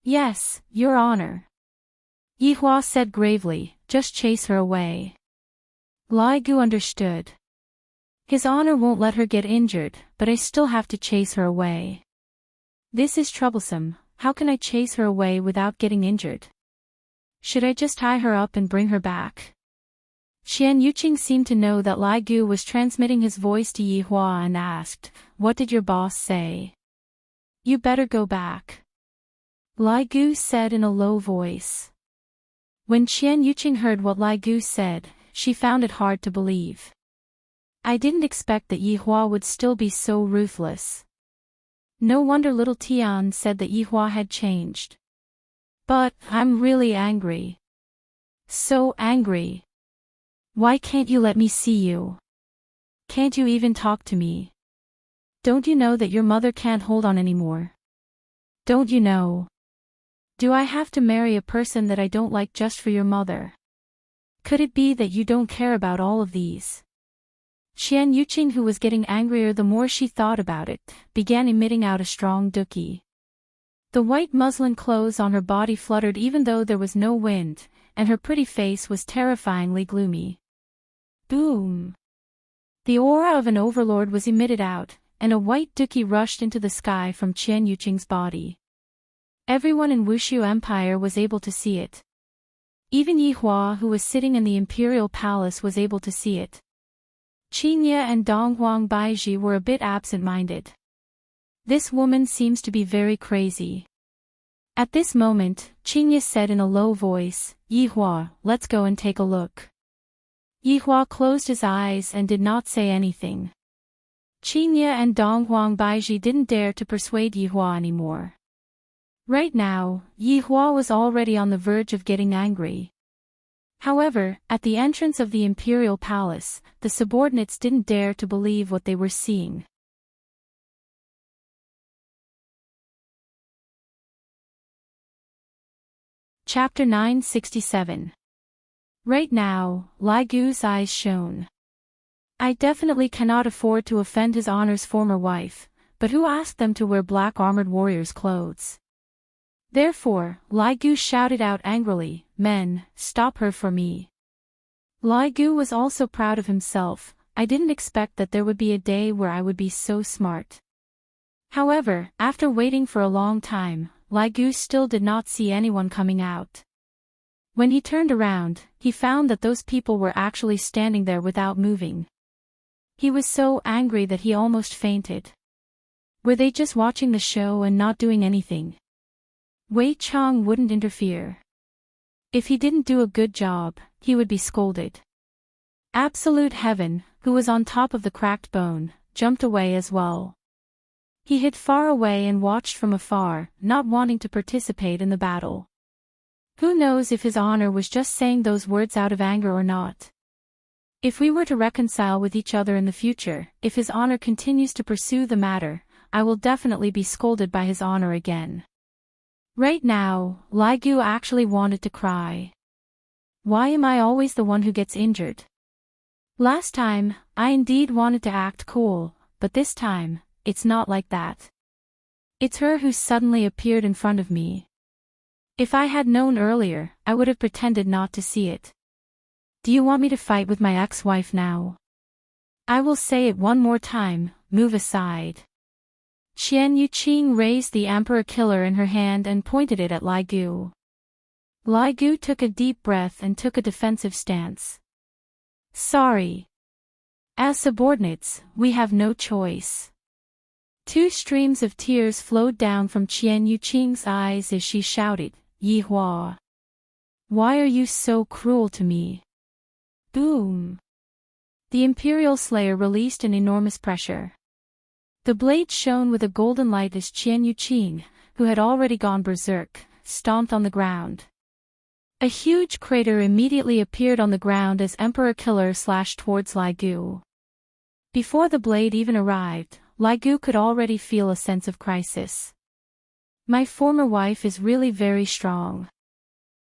Yes, Your Honor. Yi Hua said gravely, just chase her away. Lai Gu understood. His Honor won't let her get injured, but I still have to chase her away. This is troublesome, how can I chase her away without getting injured? Should I just tie her up and bring her back? Qian Yuqing seemed to know that Lai Gu was transmitting his voice to Yi Hua and asked, What did your boss say? You better go back. Lai Gu said in a low voice. When Qian Yuqing heard what Lai Gu said, she found it hard to believe. I didn't expect that Yi Hua would still be so ruthless. No wonder little Tian said that Yi Hua had changed. But, I'm really angry. So angry. Why can't you let me see you? Can't you even talk to me? Don't you know that your mother can't hold on anymore? Don't you know? Do I have to marry a person that I don't like just for your mother? Could it be that you don't care about all of these? Qian Yuqing, who was getting angrier the more she thought about it, began emitting out a strong duki. The white muslin clothes on her body fluttered even though there was no wind, and her pretty face was terrifyingly gloomy. Boom! The aura of an overlord was emitted out, and a white duki rushed into the sky from Qian Yuqing's body. Everyone in Wushu Empire was able to see it. Even Yi Hua, who was sitting in the imperial palace, was able to see it. Qingye and Donghuang Baiji were a bit absent-minded. This woman seems to be very crazy. At this moment, Qingye said in a low voice, Yi Hua, let's go and take a look. Yi Hua closed his eyes and did not say anything. Qingye and Donghuang Baiji didn't dare to persuade Yi Hua anymore. Right now, Yi Hua was already on the verge of getting angry. However, at the entrance of the imperial palace, the subordinates didn't dare to believe what they were seeing. Chapter 967. Right now, Lai Gu's eyes shone. I definitely cannot afford to offend His Honor's former wife, but who asked them to wear black armored warriors' clothes? Therefore, Lai Gu shouted out angrily, "Men, stop her for me." Lai Gu was also proud of himself. I didn't expect that there would be a day where I would be so smart. However, after waiting for a long time, Lai Gu still did not see anyone coming out. When he turned around, he found that those people were actually standing there without moving. He was so angry that he almost fainted. Were they just watching the show and not doing anything? Wei Chang wouldn't interfere. If he didn't do a good job, he would be scolded. Absolute Heaven, who was on top of the cracked bone, jumped away as well. He hid far away and watched from afar, not wanting to participate in the battle. Who knows if His Honor was just saying those words out of anger or not? If we were to reconcile with each other in the future, if His Honor continues to pursue the matter, I will definitely be scolded by His Honor again. Right now, Lai Gu actually wanted to cry. Why am I always the one who gets injured? Last time, I indeed wanted to act cool, but this time, it's not like that. It's her who suddenly appeared in front of me. If I had known earlier, I would have pretended not to see it. Do you want me to fight with my ex-wife now? I will say it one more time, move aside. Qian Yuqing raised the Emperor Killer in her hand and pointed it at Lai Gu. Lai Gu took a deep breath and took a defensive stance. Sorry. As subordinates, we have no choice. Two streams of tears flowed down from Qian Yuqing's eyes as she shouted, Yi Hua. Why are you so cruel to me? Boom. The Imperial Slayer released an enormous pressure. The blade shone with a golden light as Qian Yuqing, who had already gone berserk, stomped on the ground. A huge crater immediately appeared on the ground as Emperor Killer slashed towards Lai Gu. Before the blade even arrived, Lai Gu could already feel a sense of crisis. My former wife is really very strong.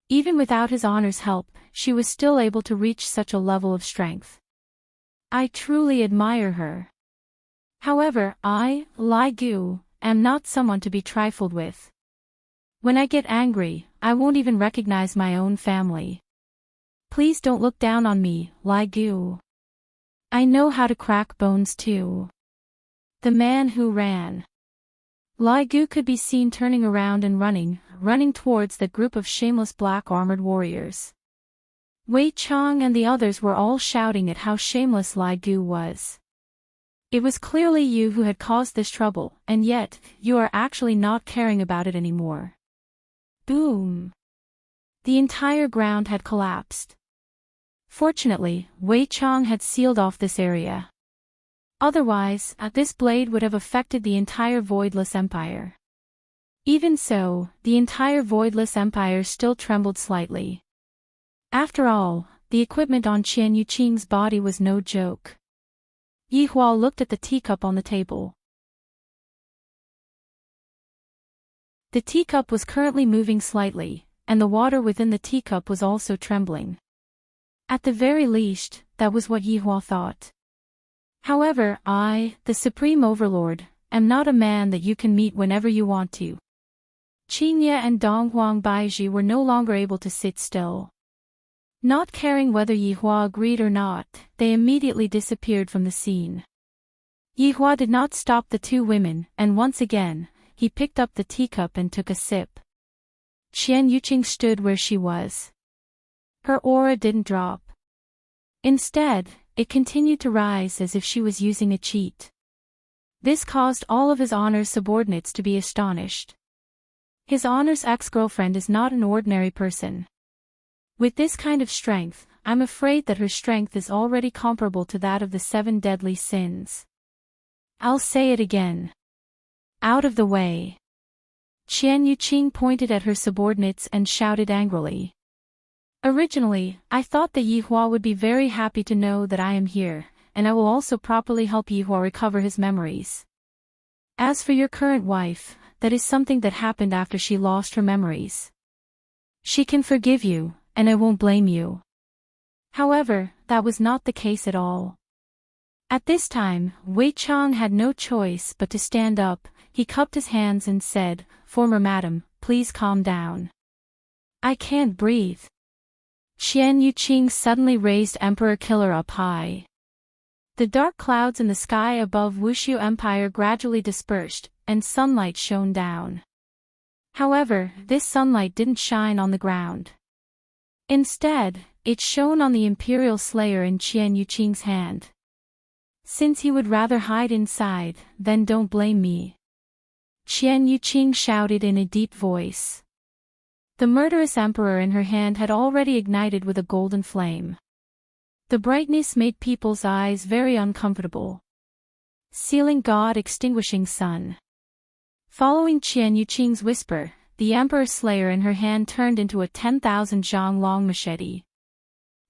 Even without His Honor's help, she was still able to reach such a level of strength. I truly admire her. However, I, Lai Gu, am not someone to be trifled with. When I get angry, I won't even recognize my own family. Please don't look down on me, Lai Gu. I know how to crack bones too. The man who ran. Lai Gu could be seen turning around and running towards that group of shameless black armored warriors. Wei Chang and the others were all shouting at how shameless Lai Gu was. It was clearly you who had caused this trouble, and yet, you are actually not caring about it anymore. Boom! The entire ground had collapsed. Fortunately, Wei Chang had sealed off this area. Otherwise, this blade would have affected the entire Voidless Empire. Even so, the entire Voidless Empire still trembled slightly. After all, the equipment on Qian Yuqing's body was no joke. Yi Hua looked at the teacup on the table. The teacup was currently moving slightly, and the water within the teacup was also trembling. At the very least, that was what Yi Hua thought. However, I, the Supreme Overlord, am not a man that you can meet whenever you want to. Qingye and Donghuang Baizhi were no longer able to sit still. Not caring whether Yi Hua agreed or not, they immediately disappeared from the scene. Yi Hua did not stop the two women, and once again, he picked up the teacup and took a sip. Qian Yuqing stood where she was. Her aura didn't drop. Instead, it continued to rise as if she was using a cheat. This caused all of His Honor's subordinates to be astonished. His Honor's ex-girlfriend is not an ordinary person. With this kind of strength, I'm afraid that her strength is already comparable to that of the 7 deadly sins. I'll say it again. Out of the way. Qian Yuqing pointed at her subordinates and shouted angrily. Originally, I thought that Yihua would be very happy to know that I am here, and I will also properly help Yihua recover his memories. As for your current wife, that is something that happened after she lost her memories. She can forgive you, and I won't blame you. However, that was not the case at all. At this time, Wei Chang had no choice but to stand up. He cupped his hands and said, "Former madam, please calm down. I can't breathe." Qian Yuqing suddenly raised Emperor Killer up high. The dark clouds in the sky above Wushu Empire gradually dispersed, and sunlight shone down. However, this sunlight didn't shine on the ground. Instead, it shone on the Imperial Slayer in Qian Yuqing's hand. Since he would rather hide inside, then don't blame me. Qian Yuqing shouted in a deep voice. The murderous emperor in her hand had already ignited with a golden flame. The brightness made people's eyes very uncomfortable. Sealing God extinguishing sun. Following Qian Yuqing's whisper, the Emperor Slayer in her hand turned into a 10,000 zhang long machete.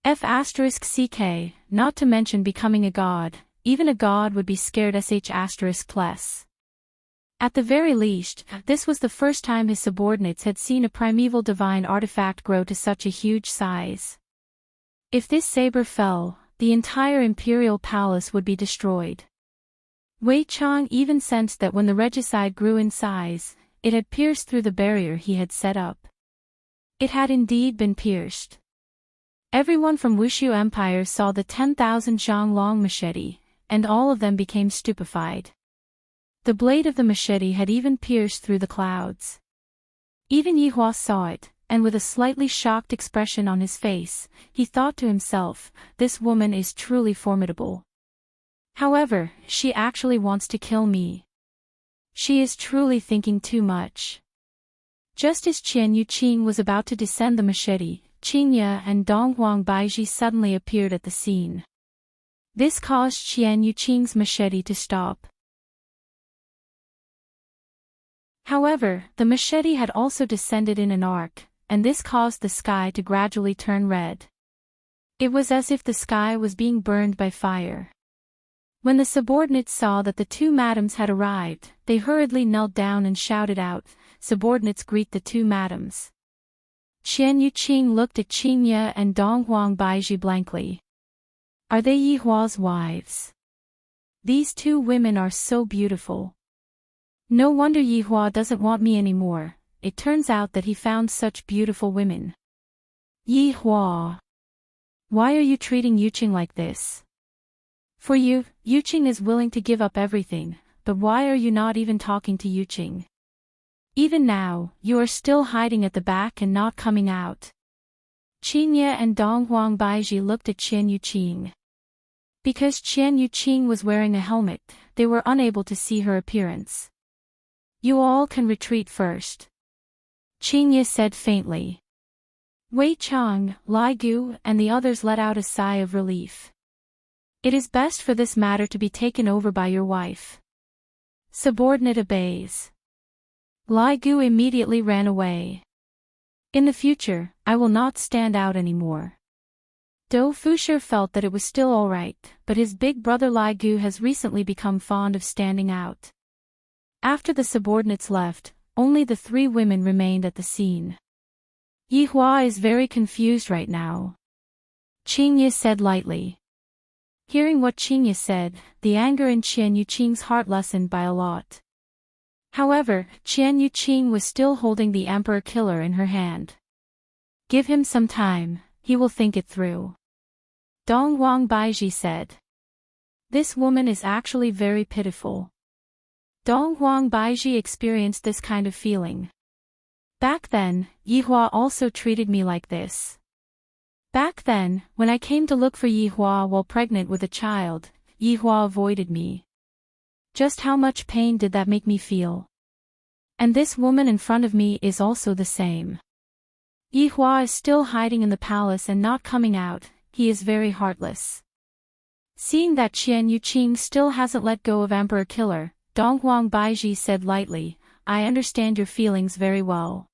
F*ck, not to mention becoming a god, even a god would be scared *. At the very least, this was the first time his subordinates had seen a primeval divine artifact grow to such a huge size. If this saber fell, the entire imperial palace would be destroyed. Wei Chang even sensed that when the regicide grew in size, it had pierced through the barrier he had set up. It had indeed been pierced. Everyone from Wushu Empire saw the 10,000 zhang long machete, and all of them became stupefied. The blade of the machete had even pierced through the clouds. Even Yihua saw it, and with a slightly shocked expression on his face, he thought to himself, "This woman is truly formidable. However, she actually wants to kill me. She is truly thinking too much." Just as Qian Yuqing was about to descend the machete, Qingye and Donghuang Baizhi suddenly appeared at the scene. This caused Qian Yuqing's machete to stop. However, the machete had also descended in an arc, and this caused the sky to gradually turn red. It was as if the sky was being burned by fire. When the subordinates saw that the two madams had arrived, they hurriedly knelt down and shouted out, "Subordinates, greet the two madams." Qian Yuqing looked at Qingye and Donghuang Baizhi blankly. Are they Yihua's wives? These two women are so beautiful. No wonder Yihua doesn't want me anymore. It turns out that he found such beautiful women. Yihua, why are you treating Yuqing like this? For you, Yuqing is willing to give up everything, but why are you not even talking to Yuqing? Even now, you are still hiding at the back and not coming out. Qingye and Donghuang Baizhi looked at Qian Yuqing. Because Qian Yuqing was wearing a helmet, they were unable to see her appearance. You all can retreat first. Qingye said faintly. Wei Chang, Lai Gu, and the others let out a sigh of relief. It is best for this matter to be taken over by your wife. Subordinate obeys. Lai Gu immediately ran away. In the future, I will not stand out anymore. Dou Fusher felt that it was still alright, but his big brother Lai Gu has recently become fond of standing out. After the subordinates left, only the three women remained at the scene. Yihua is very confused right now. Qingye said lightly. Hearing what Qingye said, the anger in Qian Yuqing's heart lessened by a lot. However, Qian Yuqing was still holding the Emperor Killer in her hand. Give him some time, he will think it through. Donghuang Baizhi said. This woman is actually very pitiful. Donghuang Baizhi experienced this kind of feeling. Back then, Yihua also treated me like this. Back then, when I came to look for Yihua while pregnant with a child, Yihua avoided me. Just how much pain did that make me feel? And this woman in front of me is also the same. Yihua is still hiding in the palace and not coming out, he is very heartless. Seeing that Qian Yuqing still hasn't let go of Emperor Killer, Donghuang Baizhi said lightly, I understand your feelings very well.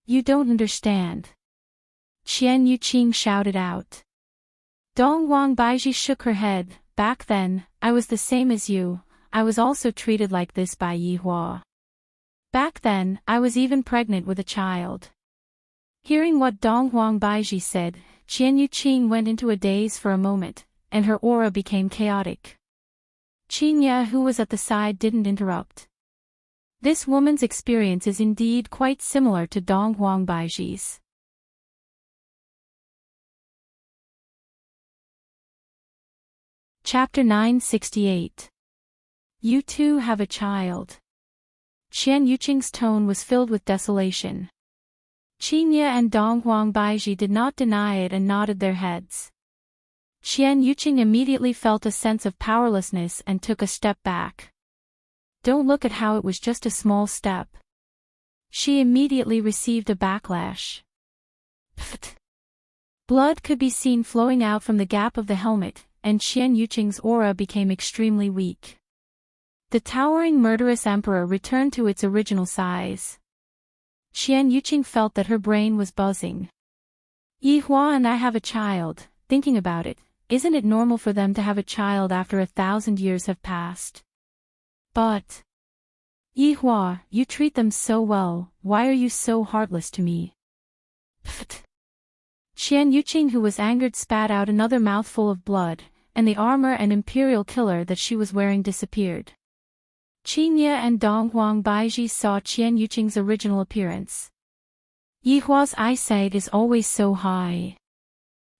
You don't understand. Qian Yuqing shouted out. Dong Wang Baiji shook her head. Back then, I was the same as you. I was also treated like this by Yi Hua. Back then, I was even pregnant with a child. Hearing what Dong Wang Baiji said, Qian Yuqing went into a daze for a moment, and her aura became chaotic. Qinya, who was at the side, didn't interrupt. This woman's experience is indeed quite similar to Dong Wang Baiji's. Chapter 968. You too have a child. Qian Yuqing's tone was filled with desolation. Qinya and Dong Wang Baiji did not deny it and nodded their heads. Qian Yuqing immediately felt a sense of powerlessness and took a step back. Don't look at how it was just a small step. She immediately received a backlash. Pfft. Blood could be seen flowing out from the gap of the helmet, and Qian Yuqing's aura became extremely weak. The towering murderous emperor returned to its original size. Qian Yuqing felt that her brain was buzzing. Yi Hua and I have a child. Thinking about it, isn't it normal for them to have a child after 1,000 years have passed? But Yi Hua, you treat them so well, why are you so heartless to me? Pfft. Qian Yuqing, who was angered, spat out another mouthful of blood, and the armor and imperial killer that she was wearing disappeared. Qinya and Dong Wang Baiji saw Qian Yuqing's original appearance. Yi Hua's eyesight is always so high.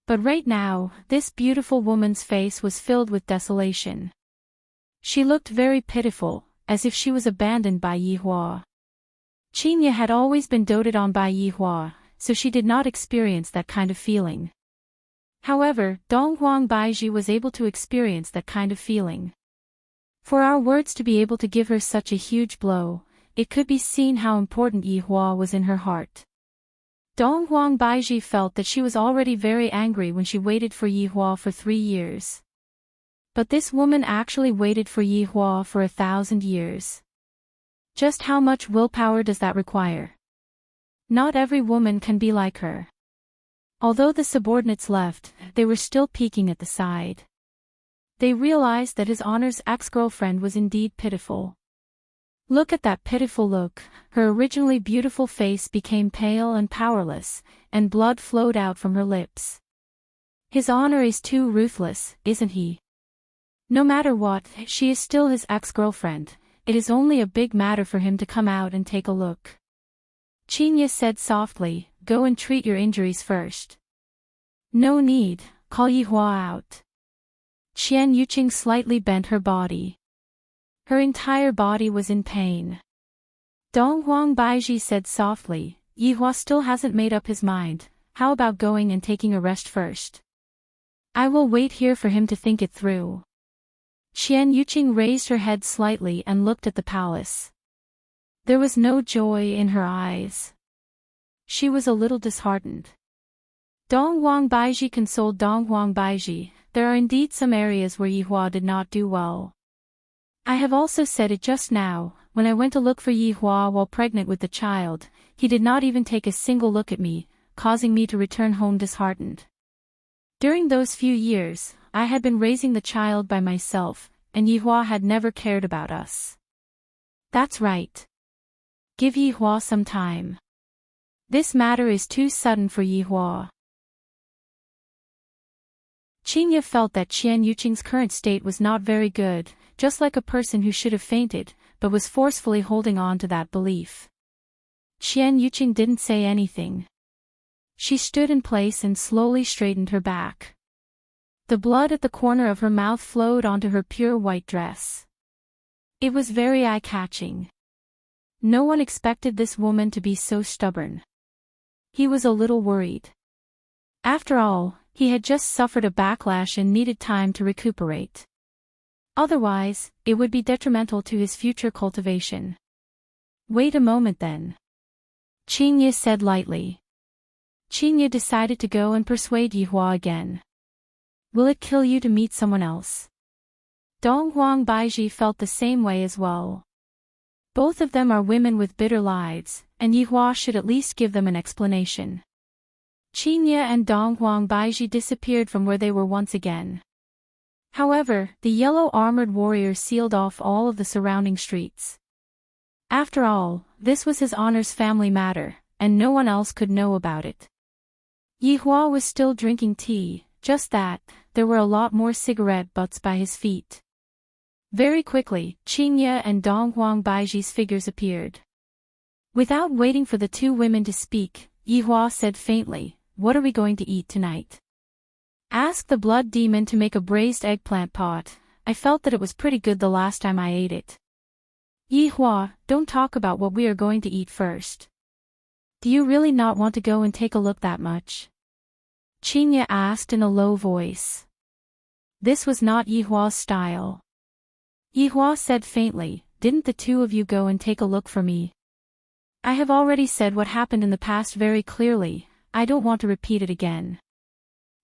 But right now, this beautiful woman's face was filled with desolation. She looked very pitiful, as if she was abandoned by Yi Hua. Qinya had always been doted on by Yi Hua, so she did not experience that kind of feeling. However, Dong Wang Baiji was able to experience that kind of feeling. For our words to be able to give her such a huge blow, it could be seen how important Yi Hua was in her heart. Dong Wang Baiji felt that she was already very angry when she waited for Yi Hua for 3 years. But this woman actually waited for Yi Hua for 1,000 years. Just how much willpower does that require? Not every woman can be like her. Although the subordinates left, they were still peeking at the side. They realized that His Honor's ex-girlfriend was indeed pitiful. Look at that pitiful look. Her originally beautiful face became pale and powerless, and blood flowed out from her lips. His Honor is too ruthless, isn't he? No matter what, she is still his ex-girlfriend. It is only a big matter for him to come out and take a look. Qinya said softly, go and treat your injuries first. No need, call Yi Hua out. Qian Yuqing slightly bent her body. Her entire body was in pain. Dong Wang Baiji said softly, Yi Hua still hasn't made up his mind. How about going and taking a rest first? I will wait here for him to think it through. Qian Yuqing raised her head slightly and looked at the palace. There was no joy in her eyes. She was a little disheartened. Dong Wang Baiji consoled Dong Wang Baiji. There are indeed some areas where Yi Hua did not do well. I have also said it just now, when I went to look for Yi Hua while pregnant with the child, he did not even take a single look at me, causing me to return home disheartened. During those few years, I had been raising the child by myself, and Yi Hua had never cared about us. That's right. Give Yi Hua some time. This matter is too sudden for Yi Hua. Qinya felt that Qian Yuqing's current state was not very good, just like a person who should have fainted, but was forcefully holding on to that belief. Qian Yuqing didn't say anything. She stood in place and slowly straightened her back. The blood at the corner of her mouth flowed onto her pure white dress. It was very eye-catching. No one expected this woman to be so stubborn. He was a little worried. After all, he had just suffered a backlash and needed time to recuperate. Otherwise, it would be detrimental to his future cultivation. Wait a moment then. Qinya said lightly. Qinya decided to go and persuade Yi Hua again. Will it kill you to meet someone else? Dong Wang Baiji felt the same way as well. Both of them are women with bitter lives, and Yi Hua should at least give them an explanation. Qinya and Donghuang Baiji disappeared from where they were once again. However, the yellow-armored warrior sealed off all of the surrounding streets. After all, this was his honor's family matter, and no one else could know about it. Yihua was still drinking tea, just that, there were a lot more cigarette butts by his feet. Very quickly, Qinya and Donghuang Baiji's figures appeared. Without waiting for the two women to speak, Yihua said faintly, "What are we going to eat tonight?" Asked the blood demon to make a braised eggplant pot. I felt that it was pretty good the last time I ate it. Yihua, don't talk about what we are going to eat first. Do you really not want to go and take a look that much? Qinya asked in a low voice. This was not Yihua's style. Yihua said faintly, "Didn't the two of you go and take a look for me? I have already said what happened in the past very clearly, I don't want to repeat it again.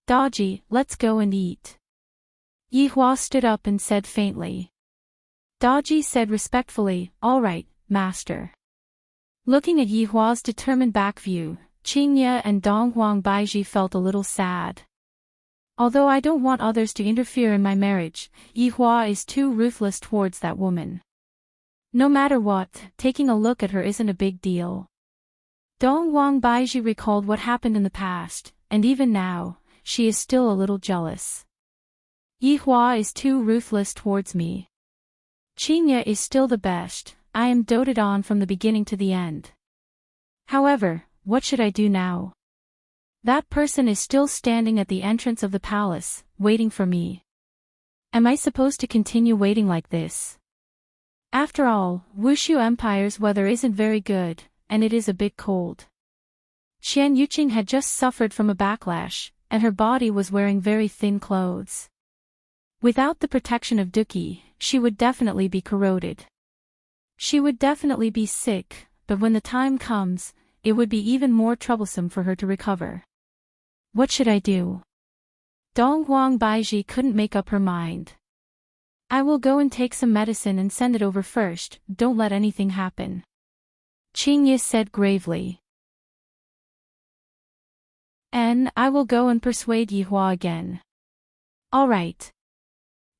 Daji, let's go and eat." Yihua stood up and said faintly. Daji said respectfully, "All right, master." Looking at Yihua's determined back view, Qinya and Donghuang Baiji felt a little sad. Although I don't want others to interfere in my marriage, Yihua is too ruthless towards that woman. No matter what, taking a look at her isn't a big deal. Donghuang Baiji recalled what happened in the past, and even now, she is still a little jealous. Yihua is too ruthless towards me. Qinya is still the best, I am doted on from the beginning to the end. However, what should I do now? That person is still standing at the entrance of the palace, waiting for me. Am I supposed to continue waiting like this? After all, Wushu Empire's weather isn't very good, and it is a bit cold. Qian Yuqing had just suffered from a backlash, and her body was wearing very thin clothes. Without the protection of Duki, she would definitely be corroded. She would definitely be sick, but when the time comes, it would be even more troublesome for her to recover. What should I do? Donghuang Baiji couldn't make up her mind. I will go and take some medicine and send it over first, don't let anything happen. Qinya said gravely. And I will go and persuade Yihua again. All right.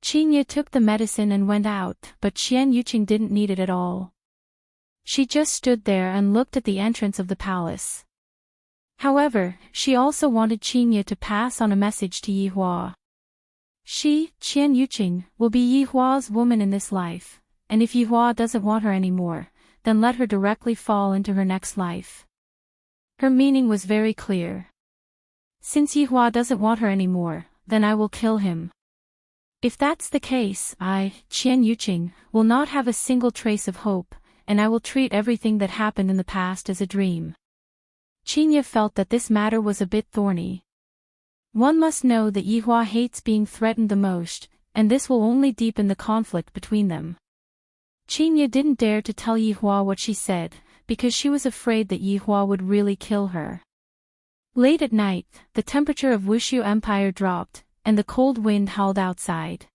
Qinya took the medicine and went out, but Qian Yuqing didn't need it at all. She just stood there and looked at the entrance of the palace. However, she also wanted Qinya to pass on a message to Yihua. She, Qian Yuqing, will be Yihua's woman in this life, and if Yihua doesn't want her anymore, then let her directly fall into her next life. Her meaning was very clear. Since Yihua doesn't want her anymore, then I will kill him. If that's the case, I, Qian Yuqing, will not have a single trace of hope, and I will treat everything that happened in the past as a dream. Qinya felt that this matter was a bit thorny. One must know that Yihua hates being threatened the most, and this will only deepen the conflict between them. Qinya didn't dare to tell Yihua what she said, because she was afraid that Yihua would really kill her. Late at night, the temperature of Wushu Empire dropped, and the cold wind howled outside.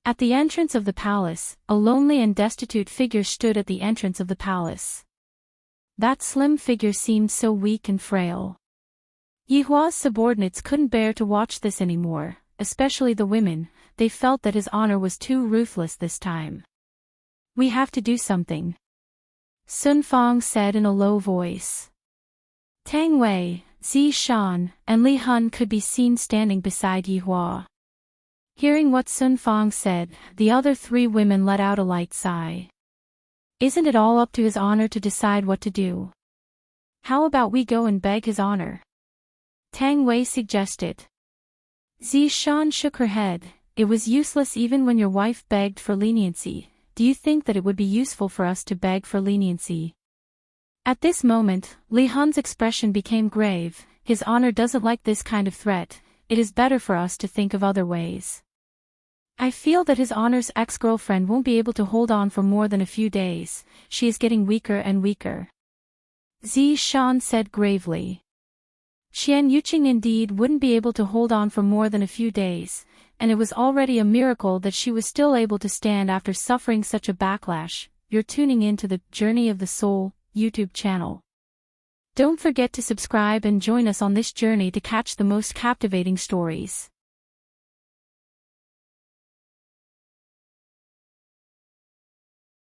At the entrance of the palace, a lonely and destitute figure stood at the entrance of the palace. That slim figure seemed so weak and frail. Yihua's subordinates couldn't bear to watch this anymore, especially the women. They felt that his honor was too ruthless this time. We have to do something, Sun Fang said in a low voice. Tang Wei, Zi Shan, and Li Hun could be seen standing beside Yihua. Hearing what Sun Fang said, the other three women let out a light sigh. Isn't it all up to his honor to decide what to do? How about we go and beg his honor? Tang Wei suggested. Zi Shan shook her head. It was useless even when your wife begged for leniency. Do you think that it would be useful for us to beg for leniency? At this moment, Li Hun's expression became grave. His honor doesn't like this kind of threat. It is better for us to think of other ways. I feel that his honor's ex-girlfriend won't be able to hold on for more than a few days. She is getting weaker and weaker. Zi Shan said gravely. Qian Yuqing indeed wouldn't be able to hold on for more than a few days, and it was already a miracle that she was still able to stand after suffering such a backlash. You're tuning in to the Journey of the Soul YouTube channel. Don't forget to subscribe and join us on this journey to catch the most captivating stories.